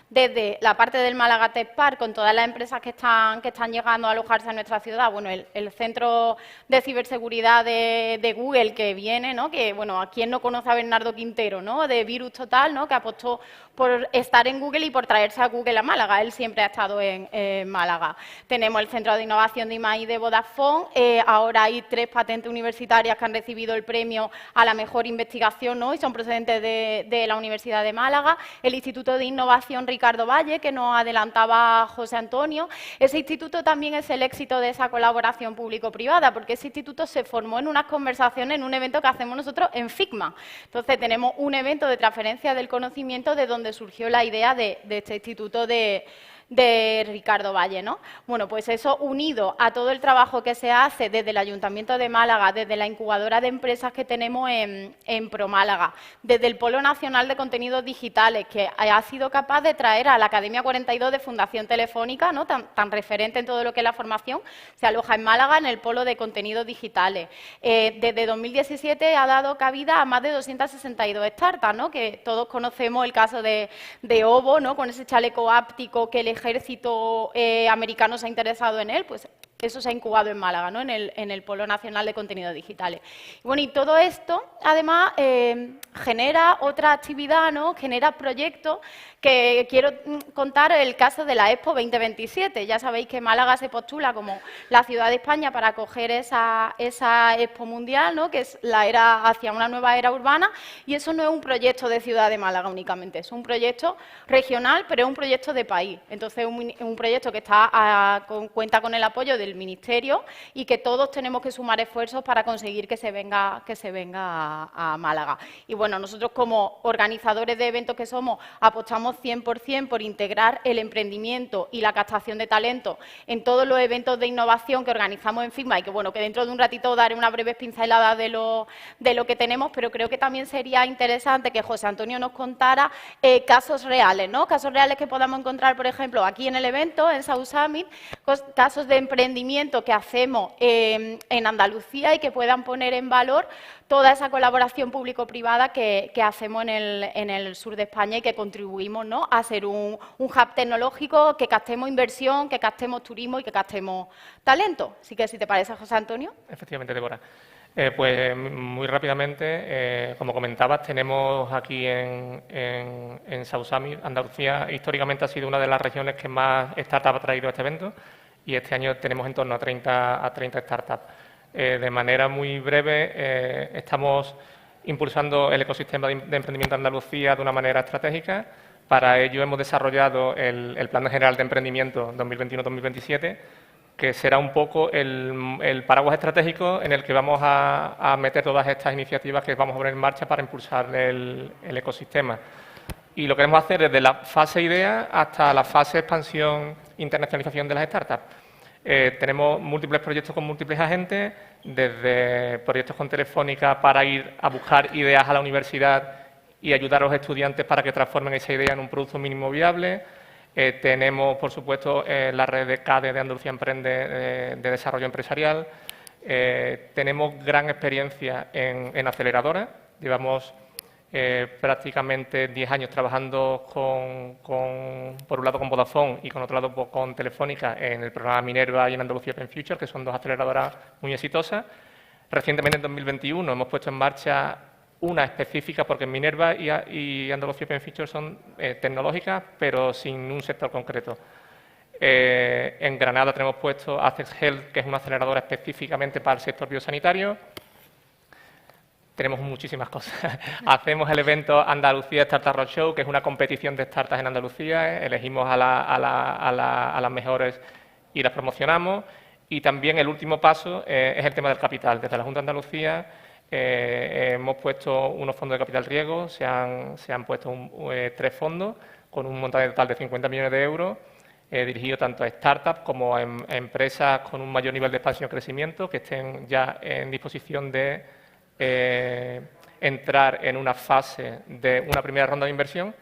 desde la parte del Málaga Tech Park, con todas las empresas que están llegando a alojarse en nuestra ciudad, bueno, el centro de ciberseguridad de Google que viene, ¿no? Que, bueno, ¿a quién no conoce a Bernardo Quintero, ¿no? De Virus Total, ¿no? Que apostó por estar en Google y por traerse a Google a Málaga. Él siempre ha estado en Málaga. Tenemos el Centro de Innovación de I+I de Vodafone. Ahora hay 3 patentes universitarias que han recibido el premio a la mejor investigación, ¿no? Y son procedentes de la Universidad de Málaga. El Instituto de Innovación Ricardo Valle, que nos adelantaba José Antonio. Ese instituto también es el éxito de esa colaboración público-privada, porque ese instituto se formó en unas conversaciones, en un evento que hacemos nosotros en FICMA. Entonces, tenemos un evento de transferencia del conocimiento de donde surgió la idea de este instituto de Ricardo Valle, ¿no? Bueno, pues eso unido a todo el trabajo que se hace desde el Ayuntamiento de Málaga, desde la incubadora de empresas que tenemos en ProMálaga, desde el Polo Nacional de Contenidos Digitales, que ha sido capaz de traer a la Academia 42 de Fundación Telefónica, ¿no? tan referente en todo lo que es la formación, se aloja en Málaga en el Polo de Contenidos Digitales. Desde 2017 ha dado cabida a más de 262 startups, ¿no? Que todos conocemos el caso de Ovo, ¿no? Con ese chaleco áptico que el ejército americano se ha interesado en él, pues eso se ha incubado en Málaga, ¿no? en el Polo Nacional de Contenidos Digitales. Bueno, y todo esto, además, genera otra actividad, ¿no? Genera proyectos que quiero contar el caso de la Expo 2027. Ya sabéis que Málaga se postula como la ciudad de España para acoger esa Expo Mundial, ¿no? Que es la era hacia una nueva era urbana, y eso no es un proyecto de Ciudad de Málaga únicamente, es un proyecto regional, pero es un proyecto de país. Entonces, es un proyecto que cuenta con el apoyo del Ministerio y que todos tenemos que sumar esfuerzos para conseguir que se venga a Málaga. Y bueno, nosotros como organizadores de eventos que somos, apostamos 100% por integrar el emprendimiento y la captación de talento en todos los eventos de innovación que organizamos en FICMA, y que bueno, que dentro de un ratito daré una breve pincelada de lo que tenemos, pero creo que también sería interesante que José Antonio nos contara casos reales, ¿no? Casos reales que podamos encontrar, por ejemplo, aquí en el evento, en South Summit, casos de emprendimiento que hacemos en Andalucía y que puedan poner en valor toda esa colaboración público-privada que hacemos en el sur de España y que contribuimos, ¿no? A ser un hub tecnológico, que captemos inversión, que captemos turismo y que captemos talento. Así que, si te parece, José Antonio.
Efectivamente, Débora. Pues muy rápidamente, como comentabas, tenemos aquí en South Summit, Andalucía, históricamente ha sido una de las regiones que más startups ha traído a este evento, y este año tenemos en torno a 30 startups. De manera muy breve, estamos impulsando el ecosistema de emprendimiento de Andalucía de una manera estratégica. Para ello hemos desarrollado el Plan General de Emprendimiento 2021-2027, que será un poco el paraguas estratégico en el que vamos a meter todas estas iniciativas que vamos a poner en marcha para impulsar el ecosistema. Y lo queremos hacer desde la fase idea hasta la fase expansión e internacionalización de las startups. Tenemos múltiples proyectos con múltiples agentes, desde proyectos con Telefónica para ir a buscar ideas a la universidad y ayudar a los estudiantes para que transformen esa idea en un producto mínimo viable. Tenemos, por supuesto, la red de CADE de Andalucía Emprende de desarrollo empresarial. Tenemos gran experiencia en aceleradoras. Llevamos prácticamente 10 años trabajando por un lado con Vodafone y con otro lado con Telefónica en el programa Minerva y en Andalucía Open Future, que son dos aceleradoras muy exitosas. Recientemente, en 2021, hemos puesto en marcha una específica, porque Minerva y Andalucía Open Future son tecnológicas, pero sin un sector concreto. En Granada tenemos puesto Access Health, que es una aceleradora específicamente para el sector biosanitario. Tenemos muchísimas cosas. Hacemos el evento Andalucía Startup Roadshow, que es una competición de startups en Andalucía. Elegimos a las mejores y las promocionamos. Y también el último paso es el tema del capital. Desde la Junta de Andalucía hemos puesto unos fondos de capital riesgo. Se han puesto 3 fondos con un montaje total de 50 millones de euros, dirigido tanto a startups como a empresas con un mayor nivel de expansión y crecimiento, que estén ya en disposición de entrar en una fase de una primera ronda de inversión.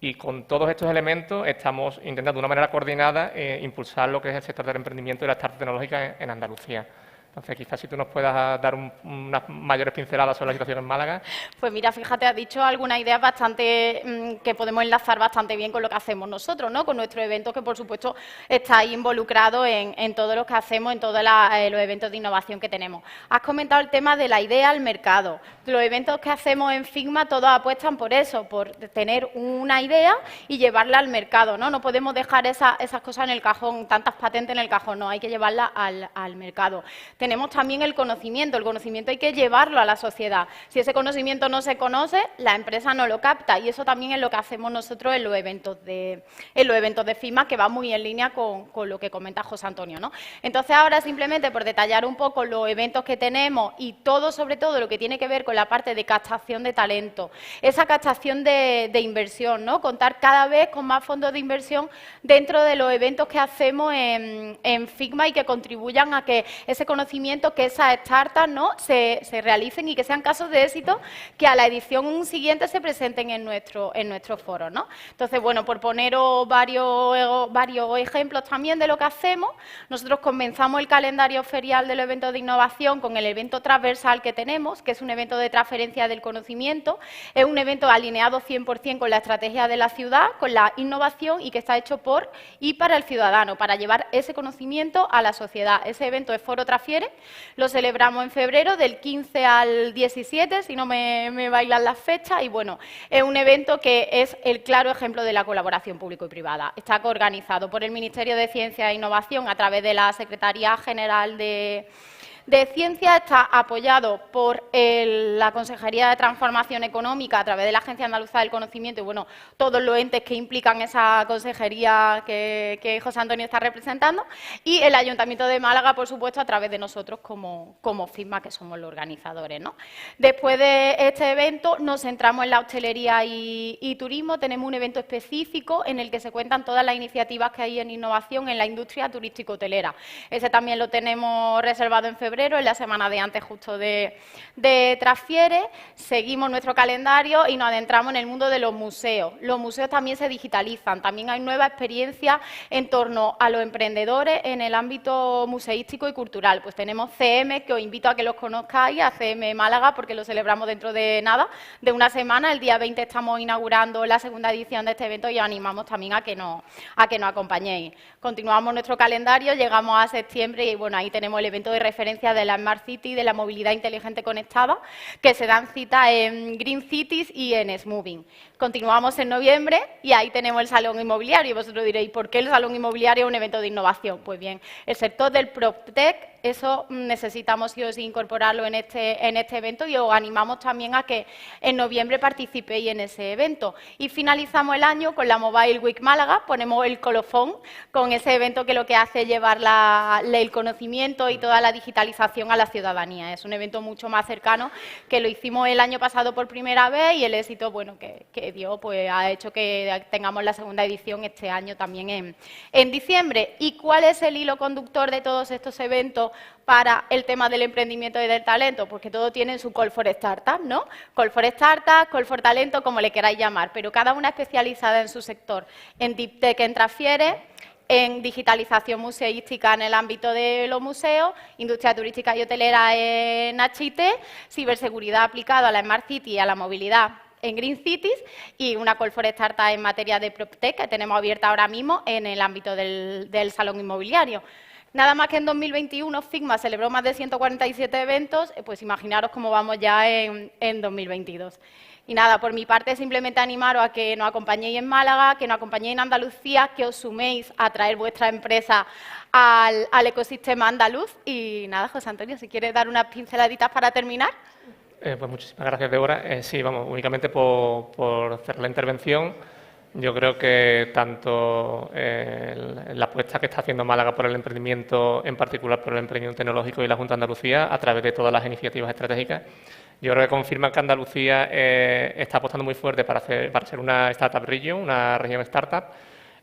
Y con todos estos elementos estamos intentando de una manera coordinada impulsar lo que es el sector del emprendimiento y la startup tecnológica en Andalucía. Entonces, quizás si tú nos puedas dar unas mayores pinceladas sobre la situación en Málaga.
Pues mira, fíjate, has dicho algunas ideas bastante que podemos enlazar bastante bien con lo que hacemos nosotros, ¿no? Con nuestro evento, que por supuesto está ahí involucrado en todo lo que hacemos, en todos los eventos de innovación que tenemos. Has comentado el tema de la idea al mercado. Los eventos que hacemos en Figma, todos apuestan por eso, por tener una idea y llevarla al mercado, ¿no? No podemos dejar esas cosas en el cajón, tantas patentes en el cajón, no, hay que llevarlas al mercado. Tenemos también el conocimiento hay que llevarlo a la sociedad. Si ese conocimiento no se conoce, la empresa no lo capta, y eso también es lo que hacemos nosotros en los eventos de Figma, que va muy en línea con lo que comenta José Antonio, ¿no? Entonces, ahora simplemente por detallar un poco los eventos que tenemos y todo, sobre todo lo que tiene que ver con la parte de captación de talento, esa captación de inversión, ¿no? Contar cada vez con más fondos de inversión dentro de los eventos que hacemos en Figma y que contribuyan a que ese conocimiento, que esas startups, ¿no? se realicen y que sean casos de éxito que a la edición siguiente se presenten en nuestro foro, ¿no? Entonces, bueno, por poneros varios ejemplos también de lo que hacemos, nosotros comenzamos el calendario ferial de los eventos de innovación con el evento transversal que tenemos, que es un evento de transferencia del conocimiento. Es un evento alineado 100% con la estrategia de la ciudad, con la innovación, y que está hecho por y para el ciudadano, para llevar ese conocimiento a la sociedad. Ese evento es Foro Transfiere, lo celebramos en febrero, del 15 al 17, si no me bailan las fechas, y bueno, es un evento que es el claro ejemplo de la colaboración público y privada. Está coorganizado por el Ministerio de Ciencia e Innovación a través de la Secretaría General de Ciencia, está apoyado por la Consejería de Transformación Económica a través de la Agencia Andaluza del Conocimiento y, bueno, todos los entes que implican esa consejería que José Antonio está representando, y el Ayuntamiento de Málaga, por supuesto, a través de nosotros como Figma, que somos los organizadores, ¿no? Después de este evento nos centramos en la hostelería y turismo. Tenemos un evento específico en el que se cuentan todas las iniciativas que hay en innovación en la industria turístico-hotelera. Ese también lo tenemos reservado en febrero, en la semana de antes justo de Transfiere. Seguimos nuestro calendario y nos adentramos en el mundo de los museos. Los museos también se digitalizan, también hay nuevas experiencias en torno a los emprendedores en el ámbito museístico y cultural. Pues tenemos CM, que os invito a que los conozcáis, a CM Málaga, porque lo celebramos dentro de nada, de una semana. El día 20 estamos inaugurando la segunda edición de este evento y os animamos también a que nos acompañéis. Continuamos nuestro calendario, llegamos a septiembre y, bueno, ahí tenemos el evento de referencia de la Smart City, de la movilidad inteligente conectada, que se dan cita en Green Cities y en Smoving. Continuamos en noviembre y ahí tenemos el Salón Inmobiliario. Vosotros diréis, ¿por qué el Salón Inmobiliario es un evento de innovación? Pues bien, el sector del PropTech, eso necesitamos sí o sí incorporarlo en este evento, y os animamos también a que en noviembre participéis en ese evento. Y finalizamos el año con la Mobile Week Málaga, ponemos el colofón con ese evento que lo que hace es llevar el conocimiento y toda la digitalización a la ciudadanía. Es un evento mucho más cercano, que lo hicimos el año pasado por primera vez, y el éxito, bueno, que dio, pues ha hecho que tengamos la segunda edición este año también en diciembre. ¿Y cuál es el hilo conductor de todos estos eventos para el tema del emprendimiento y del talento? Porque todo tiene su Call for Startup, ¿no? Call for Startup, Call for Talento, como le queráis llamar, pero cada una especializada en su sector. En Deep Tech en Transfiere, en digitalización museística en el ámbito de los museos, industria turística y hotelera en HIT, ciberseguridad aplicada a la Smart City y a la movilidad en Green Cities y una Call for Startups en materia de PropTech que tenemos abierta ahora mismo en el ámbito del salón inmobiliario. Nada más que en 2021 Figma celebró más de 147 eventos, pues imaginaros cómo vamos ya en 2022. Y nada, por mi parte simplemente animaros a que nos acompañéis en Málaga, que nos acompañéis en Andalucía, que os suméis a traer vuestra empresa al ecosistema andaluz. Y nada, José Antonio, si quieres dar unas pinceladitas para terminar.
Pues muchísimas gracias, Débora. Sí, vamos, únicamente por hacer la intervención. Yo creo que tanto la apuesta que está haciendo Málaga por el emprendimiento, en particular por el emprendimiento tecnológico y la Junta de Andalucía, a través de todas las iniciativas estratégicas, yo creo que confirman que Andalucía está apostando muy fuerte para ser una startup region, una región startup.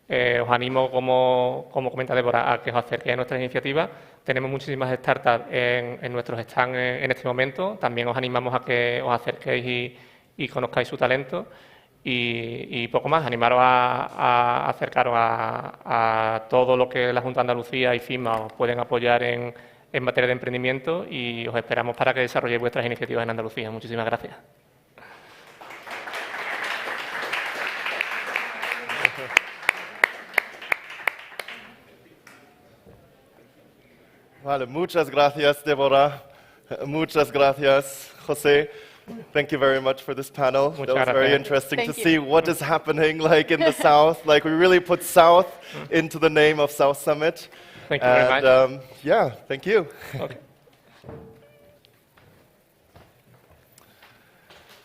Os animo, como comenta Débora, a que os acerquéis a nuestras iniciativas. Tenemos muchísimas startups en nuestros stands en este momento. También os animamos a que os acerquéis y conozcáis su talento. Y poco más, animaros a acercaros a todo lo que la Junta de Andalucía y Figma os pueden apoyar en materia de emprendimiento y os esperamos para que desarrolléis vuestras iniciativas en Andalucía. Muchísimas gracias.
Vale, muchas gracias, Deborah. Muchas gracias, José. Thank you very much for this panel. That was very interesting to see what is happening like in the South. Like we really put South into the name of South Summit.
Thank you very much.
Yeah, thank you.
Okay.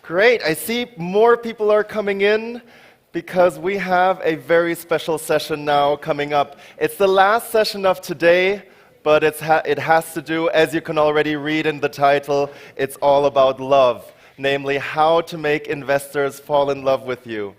Great. I see more people are coming in because we have a very special session now coming up. It's the last session of today, but it has to do, as you can already read in the title, it's all about love, namely how to make investors fall in love with you.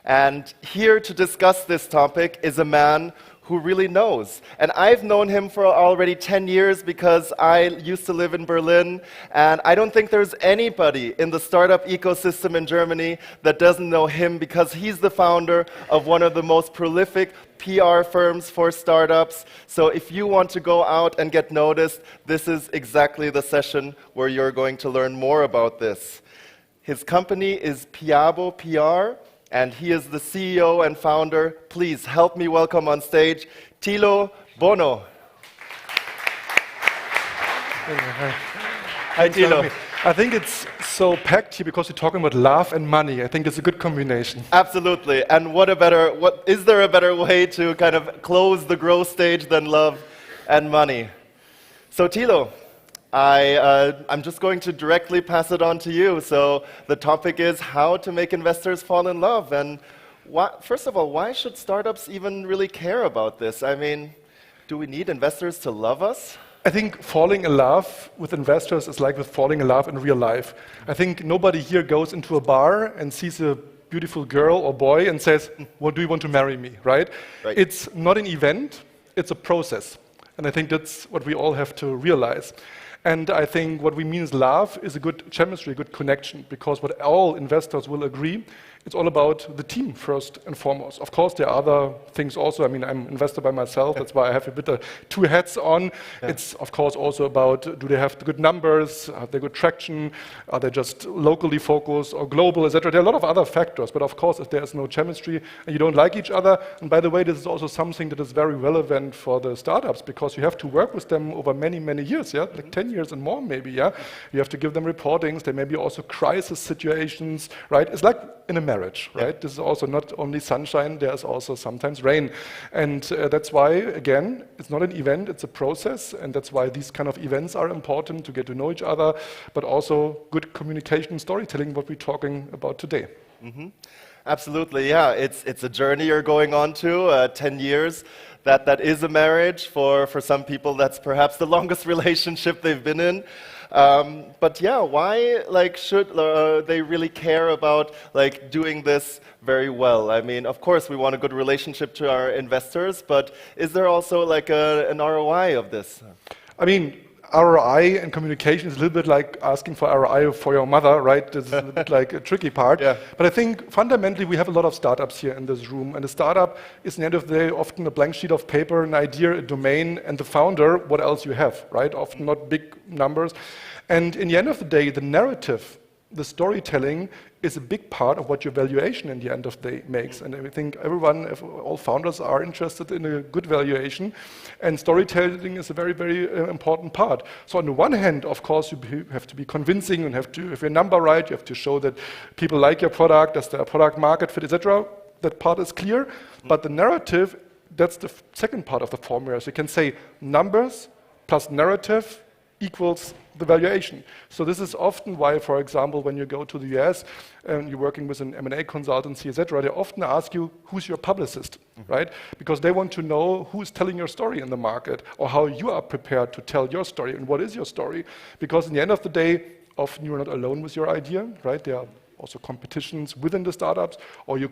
And here to discuss this topic is a man who really knows. And I've known him for already 10 years because I used to live in Berlin, and I don't think there's anybody in the startup ecosystem in Germany that doesn't know him because he's the founder of one of the most prolific PR firms for startups. So if you want to go out and get noticed, this is exactly the session where you're going to learn more about this. His company is Piabo PR, and he is the CEO and founder. Please help me welcome on stage Thilo Bono.
Hi, Thilo. I think it's so packed here because we're talking about love and money. I think it's a good combination.
Absolutely. And is there a better way to kind of close the growth stage than love and money? So Thilo, I'm just going to directly pass it on to you. So the topic is how to make investors fall in love. And first of all, why should startups even really care about this? I mean, do we need investors to love us?
I think falling in love with investors is like with falling in love in real life. I think nobody here goes into a bar and sees a beautiful girl or boy and says, "What do you want to marry me?" Right? It's not an event, it's a process. And I think that's what we all have to realize. And I think what we mean is love is a good chemistry, a good connection, because what all investors will agree, it's all about the team first and foremost. Of course, there are other things also. I mean, I'm an investor by myself. That's why I have a bit of two hats on. Yeah. It's, of course, also about, do they have good numbers? Are they good traction? Are they just locally focused or global, etc.? There are a lot of other factors. But, of course, if there is no chemistry and you don't like each other, and by the way, this is also something that is very relevant for the startups, because you have to work with them over many, many years, yeah? Like 10 years and more, maybe, yeah? You have to give them reportings. There may be also crisis situations, right? It's like in a marriage, right? Yeah. This is also not only sunshine, there's also sometimes rain. And that's why, again, it's not an event, it's a process. And that's why these kind of events are important, to get to know each other, but also good communication and storytelling, what we're talking about today.
Mm-hmm. Absolutely, yeah. It's a journey you're going on to, 10 years. That is a marriage. For some people, that's perhaps the longest relationship they've been in. But yeah, why should they really care about doing this very well? I mean, of course, we want a good relationship to our investors, but is there also an ROI of this?
I mean, ROI and communication is a little bit like asking for ROI for your mother, right? This is a bit like a tricky part. Yeah. But I think fundamentally we have a lot of startups here in this room, and a startup is, in the end of the day, often a blank sheet of paper, an idea, a domain, and the founder, what else you have, right? Often not big numbers. And in the end of the day, the narrative the storytelling is a big part of what your valuation in the end of the day makes. And I think all founders are interested in a good valuation, and storytelling is a very, very important part. So on the one hand, of course, you have to be convincing and have to, if your number right, you have to show that people like your product, does their product market fit, etc. That part is clear, but the narrative, that's the second part of the formula. So you can say numbers plus narrative equals the valuation. So this is often why, for example, when you go to the US and you're working with an M&A consultancy, etc., they often ask you, who's your publicist, right? Because they want to know who's telling your story in the market, or how you are prepared to tell your story, and what is your story. Because in the end of the day, often you're not alone with your idea, right? There are also competitions within the startups, or you're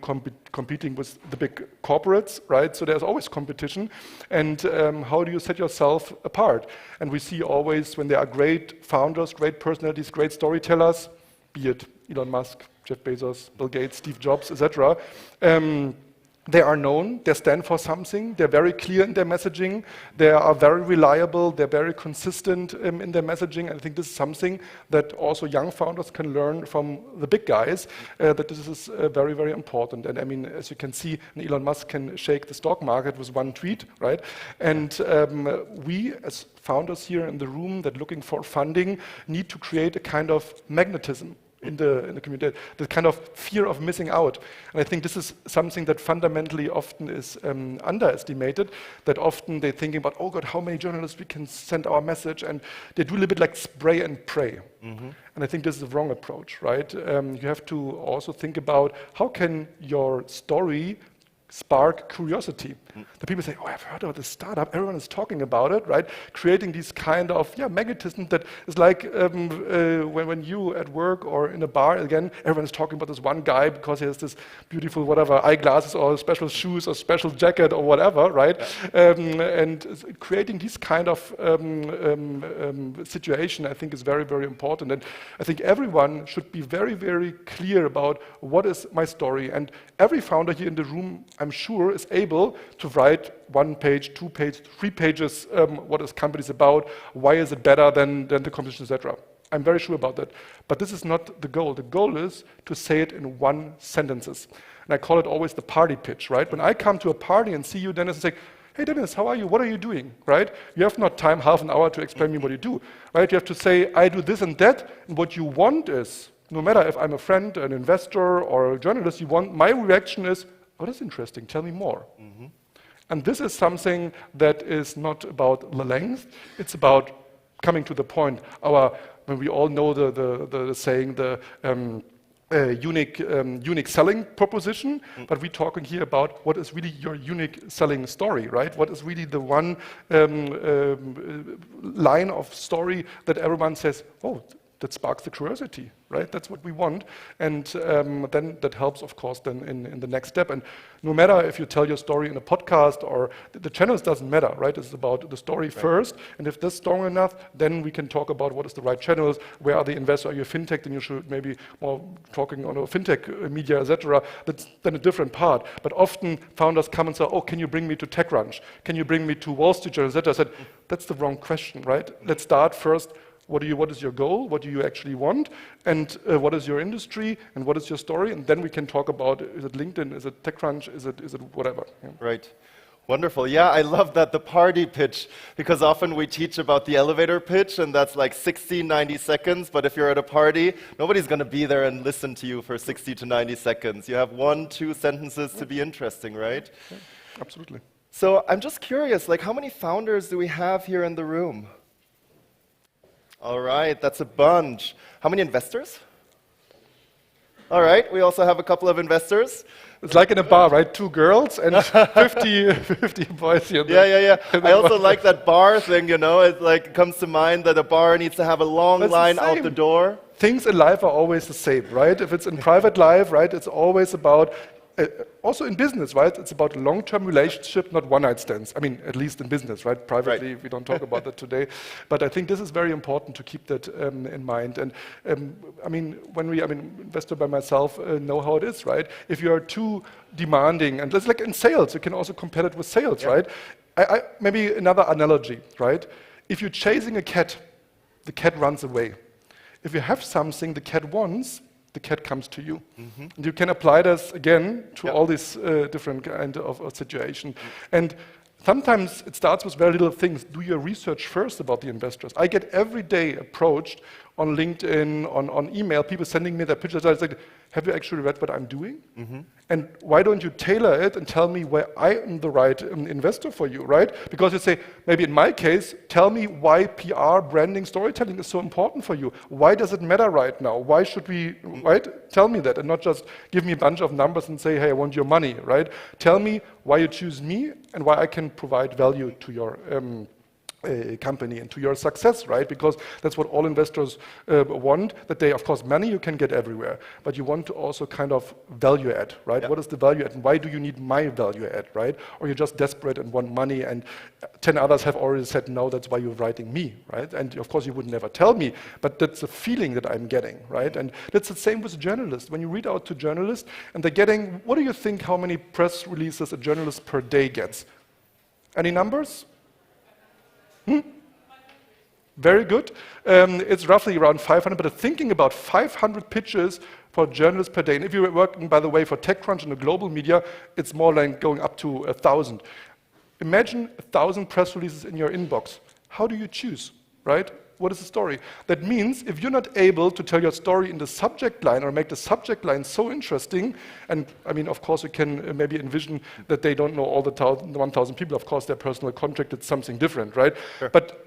competing with the big corporates, right? So there's always competition. And how do you set yourself apart? And we see always when there are great founders, great personalities, great storytellers, be it Elon Musk, Jeff Bezos, Bill Gates, Steve Jobs, etc., they are known, they stand for something, they're very clear in their messaging, they are very reliable, they're very consistent in their messaging. And I think this is something that also young founders can learn from the big guys, that this is very, very important. And I mean, as you can see, Elon Musk can shake the stock market with one tweet, right? And we, as founders here in the room that looking for funding, need to create a kind of magnetism in the community, the kind of fear of missing out. And I think this is something that fundamentally often is underestimated, that often they're thinking about, oh God, how many journalists we can send our message, and they do a little bit like spray and pray. And I think this is the wrong approach, right? You have to also think about how can your story spark curiosity. The people say, oh, I've heard about this startup, everyone is talking about it, right? Creating these kind of magnetism that is like when you at work or in a bar, again, everyone is talking about this one guy because he has this beautiful whatever eyeglasses or special shoes or special jacket or whatever, right? And creating this kind of situation, I think, is very, very important. And I think everyone should be very, very clear about what is my story. And every founder here in the room, I'm sure, is able to write 1 page, 2 pages, 3 pages, what is company about, why is it better than the competition, etc. I'm very sure about that. But this is not the goal. The goal is to say it in 1 sentence. And I call it always the party pitch, right? When I come to a party and see you, Dennis, and say, hey, Dennis, how are you? What are you doing, right? You have not time, half an hour to explain me what you do, right? You have to say, I do this and that, and what you want is, no matter if I'm a friend, an investor, or a journalist, my reaction is, oh, that's interesting, tell me more. And this is something that is not about the length, it's about coming to the point. When we all know the saying, the unique selling proposition, but we're talking here about what is really your unique selling story, right? What is really the one line of story that everyone says, oh, that sparks the curiosity, right? That's what we want. And then that helps, of course, then in the next step. And no matter if you tell your story in a podcast or the channels doesn't matter, right? It's about the story first. And if that's strong enough, then we can talk about what is the right channels, where are the investors, are you a fintech, then you should maybe more talking on a fintech media, etc. That's then a different part. But often founders come and say, oh, can you bring me to TechCrunch? Can you bring me to Wall Street Journal, etc. I said, that's the wrong question, right? Let's start first. What is your goal? What do you actually want? And what is your industry? And what is your story? And then we can talk about, is it LinkedIn? Is it TechCrunch? Is it whatever? Yeah.
Right. Wonderful. Yeah, I love that, the party pitch, because often we teach about the elevator pitch, and that's like 60, 90 seconds. But if you're at a party, nobody's going to be there and listen to you for 60 to 90 seconds. You have 1, 2 sentences to be interesting, right?
Yeah, absolutely.
So I'm just curious, like, how many founders do we have here in the room? All right, that's a bunch. How many investors? All right, we also have a couple of investors.
It's like in a bar, right? 2 girls and 50 boys here.
Yeah. I also like that bar thing, you know. It like comes to mind that a bar needs to have a long line out the door.
Things in life are always the same, right? If it's in private life, right, it's always about also in business, right? It's about a long-term relationship, not one-night stands. I mean, at least in business, right? Privately, we don't talk about that today. But I think this is very important to keep that in mind. And I mean, investor by myself, know how it is, right? If you are too demanding, and it's like in sales, you can also compare it with sales, right? Maybe another analogy, right? If you're chasing a cat, the cat runs away. If you have something the cat wants, the cat comes to you. And you can apply this again to all these different kind of situations. And sometimes it starts with very little things. Do your research first about the investors. I get every day approached on LinkedIn, on email, people sending me their pictures. I say, have you actually read what I'm doing? And why don't you tailor it and tell me where I am the right investor for you, right? Because you say, maybe in my case, tell me why PR, branding, storytelling is so important for you. Why does it matter right now? Why should we, right? Tell me that and not just give me a bunch of numbers and say, hey, I want your money, right? Tell me why you choose me and why I can provide value to your company and to your success, right? Because that's what all investors want, that they, of course, money you can get everywhere, but you want to also kind of value add, right? What is the value add and why do you need my value add, right? Or you're just desperate and want money and 10 others have already said no, that's why you're writing me, right? And of course you would never tell me, but that's the feeling that I'm getting, right? And that's the same with journalists. When you read out to journalists and they're getting, what do you think how many press releases a journalist per day gets? Any numbers? Very good. It's roughly around 500, but thinking about 500 pitches for journalists per day. And if you're working, by the way, for TechCrunch and the global media, it's more like going up to 1,000. Imagine 1,000 press releases in your inbox. How do you choose, right? What is the story? That means if you're not able to tell your story in the subject line or make the subject line so interesting, and I mean, of course, you can maybe envision that they don't know all the 1,000 people. Of course, their personal contract is something different, right? Sure. But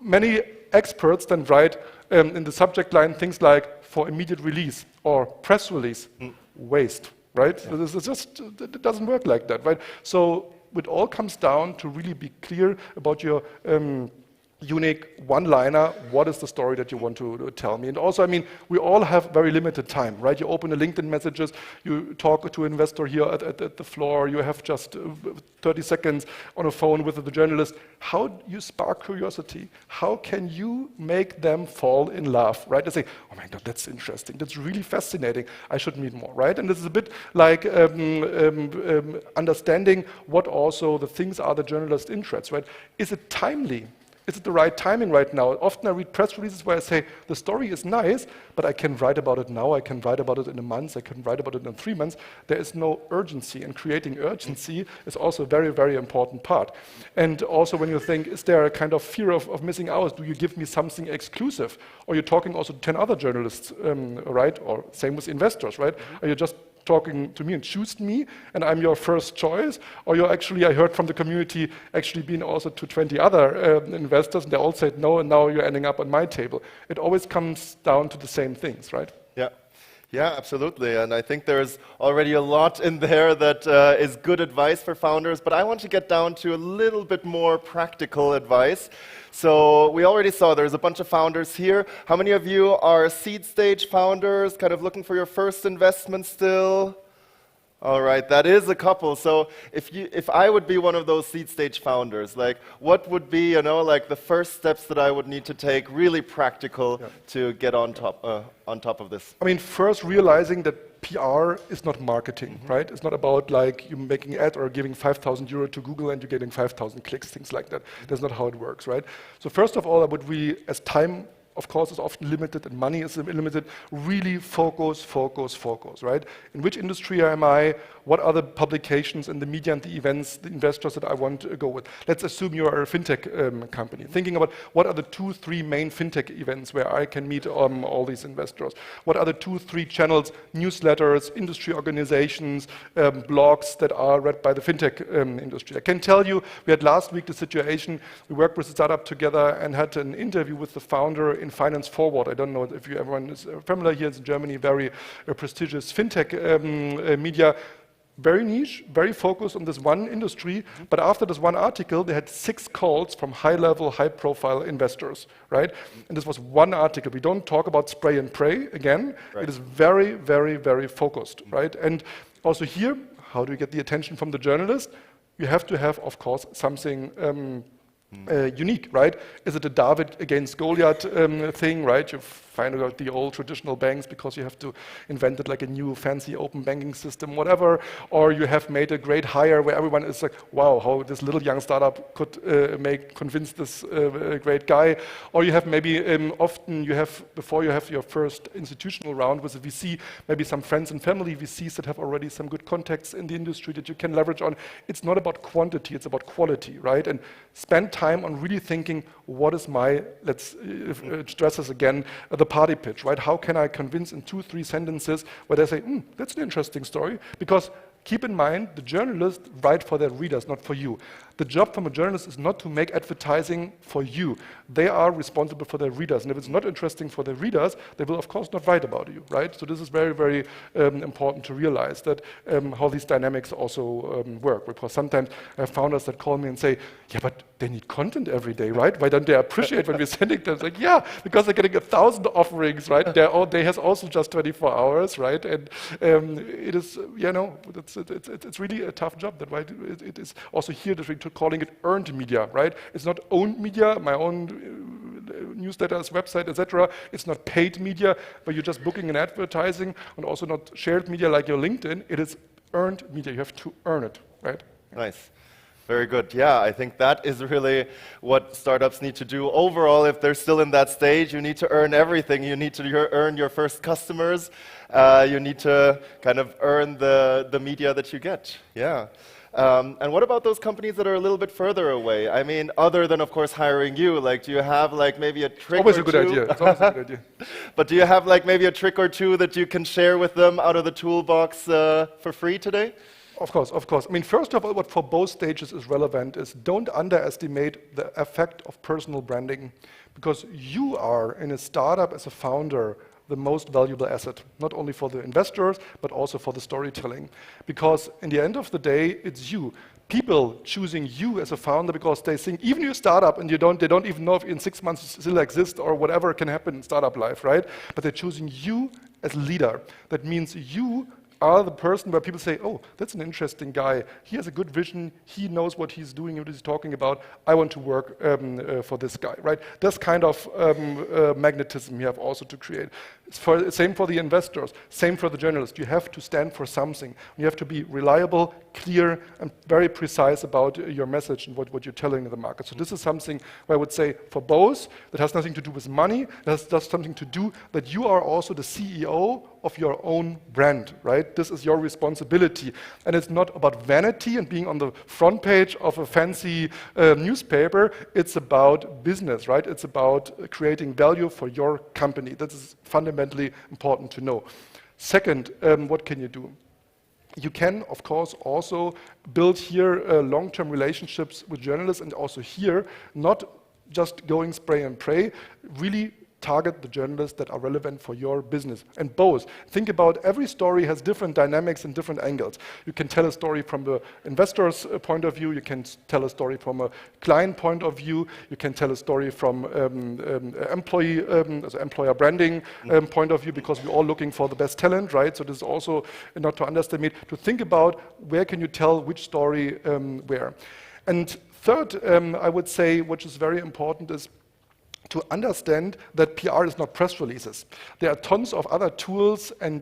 many experts then write in the subject line things like for immediate release or press release, waste, right? Yeah. It's just, it doesn't work like that, right? So it all comes down to really be clear about your unique one-liner, what is the story that you want to tell me? And also, I mean, we all have very limited time, right? You open the LinkedIn messages, you talk to an investor here at the floor, you have just 30 seconds on a phone with the journalist. How do you spark curiosity? How can you make them fall in love, right? They say, oh my God, that's interesting, that's really fascinating, I should meet more, right? And this is a bit like understanding what also the things are the journalist's interests, right? Is it timely? Is it the right timing right now? Often I read press releases where I say, the story is nice, but I can write about it now, I can write about it in a month, I can write about it in 3 months. There is no urgency, and creating urgency is also a very, very important part. And also when you think, is there a kind of fear of missing out? Do you give me something exclusive? Or you're talking also to 10 other journalists, right? Or same with investors, right? Are you just talking to me and choose me, and I'm your first choice, or you're actually, I heard from the community, actually been also to 20 other investors, and they all said no, and now you're ending up on my table. It always comes down to the same things, right?
Yeah. Yeah, absolutely. And I think there's already a lot in there that is good advice for founders, but I want to get down to a little bit more practical advice. So we already saw there's a bunch of founders here. How many of you are seed stage founders, kind of looking for your first investment still? All right, that is a couple. So if I would be one of those seed stage founders, like what would be, you know, like the first steps that I would need to take, really practical, to get on top of this?
I mean, first realizing that PR is not marketing, right? It's not about like you making an ad or giving 5,000 euro to Google and you're getting 5,000 clicks, things like that. That's not how it works, right? So first of all, I would really, as time, of course, is often limited and money is limited, really focus, right? In which industry am I? What are the publications and the media and the events, the investors that I want to go with? Let's assume you are a fintech company. Thinking about what are the 2-3 main fintech events where I can meet all these investors? What are the 2-3 channels, newsletters, industry organizations, blogs that are read by the fintech industry? I can tell you, we had last week the situation, we worked with a startup together and had an interview with the founder in Finance Forward. I don't know if everyone is familiar here in Germany, very prestigious fintech media. Very niche, very focused on this one industry, but after this one article, they had 6 calls from high-level, high-profile investors, right? And this was one article. We don't talk about spray and pray again. Right. It is very, very, very focused, right? And also here, how do you get the attention from the journalist? You have to have, of course, something unique, right? Is it a David against Goliath thing, right? You find out the old traditional banks because you have to invent it like a new fancy open banking system, whatever, or you have made a great hire where everyone is like, wow, how this little young startup could convince this great guy, or you have maybe often you have, before you have your first institutional round with a VC, maybe some friends and family VCs that have already some good contacts in the industry that you can leverage on. It's not about quantity, it's about quality, right? And spend time on really thinking, what is my, let's stress this again, the party pitch, right? How can I convince in 2-3 sentences where they say, that's an interesting story? Because keep in mind, the journalists write for their readers, not for you. The job from a journalist is not to make advertising for you. They are responsible for their readers. And if it's not interesting for their readers, they will, of course, not write about you, right? So this is very, very important to realize that how these dynamics also work. Because sometimes I have founders that call me and say, yeah, but they need content every day, right? Why don't they appreciate when we're sending them? It's like, yeah, because they're getting 1,000 offerings, right? Their day has also just 24 hours, right? And it is, you know, it's really a tough job. That why it is also here that we're calling it earned media, right? It's not owned media, my own newsletters, website, etc. It's not paid media, where you're just booking an advertising, and also not shared media like your LinkedIn. It is earned media. You have to earn it, right?
Nice. Very good. Yeah, I think that is really what startups need to do. Overall, if they're still in that stage, you need to earn everything. You need to earn your first customers. You need to kind of earn the media that you get. Yeah. And what about those companies that are a little bit further away? I mean, other than, of course, hiring you, like, do you have, like, maybe a trick
or two?
Always a good idea. It's always a good idea. But do you have, like, maybe a trick or two that you can share with them out of the toolbox for free today?
Of course, of course. I mean, first of all, what for both stages is relevant is don't underestimate the effect of personal branding, because you are, in a startup as a founder, the most valuable asset, not only for the investors, but also for the storytelling. Because in the end of the day, it's you. People choosing you as a founder because they think, even your startup, and they don't even know if in 6 months you still exist or whatever can happen in startup life, right? But they're choosing you as leader. That means you are the person where people say, oh, that's an interesting guy. He has a good vision. He knows what he's doing, what he's talking about. I want to work for this guy, right? This kind of magnetism you have also to create. Same for the investors, same for the journalists. You have to stand for something. You have to be reliable, clear, and very precise about your message and what you're telling the market. So this is something where I would say for both, that has nothing to do with money, that has just something to do that you are also the CEO of your own brand, right? This is your responsibility. And it's not about vanity and being on the front page of a fancy newspaper. It's about business, right? It's about creating value for your company. That is fundamentally important to know. Second, what can you do? You can, of course, also build here long-term relationships with journalists, and also here, not just going spray and pray, really target the journalists that are relevant for your business. And both. Think about every story has different dynamics and different angles. You can tell a story from the investor's point of view, you can tell a story from a client point of view, you can tell a story from employer branding point of view, because we're all looking for the best talent, right? So this is also not to underestimate, to think about where can you tell which story where. And third, I would say, which is very important, is to understand that PR is not press releases. There are tons of other tools and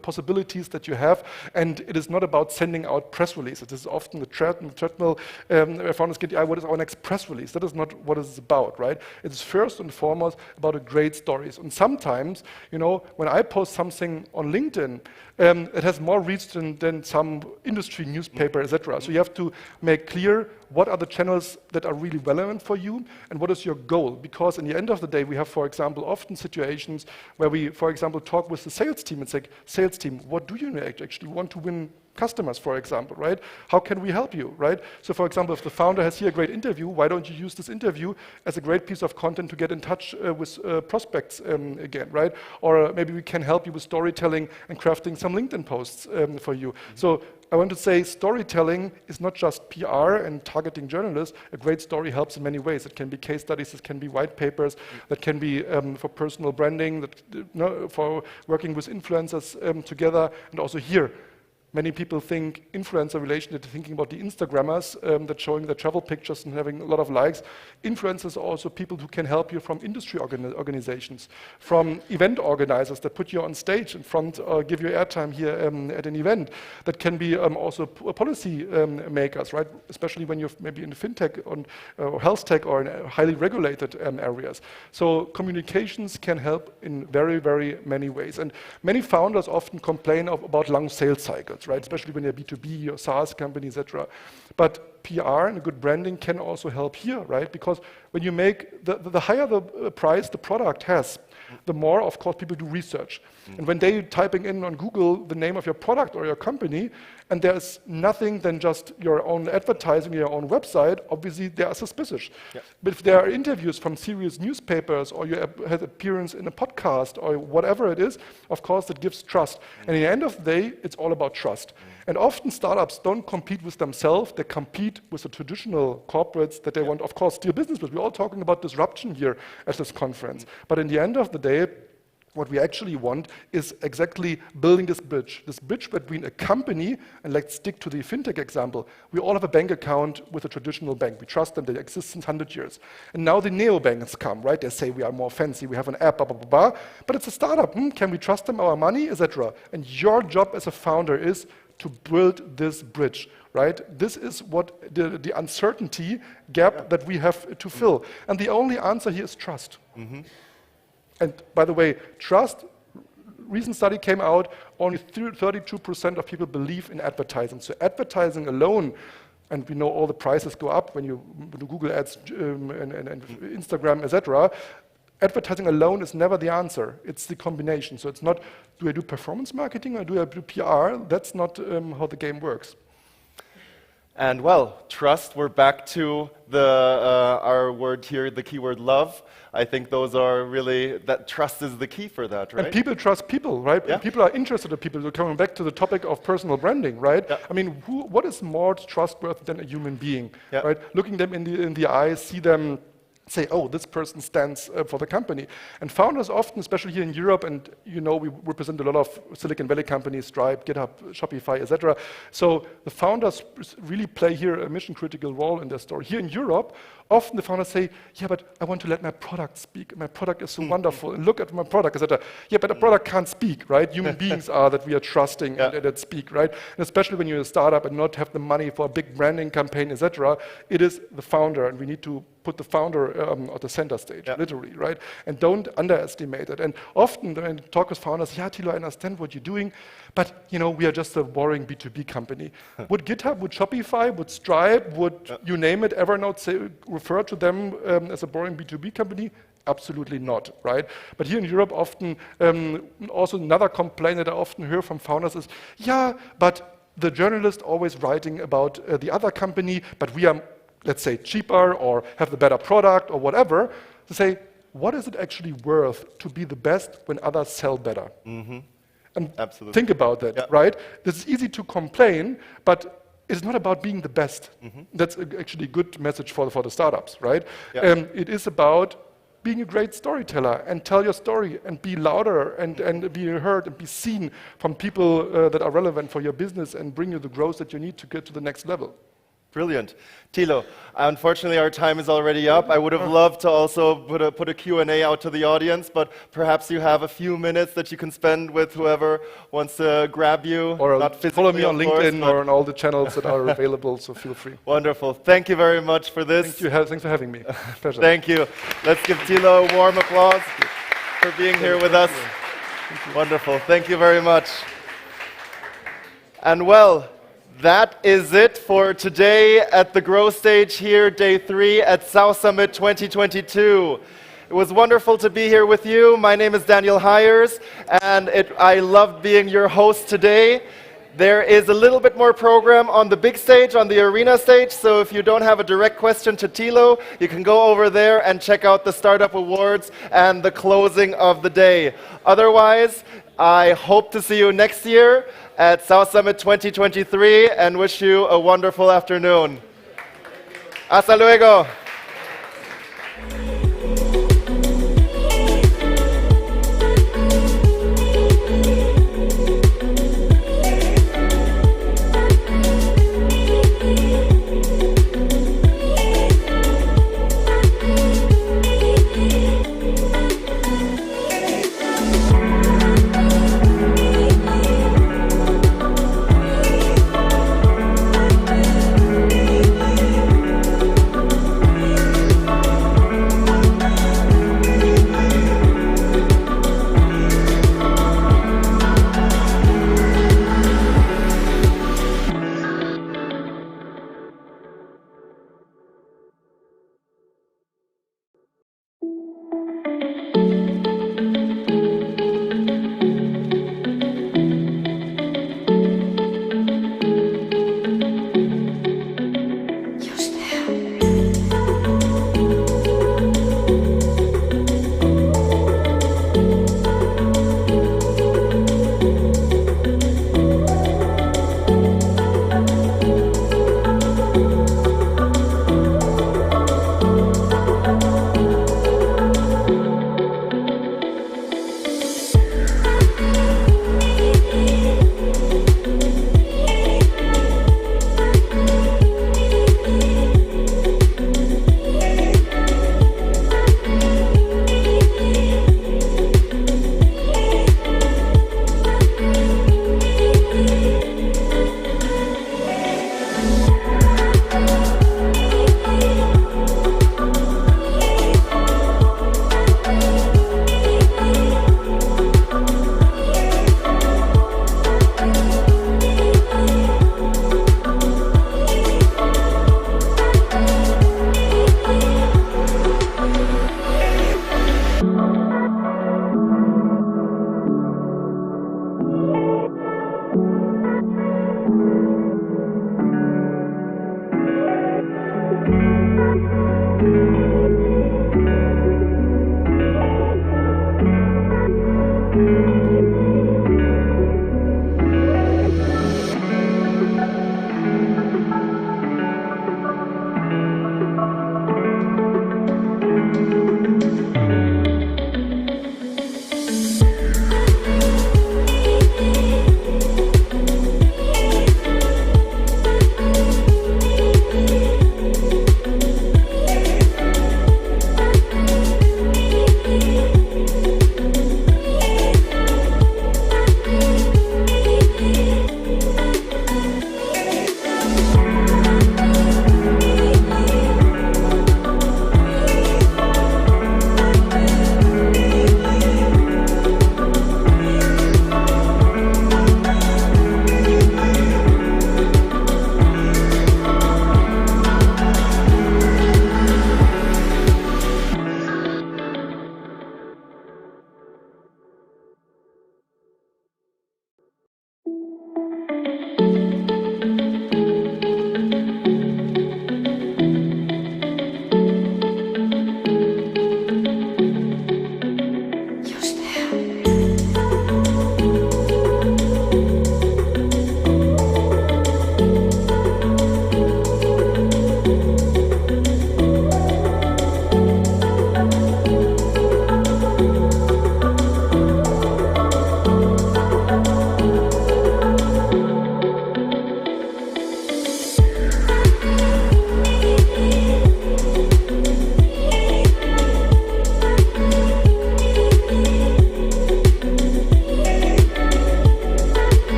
possibilities that you have, and it is not about sending out press releases. This is often the treadmill. Founders get, what is our next press release? That is not what it's about, right? It's first and foremost about a great stories. And sometimes, you know, when I post something on LinkedIn, it has more reach than some industry newspaper, etc. So you have to make clear what are the channels that are really relevant for you, and what is your goal? Because in the end of the day, we have, for example, often situations where we, for example, talk with the sales team and say, sales team, what do you actually want to win customers, for example, right? How can we help you, right? So, for example, if the founder has here a great interview, why don't you use this interview as a great piece of content to get in touch with prospects again, right? Or maybe we can help you with storytelling and crafting some LinkedIn posts for you. So I want to say storytelling is not just PR and targeting journalists. A great story helps in many ways. It can be case studies, it can be white papers, that can be for personal branding, that, for working with influencers together, and also here, Many people think influencer relation, they're thinking about the Instagrammers that showing their travel pictures and having a lot of likes. Influencers are also people who can help you from industry organizations, from event organizers that put you on stage in front or give you airtime here at an event. That can be also policy makers, right? Especially when you're maybe in fintech or health tech or in highly regulated areas. So communications can help in very, very many ways. And many founders often complain about long sales cycles, right? Especially when they're B2B or SaaS companies, etc. But PR and good branding can also help here, right? Because when you make, the higher the price the product has, the more, of course, people do research. And when they're typing in on Google the name of your product or your company, and there's nothing than just your own advertising, your own website, obviously they are suspicious. Yeah. But if there are interviews from serious newspapers or you have appearance in a podcast or whatever it is, of course, that gives trust. And at the end of the day, it's all about trust. And often startups don't compete with themselves, they compete with the traditional corporates that they want, of course, steal business with. We're all talking about disruption here at this conference. But in the end of the day, what we actually want is exactly building this bridge between a company, and let's stick to the fintech example. We all have a bank account with a traditional bank. We trust them, they exist since 100 years. And now the neobanks come, right? They say we are more fancy, we have an app, blah, blah, blah, blah. But it's a startup. Can we trust them, our money, etc.? And your job as a founder is to build this bridge, right? This is what the uncertainty gap that we have to fill. And the only answer here is trust. And by the way, trust, recent study came out, only 32% of people believe in advertising. So advertising alone, and we know all the prices go up when you do Google ads and Instagram, etc. Advertising alone is never the answer. It's the combination. So it's not, do I do performance marketing or do I do PR? That's not how the game works.
And well, trust, we're back to our word here, the keyword love. I think those are really, that trust is the key for that, right?
And people trust people, right? Yeah. People are interested in people. So coming back to the topic of personal branding, right? Yeah. I mean, what is more trustworthy than a human being, right? Looking them in the eyes, see them, say, oh, this person stands for the company. And founders often, especially here in Europe, and you know we represent a lot of Silicon Valley companies, Stripe, GitHub, Shopify, etc. So the founders really play here a mission-critical role in their story. Here in Europe, often the founders say, yeah, but I want to let my product speak. My product is so wonderful, and look at my product, etc. Yeah, but the product can't speak, right? Human beings are that we are trusting and that speak, right? And especially when you're a startup and not have the money for a big branding campaign, etc., it is the founder, and we need to put the founder at the center stage, literally, right? And don't underestimate it. And often when you talk with founders, yeah, Thilo, I understand what you're doing, but you know, we are just a boring B2B company. Would GitHub, would Shopify, would Stripe, would you name it, Evernote refer to them as a boring B2B company? Absolutely not, right? But here in Europe, often, also another complaint that I often hear from founders is, yeah, but the journalist always writing about the other company, but we are, let's say, cheaper or have the better product or whatever, to say, what is it actually worth to be the best when others sell better? And think about that, right? This is easy to complain, but it's not about being the best. That's actually a good message for the startups, right? It is about being a great storyteller and tell your story and be louder and be heard and be seen from people that are relevant for your business and bring you the growth that you need to get to the next level.
Brilliant. Thilo, unfortunately our time is already up. I would have loved to also put a Q&A out to the audience, but perhaps you have a few minutes that you can spend with whoever wants to grab you.
Or follow me on LinkedIn or on all the channels that are available, so feel free.
Wonderful. Thank you very much for this.
Thanks for having me. Pleasure.
Thank you. Let's give Thilo a warm applause for being here with us. Wonderful. Thank you very much. And well, that is it for today at the Grow Stage here, day 3 at South Summit 2022. It was wonderful to be here with you. My name is Daniel Hires, and I loved being your host today. There is a little bit more program on the big stage, on the arena stage, so if you don't have a direct question to Thilo, you can go over there and check out the Startup Awards and the closing of the day. Otherwise, I hope to see you next year at South Summit 2023 and wish you a wonderful afternoon. Hasta luego.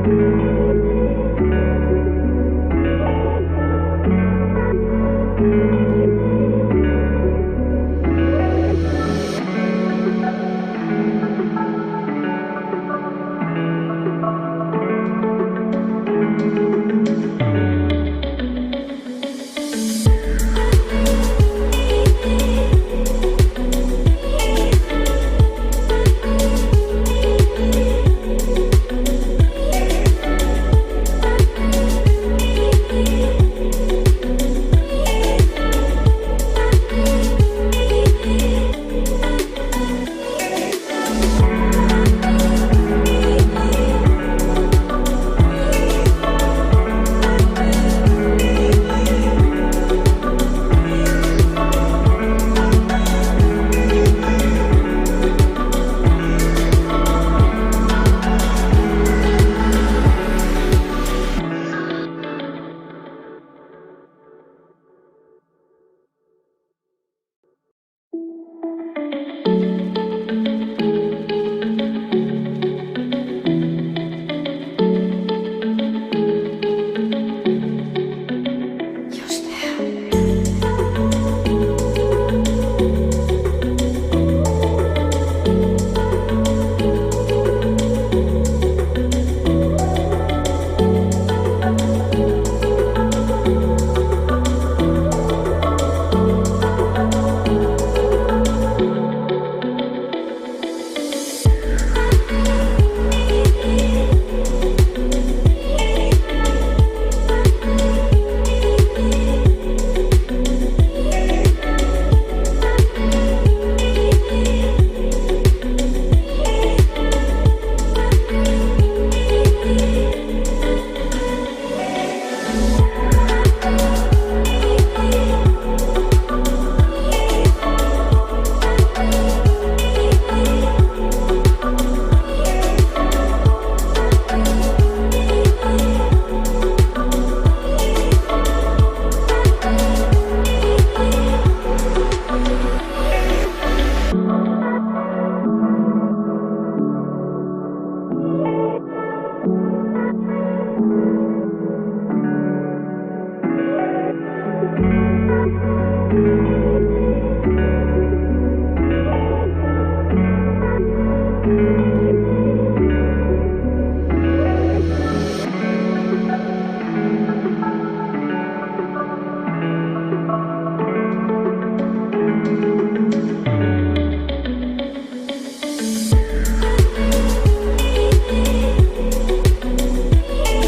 you.